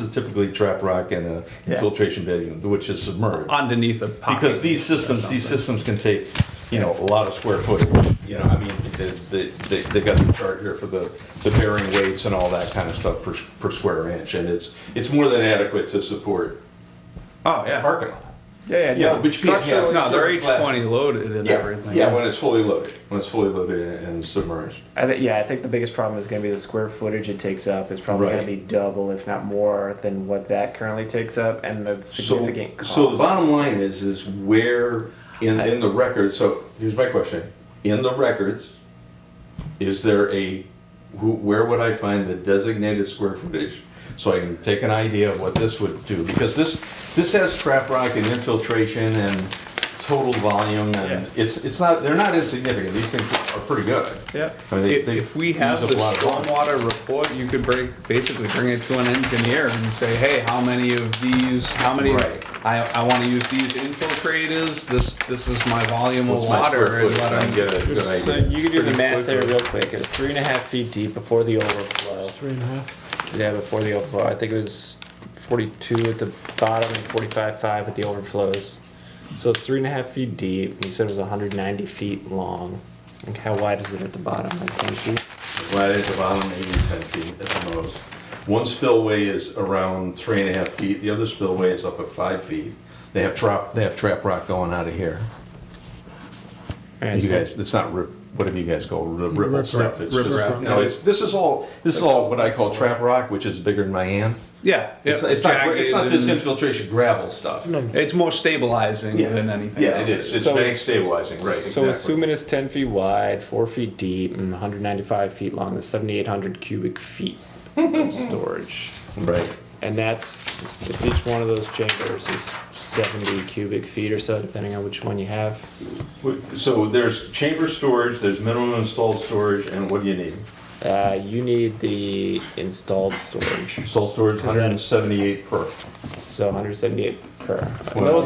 is typically trap rock and a Yeah. infiltration bed, which is submerged. Underneath a pocket. Because these systems can take, a lot of square footage. I mean, they got the chart here for the bearing weights and all that kind of stuff per square inch, and it's more than adequate to support Oh, a yeah. parking lot. Yeah, Yeah, no, but you can't have- No, they're certain class- H20 loaded and everything. Yeah, when it's fully loaded and submerged. I think the biggest problem is going to be the square footage it takes up. It's probably Right. going to be double, if not more, than what that currently takes up, and the significant cost. So the bottom line is where in the records, so here's my question. In the records, is there where would I find the designated square footage so I can take an idea of what this would do? Because this has trap rock and infiltration and total volume, and they're not insignificant. These things are pretty good. Yeah. I mean, they If we use have up the a lot of volume. stormwater report, you could basically bring it to an engineer and say, hey, how many of these, Right. I want to use these infiltrators, this is my volume What's of my water. square and footage? let I them- can get a good So idea. you can do the Pretty math there quickly. real quick. It was 3.5 feet deep before the overflow. 3.5. Yeah, before the overflow. I think it was 42 at the bottom and 45.5 at the overflows. So it's 3.5 feet deep. And you said it was 190 feet long. Like how wide is it at the bottom? Like 10 feet? Right at the bottom, maybe 10 feet at the most. One spillway is around 3.5 feet, the other spillway is up at 5 feet. They have trap rock going out of here. Alright, You so- guys, it's not whatever you guys call ripple stuff. It's Rip just, wrap. no, this is all what I call trap rock, which is bigger than my hand. Yeah, It's yeah, not this jagged and- infiltration gravel stuff. No, It's more stabilizing than anything Yeah, else. it is. It's So- bank stabilizing, right? So exactly. assuming it's 10 feet wide, 4 feet deep, and 195 feet long, that's 7,800 cubic feet of storage. Right. And that's, if each one of those chambers is 70 cubic feet or so, depending on which one you have. So there's chamber storage, there's minimum installed storage, and what do you need? You need the installed storage, Installed storage, 178 per. so 178 per. And Wow.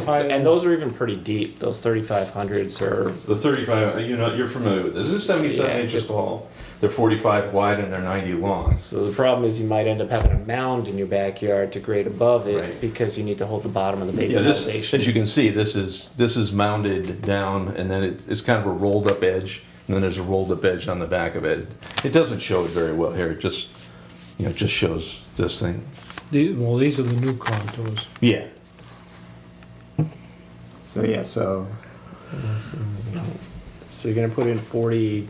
those are even pretty deep. Those 3,500s are. The 35, you're familiar with this. This is 77 Yeah, inches good. tall. They're 45 wide and they're 90 long. So the problem is you might end up having a mound in your backyard to grade above it Right. because you need to hold the bottom of the Yeah, basin this, elevation. as you can see, this is mounted down, and then it's kind of a rolled up edge and then there's a rolled up edge on the back of it. It doesn't show it very well here, it just, you know, just shows this thing. Well, these are the new contours. Yeah. So yeah, so you're gonna put in 40,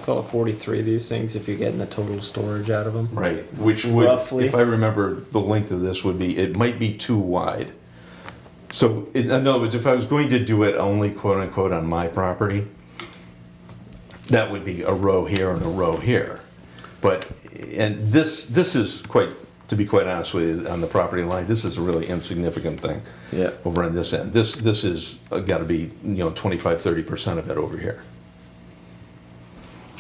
call it 43 of these things if you're getting the total storage out of them. Right, which would, Roughly. if I remember, the length of this would be, it might be too wide. So, in other words, if I was going to do it only quote unquote on my property, that would be a row here and a row here. But, and this is quite, to be quite honest with you, on the property line, this is a really insignificant thing. Yeah. Over on this end. This is gotta be, 25-30% of it over here.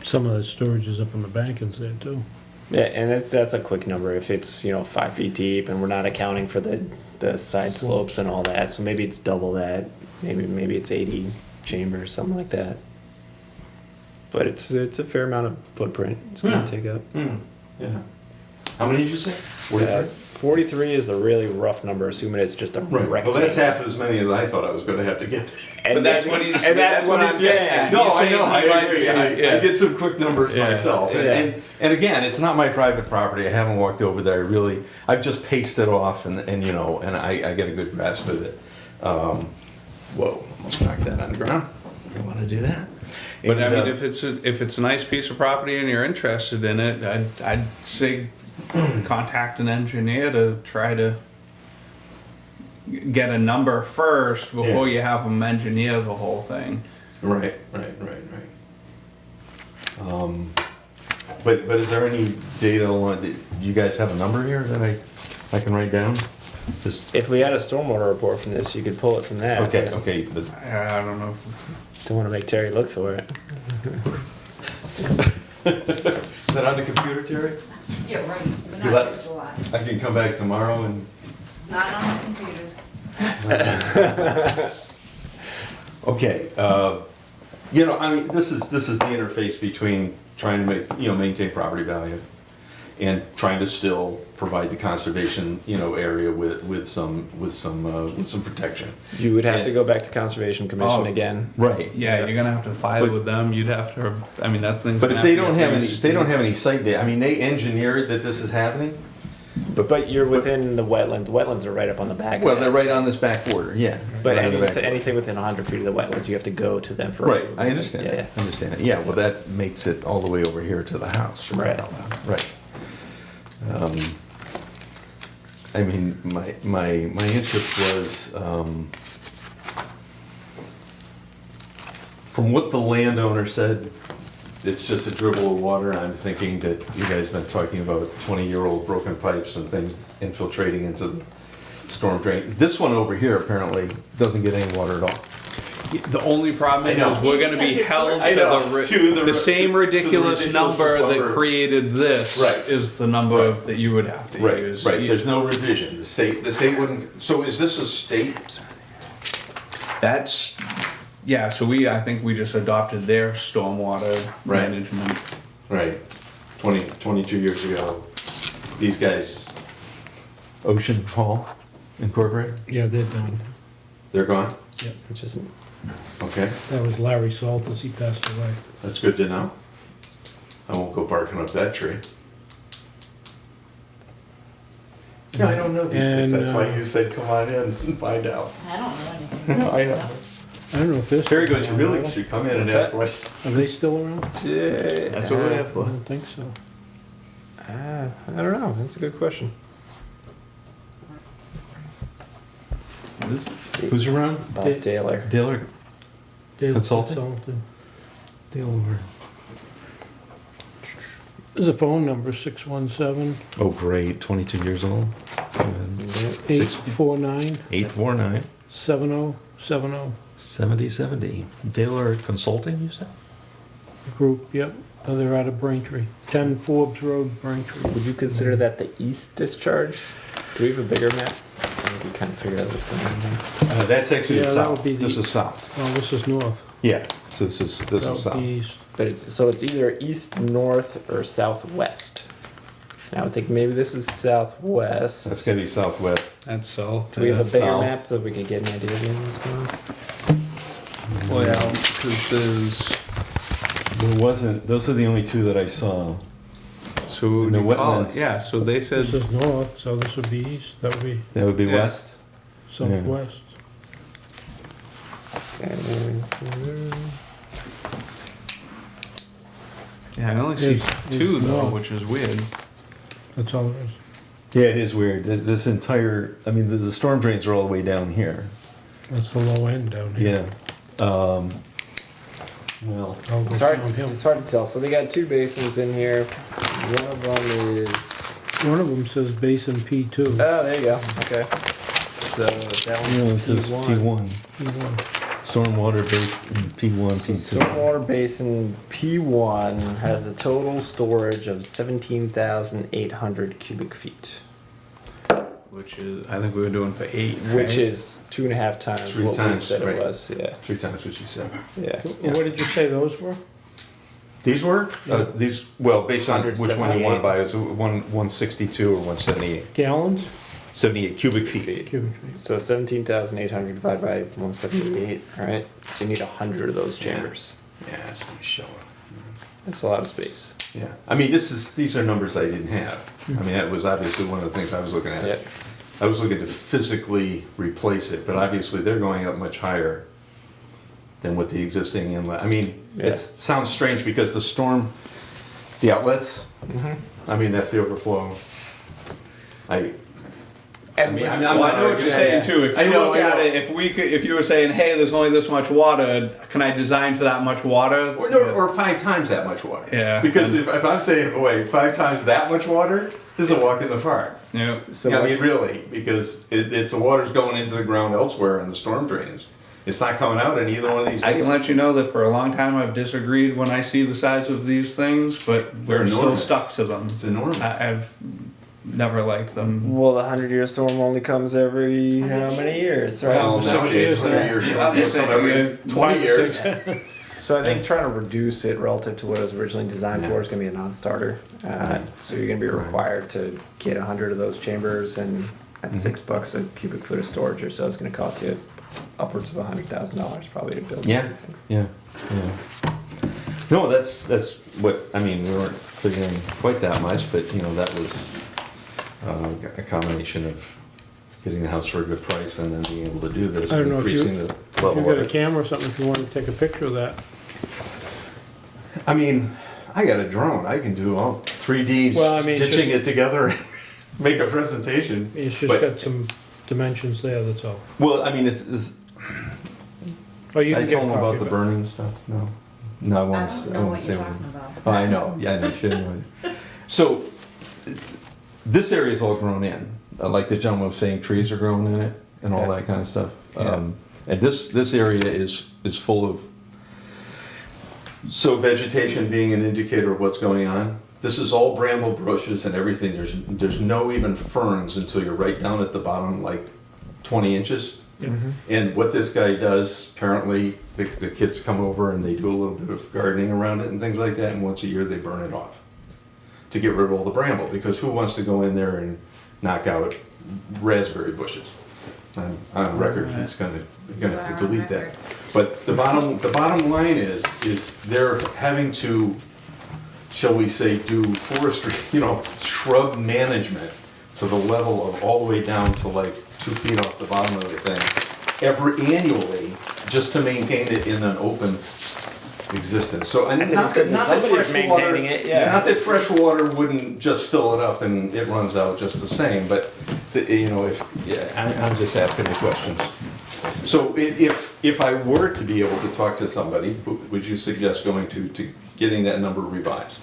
Some of the storage is up in the bank and there too. Yeah, and that's a quick number if it's 5 feet deep and we're not accounting for the side slopes and all that. So maybe it's double that. Maybe it's 80 chambers, something like that. But it's a fair amount of footprint it's gonna take up. Yeah. How many did you say? 43? 43 is a really rough number, assuming it's just a Right. Well, rectangle. that's half as many as I thought I was going to have to get. And But that's then- what he's. and that's what I'm saying. No, He's I know. saying I he might agree. be, I yeah. did some quick numbers Yeah. myself, Yeah. and again, it's not my private property. I haven't walked over there. I've just paced it off, and I get a good grasp of it. Whoa! Almost knocked that on the ground. You want to do that? But I And, mean, if it's a nice piece of property and you're interested in it, I'd say contact an engineer to try to get a number first before Yeah. you have them engineer the whole thing. Right. But is there any data on? Do you guys have a number here that I can write down? Just If we had a stormwater report from this, you could pull it from that. okay. But I don't know. Don't want to make Terry look for it. is that on the computer, Terry? Yeah, right, but Because not till July, I can come back tomorrow and. not on the computers. Okay, I mean, this is the interface between trying to maintain property value and trying to still provide the conservation, area with some protection. You would have And- to go back to Conservation Commission Oh. again. Right. Yeah, you're gonna have to file But- with them. You'd have to. I mean, that thing's. But gonna if they to don't get have any, raised. if they don't have any site data, I mean, they engineered that this is happening. But you're within the wetlands. Wetlands are right up on the back. of Well, that. they're right on this back border, yeah. But right on the back border. anything within 100 feet of the wetlands, you have to go to them for. Right, approval. I understand. Yeah, I understand. Yeah, well, that makes it all the way over here to the house. Right. Right. I mean, my interest was, from what the landowner said, it's just a dribble of water. I'm thinking that you guys been talking about 20-year-old broken pipes and things infiltrating into the storm drain. This one over here apparently doesn't get any water at all. The only problem I know. is we're gonna be Because it's held I know, to to the same the ridiculous ridiculous number number. that created this Right. is the number that you would have to use. Right, there's no revision. The state wouldn't, so is this a state? That's, yeah, so I think we just adopted their stormwater Right. management. Right, 22 years ago, these guys, Ocean Hall Incorporated, Yeah, they're done. they're gone? Which isn't. Okay, That was Larry Salters, he passed away. that's good to know. I won't go barking up that tree. Yeah, I don't know these things, And, that's why you said come on in and find out. I don't know anything. I know. I don't know if this. Terry goes, you really should come in and ask questions. Are they still around? That's what we're there I for. don't think so. I don't know. That's a good question. Who's around? Bob Taylor. Dale Dale Consulting? over. There's a phone number, 617 Oh, great, 22 years old. 849 849 7070. 7070. Taylor Consulting, you said? Group, yep. They're out of Braintree. 10 Forbes Road, Braintree. Would you consider that the east discharge? Do we have a bigger map? I think we kind of figured out what's going on there. That's actually Yeah, the that would south. be the- This is south. Oh, this is north. Yeah, so this is That would south. be east. But it's either east, north, or southwest. And I would think maybe this is southwest. That's gonna be southwest. That's south. Do we have a that's bigger south. map so we can get an idea of what's going on? Well, because there's There wasn't, those are the only two that I saw. So In the you call it- wetlands. Yeah, so they said, This is north, so this would be east, that would be That would be Yeah. west? southwest. yeah, I only see Is- two is though, north. which is weird. That's all it is. Yeah, it is weird. This entire, I mean, the storm drains are all the way down here. That's the low end down here. Yeah. Well, All goes It's hard, downhill. it's hard to tell. So they got two basins in here. One of them is. One of them says basin P2. Oh, there you go. Okay. So that one's you know, this is P1. P1. P1. Stormwater basin, P1, So P2. stormwater basin P1 has a total storage of 17,800 cubic feet, Which is, I think we were doing for 8, which right? is 2.5 times Three what we times, said right. it was. Yeah, 3 times what you said. yeah. What did you say those were? These were? These, well, based on which one you want to 178. buy, is it 162 or 178? Gallons? 78 cubic feet. Cubic feet. So 17,800 divided by 178. All right. So you need 100 of those chambers. Yeah, it's gonna show it. That's a lot of space. Yeah, I mean, these are numbers I didn't have. I mean, that was obviously one of the things I was looking at. Yeah. I was looking to physically replace it, but obviously they're going up much higher than what the existing inlet. I mean, Yeah. it sounds strange because the outlets, I mean, that's the overflow. I mean, I'm Well, I know what you're saying too. If I you know, look I at know. it, if you were saying, hey, there's only this much water, can I design for that much water? Or, no, or 5 times that much water. Yeah. Because if I'm saying, wait, 5 times that much water, this is a walk in the park. Yeah. So Yeah, I what- mean, really, because it's the water's going into the ground elsewhere in the storm drains. It's not coming out in either one of these. I can basins. let you know that for a long time I've disagreed when I see the size of these things, but They're we're still enormous. stuck to them. It's enormous. I've never liked them. Well, the 100-year storm only comes every how many years, right? Well, So nowadays, years 100 now. years, Yeah, I'm just saying, every 20 years. So I think trying to reduce it relative to what it was originally designed for is going to be a non-starter. So you're going to be required to get 100 of those chambers, and at $6 a cubic foot of storage or so, it's going to cost you upwards of $100,000 probably to build Yeah. these things. Yeah, yeah. No, that's what, I mean, we weren't figuring quite that much, but, you know, that was a combination of getting the house for a good price and then being able to do this, I don't know if you- increasing the If level you've got a of it. camera or something, if you want to take a picture of that. I mean, I got a drone, I can do all 3D Well, I mean, stitching just- it together and make a presentation. It's just But- got some dimensions there, that's all. Well, I mean, it's Oh, you I can get a told them copy about of the it. burning stuff, no. No, I won't, I don't I know won't what say you're what. talking about. Oh, I know, yeah, no, shouldn't. So, this area is all grown in. Like the gentleman was saying, trees are growing in it and all that kind of stuff. And this area is full of, so vegetation being an indicator of what's going on. This is all bramble bushes and everything. There's no even ferns until you're right down at the bottom, like 20 inches. And what this guy does, apparently, the kids come over and they do a little bit of gardening around it and things like that, and once a year they burn it off to get rid of all the bramble, because who wants to go in there and knock out raspberry bushes? On record, he's gonna have to delete that. But the bottom line is they're having to, shall we say, do forestry, shrub management to the level of all the way down to like 2 feet off the bottom of the thing, annually, just to maintain it in an open existence. So, and think not it's good that that somebody's fresh water, maintaining it, yeah. not that fresh water wouldn't just fill it up and it runs out just the same, but I'm just asking the questions. So if I were to be able to talk to somebody, would you suggest going to getting that number revised?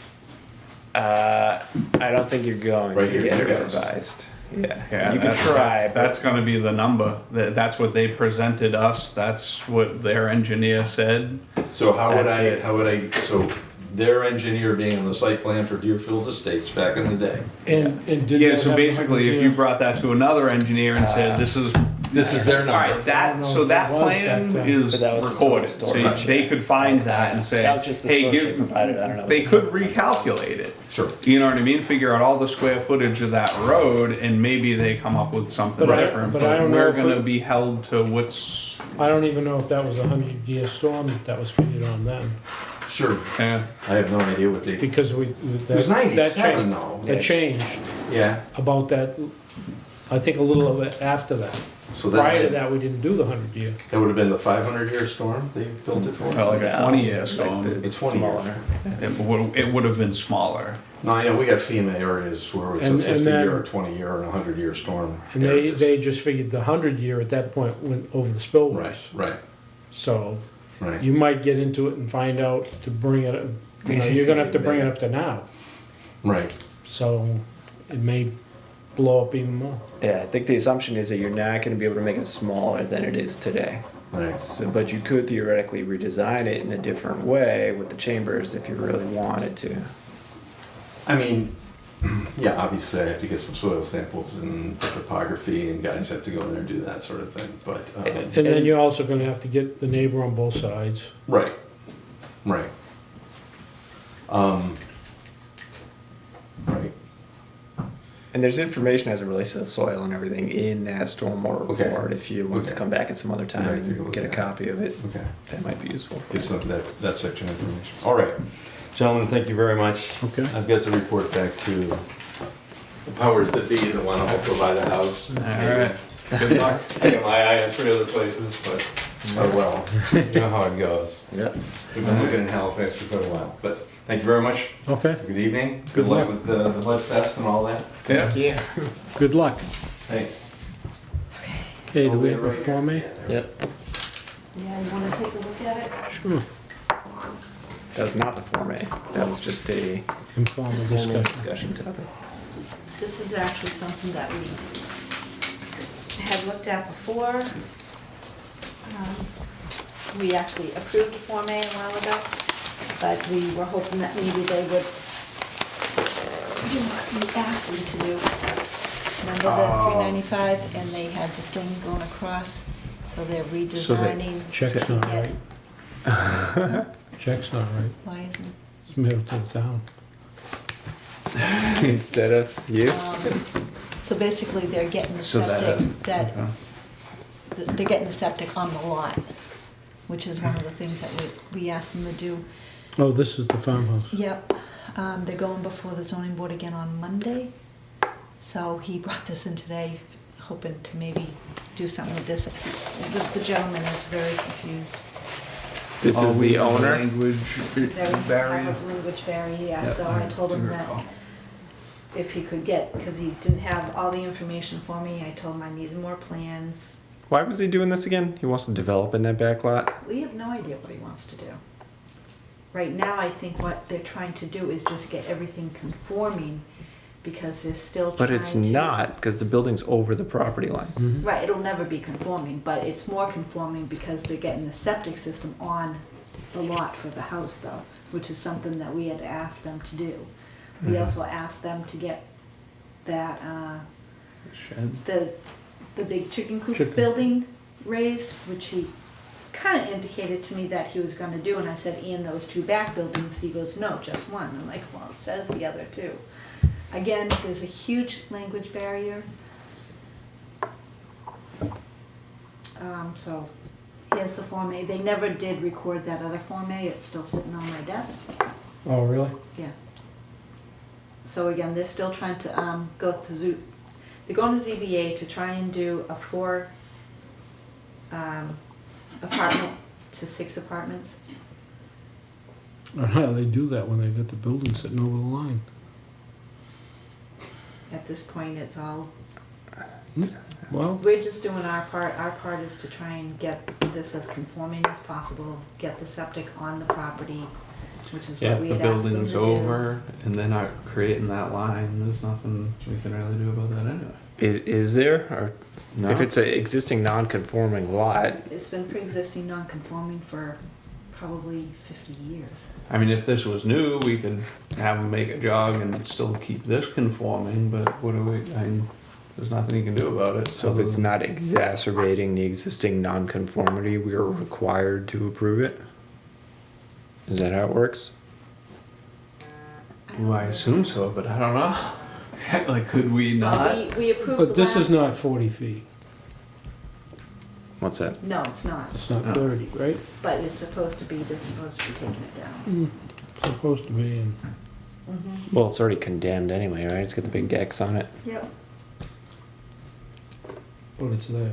I don't think you're going Right to here, get you it guys. revised. Yeah, you can try, but That's going to be the number. That's what they presented us. That's what their engineer said. So That's how would I, so their engineer being on the site plan for Deerfield Estates back in the day. And did Yeah, that so have basically, if 100 you brought that to another engineer and said, this is their all right, I don't know so if that it was plan back then. is But that was the recorded, total so storage, they yeah. could find that and say, That was just the hey, storage they provided, I don't know. They could recalculate it. Sure. You know what I mean? Figure out all the square footage of that road, and maybe they come up with something But I- different. but I don't know we're if gonna it- be held to what's I don't even know if that was a 100-year storm that was figured on then. Sure. Yeah. I have no idea what they. Because we. It was that 97 changed. though. It changed Yeah. about that, I think a little bit after that. So Prior to that, that, we didn't do the 100-year. that would have been the 500-year storm they built it for? Well, like a 20-year storm. It's 20 smaller. It would have been smaller. No, I know, we got FEMA areas where it's And- a and 50-year then- or 20-year and a 100-year storm. And they just figured the 100-year at that point went over the spillways. Right, right, So right. you might get into it and find out to bring it, you're gonna have to bring it up to now. Right. So it may blow up even more. Yeah, I think the assumption is that you're not going to be able to make it smaller than it is today. Right. So, but you could theoretically redesign it in a different way with the chambers if you really wanted to. I mean, yeah, obviously I have to get some soil samples and topography, and guys have to go in there and do that sort of thing, but, And then you're also gonna have to get the neighbor on both sides. right, right. Right, And there's information as it relates to the soil and everything in that stormwater Okay. report. If you want to Okay. come back at some other time Right, take a and look get a at that. copy of it, okay. that might be useful. Get some of that section of information. All right. Gentlemen, thank you very much. Okay. I've got to report back to the powers that be that want to also buy the house. All right. Good luck. I got my eye on 3 other places, but, oh well, you know how it goes. Yeah. We've been looking in Halifax for quite a while, but thank you very much. Okay, Good evening. Good Good luck luck. with the Mud Fest and all that. Yeah. Yeah. good luck. Thanks. Okay, do we have a Form A? Yep. Yeah, you wanna take a look at it? Sure. That was not the Form A. That was just a Informal formal discussion. discussion topic. This is actually something that we had looked at before. We actually approved Form A a while ago, but we were hoping that maybe they would do what we asked them to do. Remember the 395, and they had the thing going across, so they're redesigning to Check's not get. right. Check's not right. Why isn't it? It's mailed to the town. Instead of you? So basically, they're getting the So that septic, has- that, okay. they're getting the septic on the lot, which is one of the things that we asked them to do. Oh, this is the farmhouse. Yep, they're going before the zoning board again on Monday. So he brought this in today, hoping to maybe do something with this. The gentleman is very confused. This is the owner? Language Very barrier. have a language barrier, yeah, Yeah, so I told him do that recall. if he could get, because he didn't have all the information for me, I told him I needed more plans. Why was he doing this again? He wants to develop in that back lot? We have no idea what he wants to do. Right now, I think what they're trying to do is just get everything conforming, because they're still trying But to. it's not, because the building's over the property line. Mhm. Right, it'll never be conforming, but it's more conforming because they're getting the septic system on the lot for the house though, which is something that we had asked them to do. We also asked them to get that, Shed. the big chicken coop Chicken. building raised, which he kind of indicated to me that he was gonna do, and I said, and those 2 back buildings, he goes, no, just one. I'm like, well, it says the other 2. Again, there's a huge language barrier. So here's the Form A. They never did record that other Form A. It's still sitting on my desk. Oh, really? Yeah. So again, they're still trying to go to they're going to ZBA to try and do a 4 apartment to 6 apartments. I don't know how they do that when they got the building sitting over the line. At this point, it's all, Well, we're just doing our part. Our part is to try and get this as conforming as possible, get the septic on the property, which is Yeah, what if we the had asked them to building's do. over and they're not creating that line, there's nothing we can really do about that anyway. Is there? Or No? if it's an existing non-conforming lot, It's been pre-existing non-conforming for probably 50 years. I mean, if this was new, we could have them make a jog and still keep this conforming, but what do we, I mean, there's nothing you can do about it. so if it's not exacerbating the existing non-conformity, we are required to approve it? Is that how it works? Well, I assume so, but I don't know. Like, could we not? We approved but this the is last, not 40 feet. What's that? No, it's not, It's not No. 30, right? but it's supposed to be, they're supposed to be taking it down. It's supposed to be, and Well, it's already condemned anyway, right? It's got the big X on it. Yep. but it's there.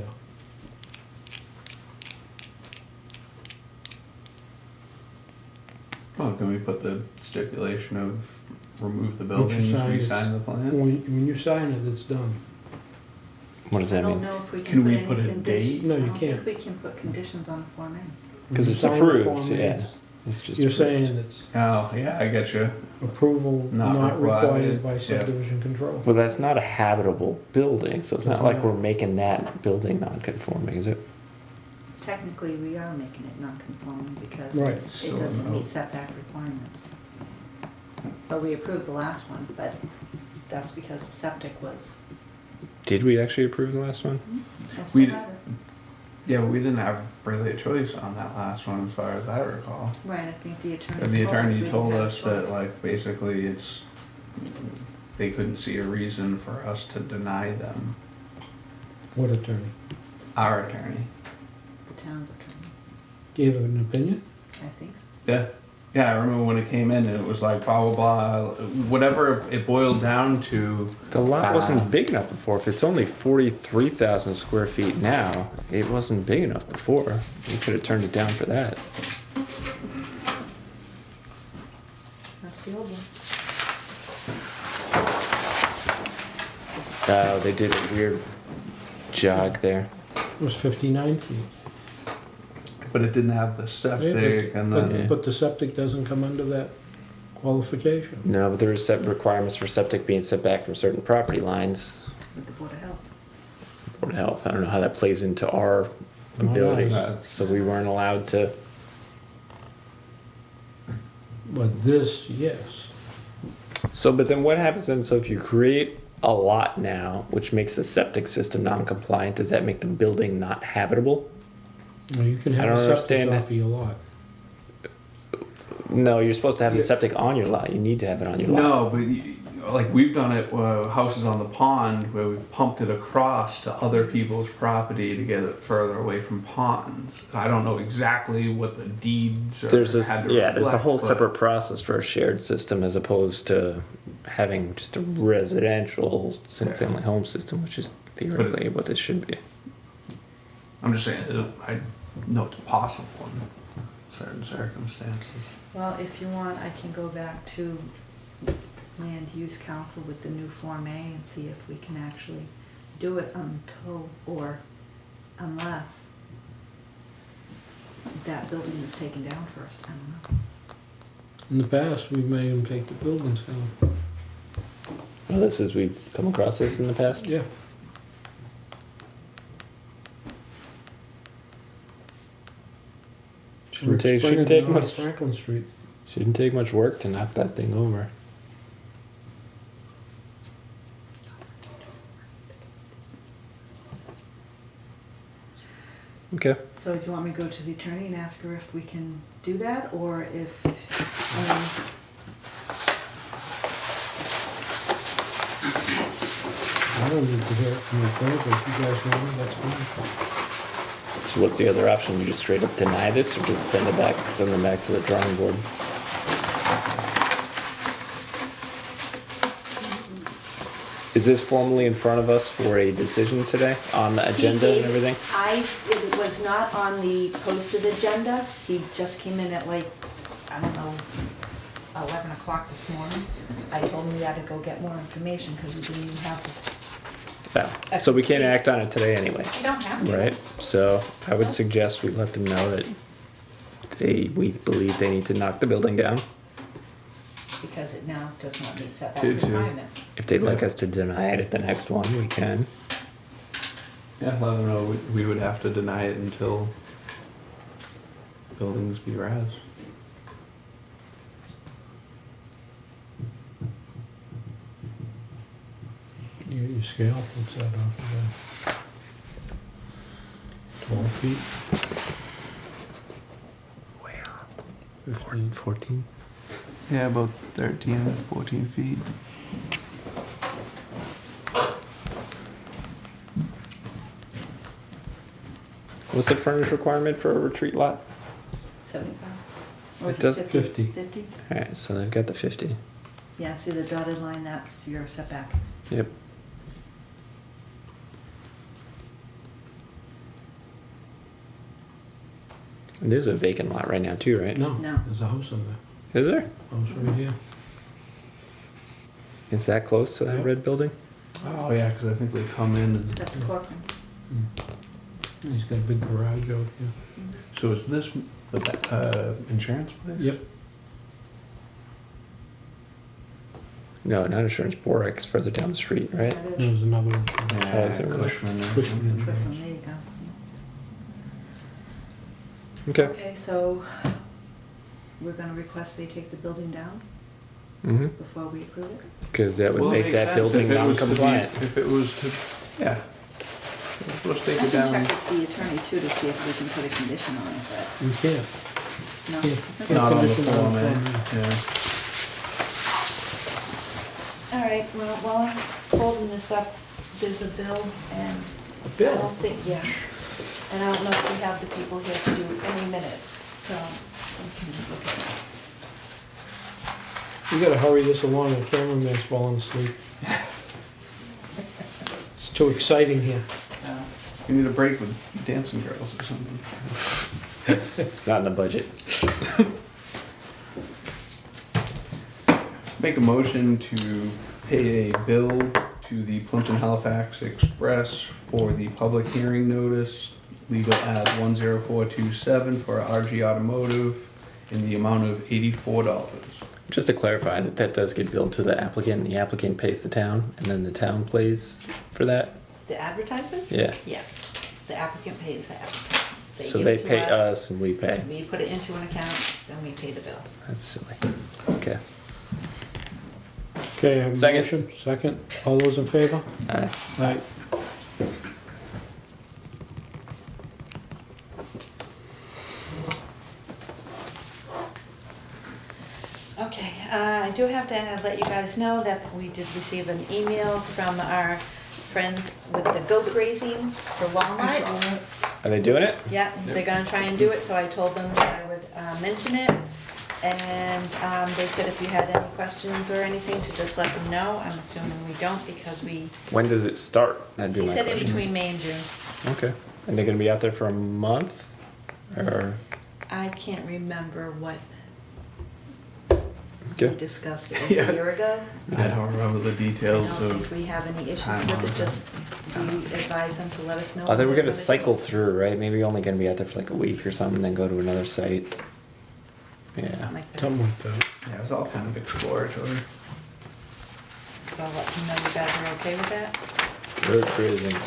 Well, can we put the stipulation of remove the Once you buildings, sign it, re-sign the plan? When you sign it, it's done. What does I that don't mean? know if we Can can we put put any a conditions. date? No, you I don't can't. think we can put conditions on Form A. When Because you it's sign the approved, Form A, yeah. it's It's just You're approved. saying it's Oh, yeah, I get you. approval Not not required required, by yeah. subdivision control. Well, that's not a habitable building, so it's not Doesn't like matter. we're making that building non-conforming, is it? Technically, we are making it non-conforming because Right. it So, doesn't no. meet setback requirements. But we approved the last one, but that's because the septic was, Did we actually approve the last one? that's We- still have it. Yeah, but we didn't have really a choice on that last one, as far as I recall. Right, I think the attorney And the told us we attorney didn't told have a us that, choice. like, basically it's, they couldn't see a reason for us to deny them. What attorney? Our attorney. The town's attorney, Gave it an opinion? I think so. Yeah. Yeah, I remember when it came in and it was like blah, blah, blah, whatever it boiled down to. The lot wasn't big enough before. If it's only 43,000 square feet now, it wasn't big enough before. We could have turned it down for that. That's the old one. Oh, they did a weird jog there. It was 59 feet. But it didn't have the Yeah, septic and but- then. But the septic doesn't come under that qualification. No, but there is set requirements for septic being set back from certain property lines. With the Board of Health. Board of Health, I don't know how that plays into our Not ability, ours. so we weren't allowed to. But this, yes. So, but then what happens then? So if you create a lot now, which makes the septic system non-compliant, does that make the building not habitable? Well, you can I have don't a septic understand. off of your lot. No, you're supposed to have the Yeah. septic on your lot. You need to have it on your lot. No, but like we've done it, houses on the pond where we've pumped it across to other people's property to get it further away from ponds. I don't know exactly what the deeds are. There's this, had to yeah, there's a reflect, whole but- separate process for a shared system as opposed to having just a residential single-family home system, which is theoretically what this should be. I'm just saying, I know it's possible in certain circumstances. Well, if you want, I can go back to Land Use Council with the new Form A and see if we can actually do it until, or unless that building is taken down first, I don't know. In the past, we made them take the buildings down. Well, this is, we've come across this in the past. Yeah. Shouldn't take, Explain shouldn't it take to North much, Franklin Street. shouldn't take much work to knock that thing over. Okay. So do you want me to go to the attorney and ask her if we can do that, or if, I don't need to hear it from the attorney, but if you guys want it, that's fine. So what's the other option? You just straight up deny this or just send them back to the drawing board? Is this formally in front of us for a decision today on the agenda and everything? it was not on the posted agenda, he just came in at like, I don't know, 11 o'clock this morning. I told him we had to go get more information, because we didn't even have, Yeah. So we can't act on it today anyway, we don't have to. right? So I would suggest we let them know that we believe they need to knock the building down. Because it now does not meet setback Two. requirements. If they'd like us to deny it at the next one, we can. Yeah, let them know we would have to deny it until buildings be raz. Your scale, what's that off of that? 12 feet? Where? 15? 14? Yeah, about 13, 14 feet. What's the frontage requirement for a retreat lot? 75? Or is It does 50. 50? Alright, so they've got the 50. Yeah, see the dotted line, that's your setback. Yep. It is a vacant lot right now too, right? No, No. there's a house over there. Is there? House right here. Is that close to that Yeah. red building? Oh, yeah, because I think they come in and, That's Corcoran's. And he's got a big garage out here. so is this the insurance place? Yep. No, not insurance. Borax further down the street, right? That is. There's another one. Yeah, Oh, is it really? Cushman. Cushman There Insurance. you go. Okay. Okay, so we're gonna request they take the building down Mm-hmm. before we approve it? Because that would Well, it make makes that sense building if it was to be- non-compliant. If it was to, yeah. Let's take I it can down. check with the attorney too to see if we can put a condition on it, We can't. but no. Can't. Not on the Condition Form A, Form yeah. All right, well, while I'm folding this up, there's a bill and A I bill? don't think, yeah. And I don't know if we have the people here to do any minutes, so we can look at that. We gotta hurry this along, the cameraman's falling asleep. It's too exciting here. We need a break with dancing girls or something. It's not in the budget. Make a motion to pay a bill to the Plimpton Halifax Express for the public hearing notice, legal ad 10427 for RG Automotive in the amount of $84. Just to clarify, that does get billed to the applicant, and the applicant pays the town, and then the town pays for that? The advertisements? Yeah. Yes, the applicant pays the advertisements. So give they it to pay us and we pay. We put it into an account, then we pay the bill. That's silly. Okay. Okay, I have a Second. motion. Second. All those in favor? Aye. Aye. Okay, I do have to let you guys know that we did receive an email from our friends with the goat grazing for Walmart. Are they doing it? Yeah, they're gonna try and do it, so I told them that I would mention it. And they said if you had any questions or anything, to just let them know. I'm assuming we don't because we, When does it start? That'd be he my said in question. between May and June. Okay. And they're gonna be out there for a month? Or, I can't remember what okay. we discussed. It was Yeah. a year ago. I don't remember the I details don't of. think we have any issues time with on it, it. just we advise them to let us know. Oh, they when were they're gonna do cycle it. through, right? Maybe only gonna be out there for like a week or something, then go to another site. Yeah. Something like that. Something like that. Yeah, it was all kind of exploratory. So I'll let you know you guys are okay with that. Road cruising.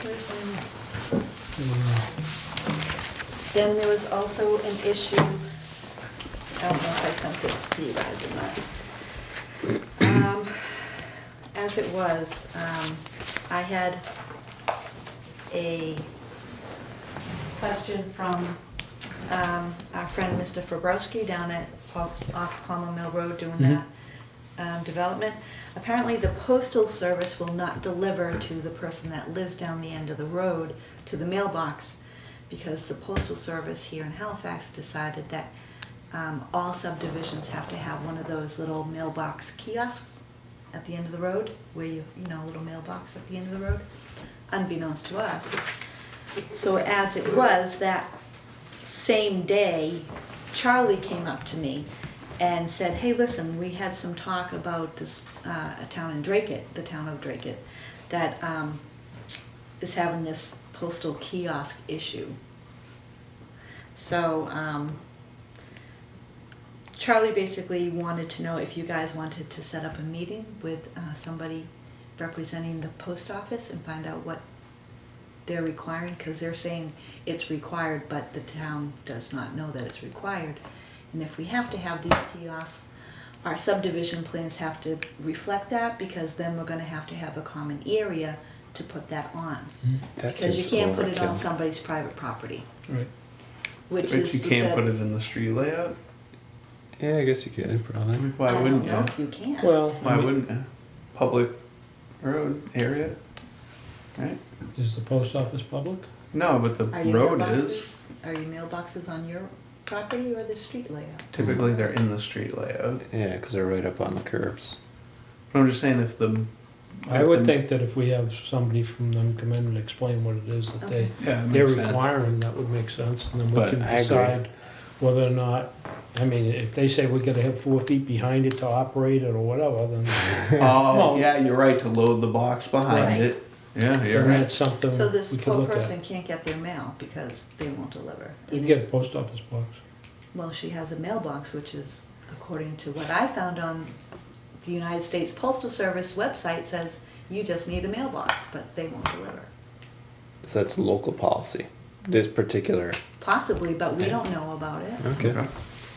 Where's my- Then there was also an issue, I don't know if I sent this to you guys or not. As it was, I had a question from our friend Mr. Fabrowski down at off Palmer Mill Road doing that development. Apparently the postal service will not deliver to the person that lives down the end of the road to the mailbox because the postal service here in Halifax decided that all subdivisions have to have one of those little mailbox kiosks at the end of the road where you know, a little mailbox at the end of the road, unbeknownst to us. So as it was, that same day, Charlie came up to me and said, hey, listen, we had some talk about this, a town in Dracut, the town of Dracut, that is having this postal kiosk issue. So Charlie basically wanted to know if you guys wanted to set up a meeting with somebody representing the post office and find out what they're requiring, because they're saying it's required, but the town does not know that it's required. And if we have to have these kiosks, our subdivision plans have to reflect that, because then we're gonna have to have a common area to put that on. That Because you seems can't put it on overkill. somebody's private property, Right. which But is you can't the- put it in the street layout? Yeah, I guess you could, probably. Why wouldn't I don't know you? if you can. Well, Why wouldn't you? Public road area, right? Is the post office public? No, but the Are your road mailboxes, is. are your mailboxes on your property or the street layout? Typically, they're in the street layout. Yeah, because they're right up on the curbs. But I'm just saying if the. I if would the- think that if we have somebody from them come in and explain what it is that Okay. Yeah, it they're makes sense. requiring, that would make sense, and then we But can I agree. decide whether or not, I mean, if they say we gotta have 4 feet behind it to operate it or whatever, then, Oh, Well- yeah, you're right, to load the box behind Right. it. Yeah, you're then right. that's something So this we could poor look person at. can't get their mail because they won't deliver. You can get a post office box. Well, she has a mailbox, which is, according to what I found on the United States Postal Service website, says you just need a mailbox, but they won't deliver. So that's local policy. This particular. Possibly, but we Okay. don't know about it. Okay. Okay.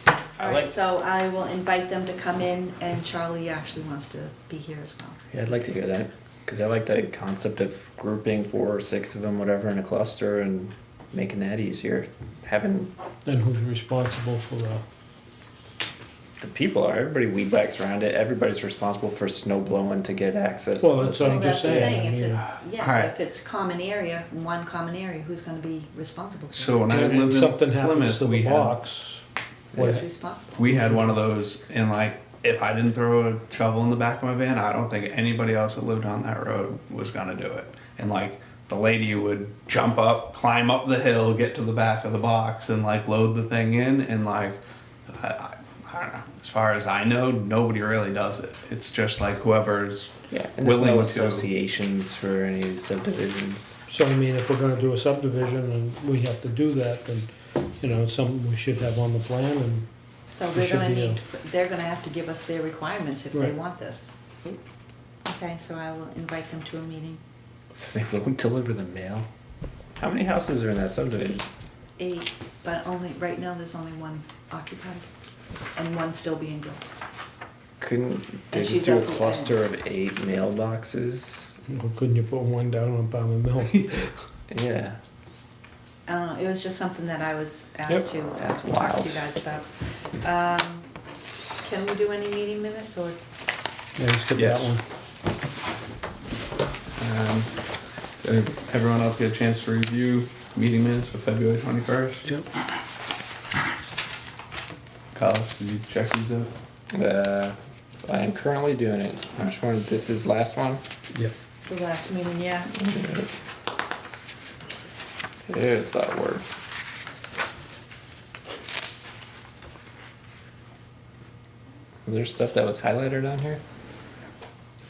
I All right, like. so I will invite them to come in, and Charlie actually wants to be here as well. Yeah, I'd like to hear that because I like the concept of grouping 4 or 6 of them, whatever, in a cluster and making that easier. Having Then who's responsible for the people are everybody weed whacks around it. Everybody's responsible for snow blowing to get access. Well, to that's the what thing. I'm Well, just that's the saying, thing, I if mean- it's, yeah, Alright. if it's common area, one common area, who's gonna be responsible for it? So when I And lived in something happens Plymouth, to we the had, box, Who's what, responsible? we had one of those, and like, if I didn't throw a shovel in the back of my van, I don't think anybody else that lived on that road was gonna do it. And like, the lady would jump up, climb up the hill, get to the back of the box, and like load the thing in, and like, I don't know. As far as I know, nobody really does it. It's just like whoever's. Yeah, and there's willing no to- associations for any subdivisions. so I mean, if we're gonna do a subdivision and we have to do that, then, you know, it's something we should have on the plan and, So It they're should gonna be a- need, they're gonna have to give us their requirements if they Right. want this. Okay, so I will invite them to a meeting. So they won't deliver the mail. How many houses are in that subdivision? 8, but only, right now, there's only 1 occupied, and 1 still being built. Couldn't they And just she's do a at the cluster of 8 mailboxes? well, couldn't you put one down on Palmer Mill? Yeah. I don't know, it was just something that I was asked to That's talk wild. to you guys about. Can we do any meeting minutes, or? Yeah, just get that Yes. one. Did everyone else get a chance to review meeting minutes for February 21st? Yep. Carlos, did you check these out? I am currently doing it. Which one? This is last one? Yep. The last meeting, yeah. Here's how it works. Was there stuff that was highlighted on here?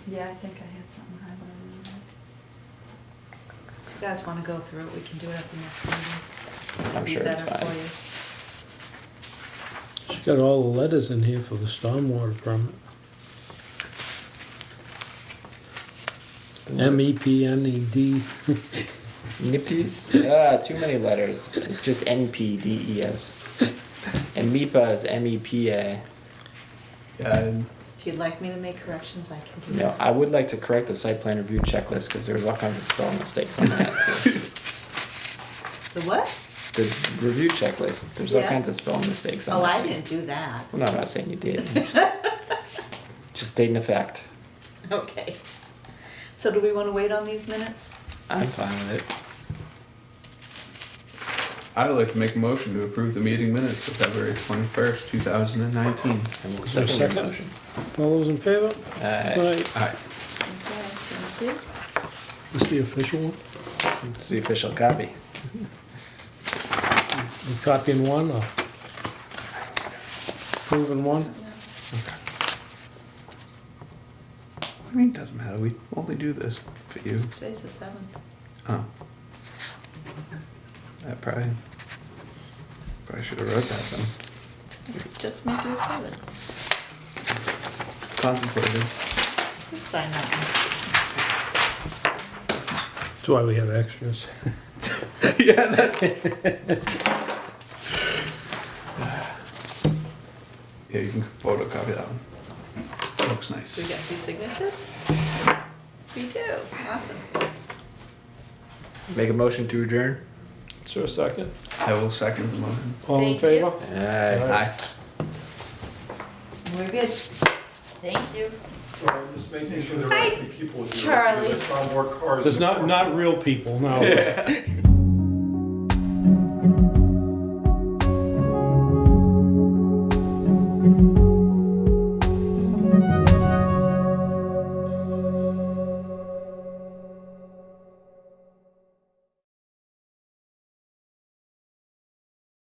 Yeah, I think I had something highlighted in there. If you guys wanna go through it, we can do it at the next meeting. I'm Be sure it's better fine. for you. She's got all the letters in here for the stormwater permit. MEPNED. NIPDs? Too many letters. It's just NPDES. And MIPA is MEPA. Yeah, If you'd like me to make corrections, I can do No, that. I would like to correct the site plan review checklist because there's all kinds of spelling mistakes on that too. The what? The review checklist, there's all Yeah. kinds of spelling mistakes on Oh, that. I didn't do that. Well, no, I'm not saying you did. Just stating a fact. Okay. So do we wanna wait on these minutes? I'm fine with it. I would like to make a motion to approve the meeting minutes for February 21st, 2019. And we'll Is there a second your second? motion. All those in favor? Alright, Right, Alright, Okay, thank you. this is the official one. it's the official copy. You copying one or approving one? I mean, it doesn't matter, we only do this for you. Today's the 7th. Oh. I probably should have wrote that then. Just make it a 7th. Contemplated. Just sign that one. That's why we have extras. Yeah, that's. Yeah, you can photocopy that one. Looks We nice. got 2 signatures? We do, awesome. Make a motion to adjourn? Is there a second? I will second the motion. All in Thank you. favor? Alright. Aye. We're good. Thank you. Just making sure there Hi, are people here. Charlie. Let's not work hard. There's not real people, no.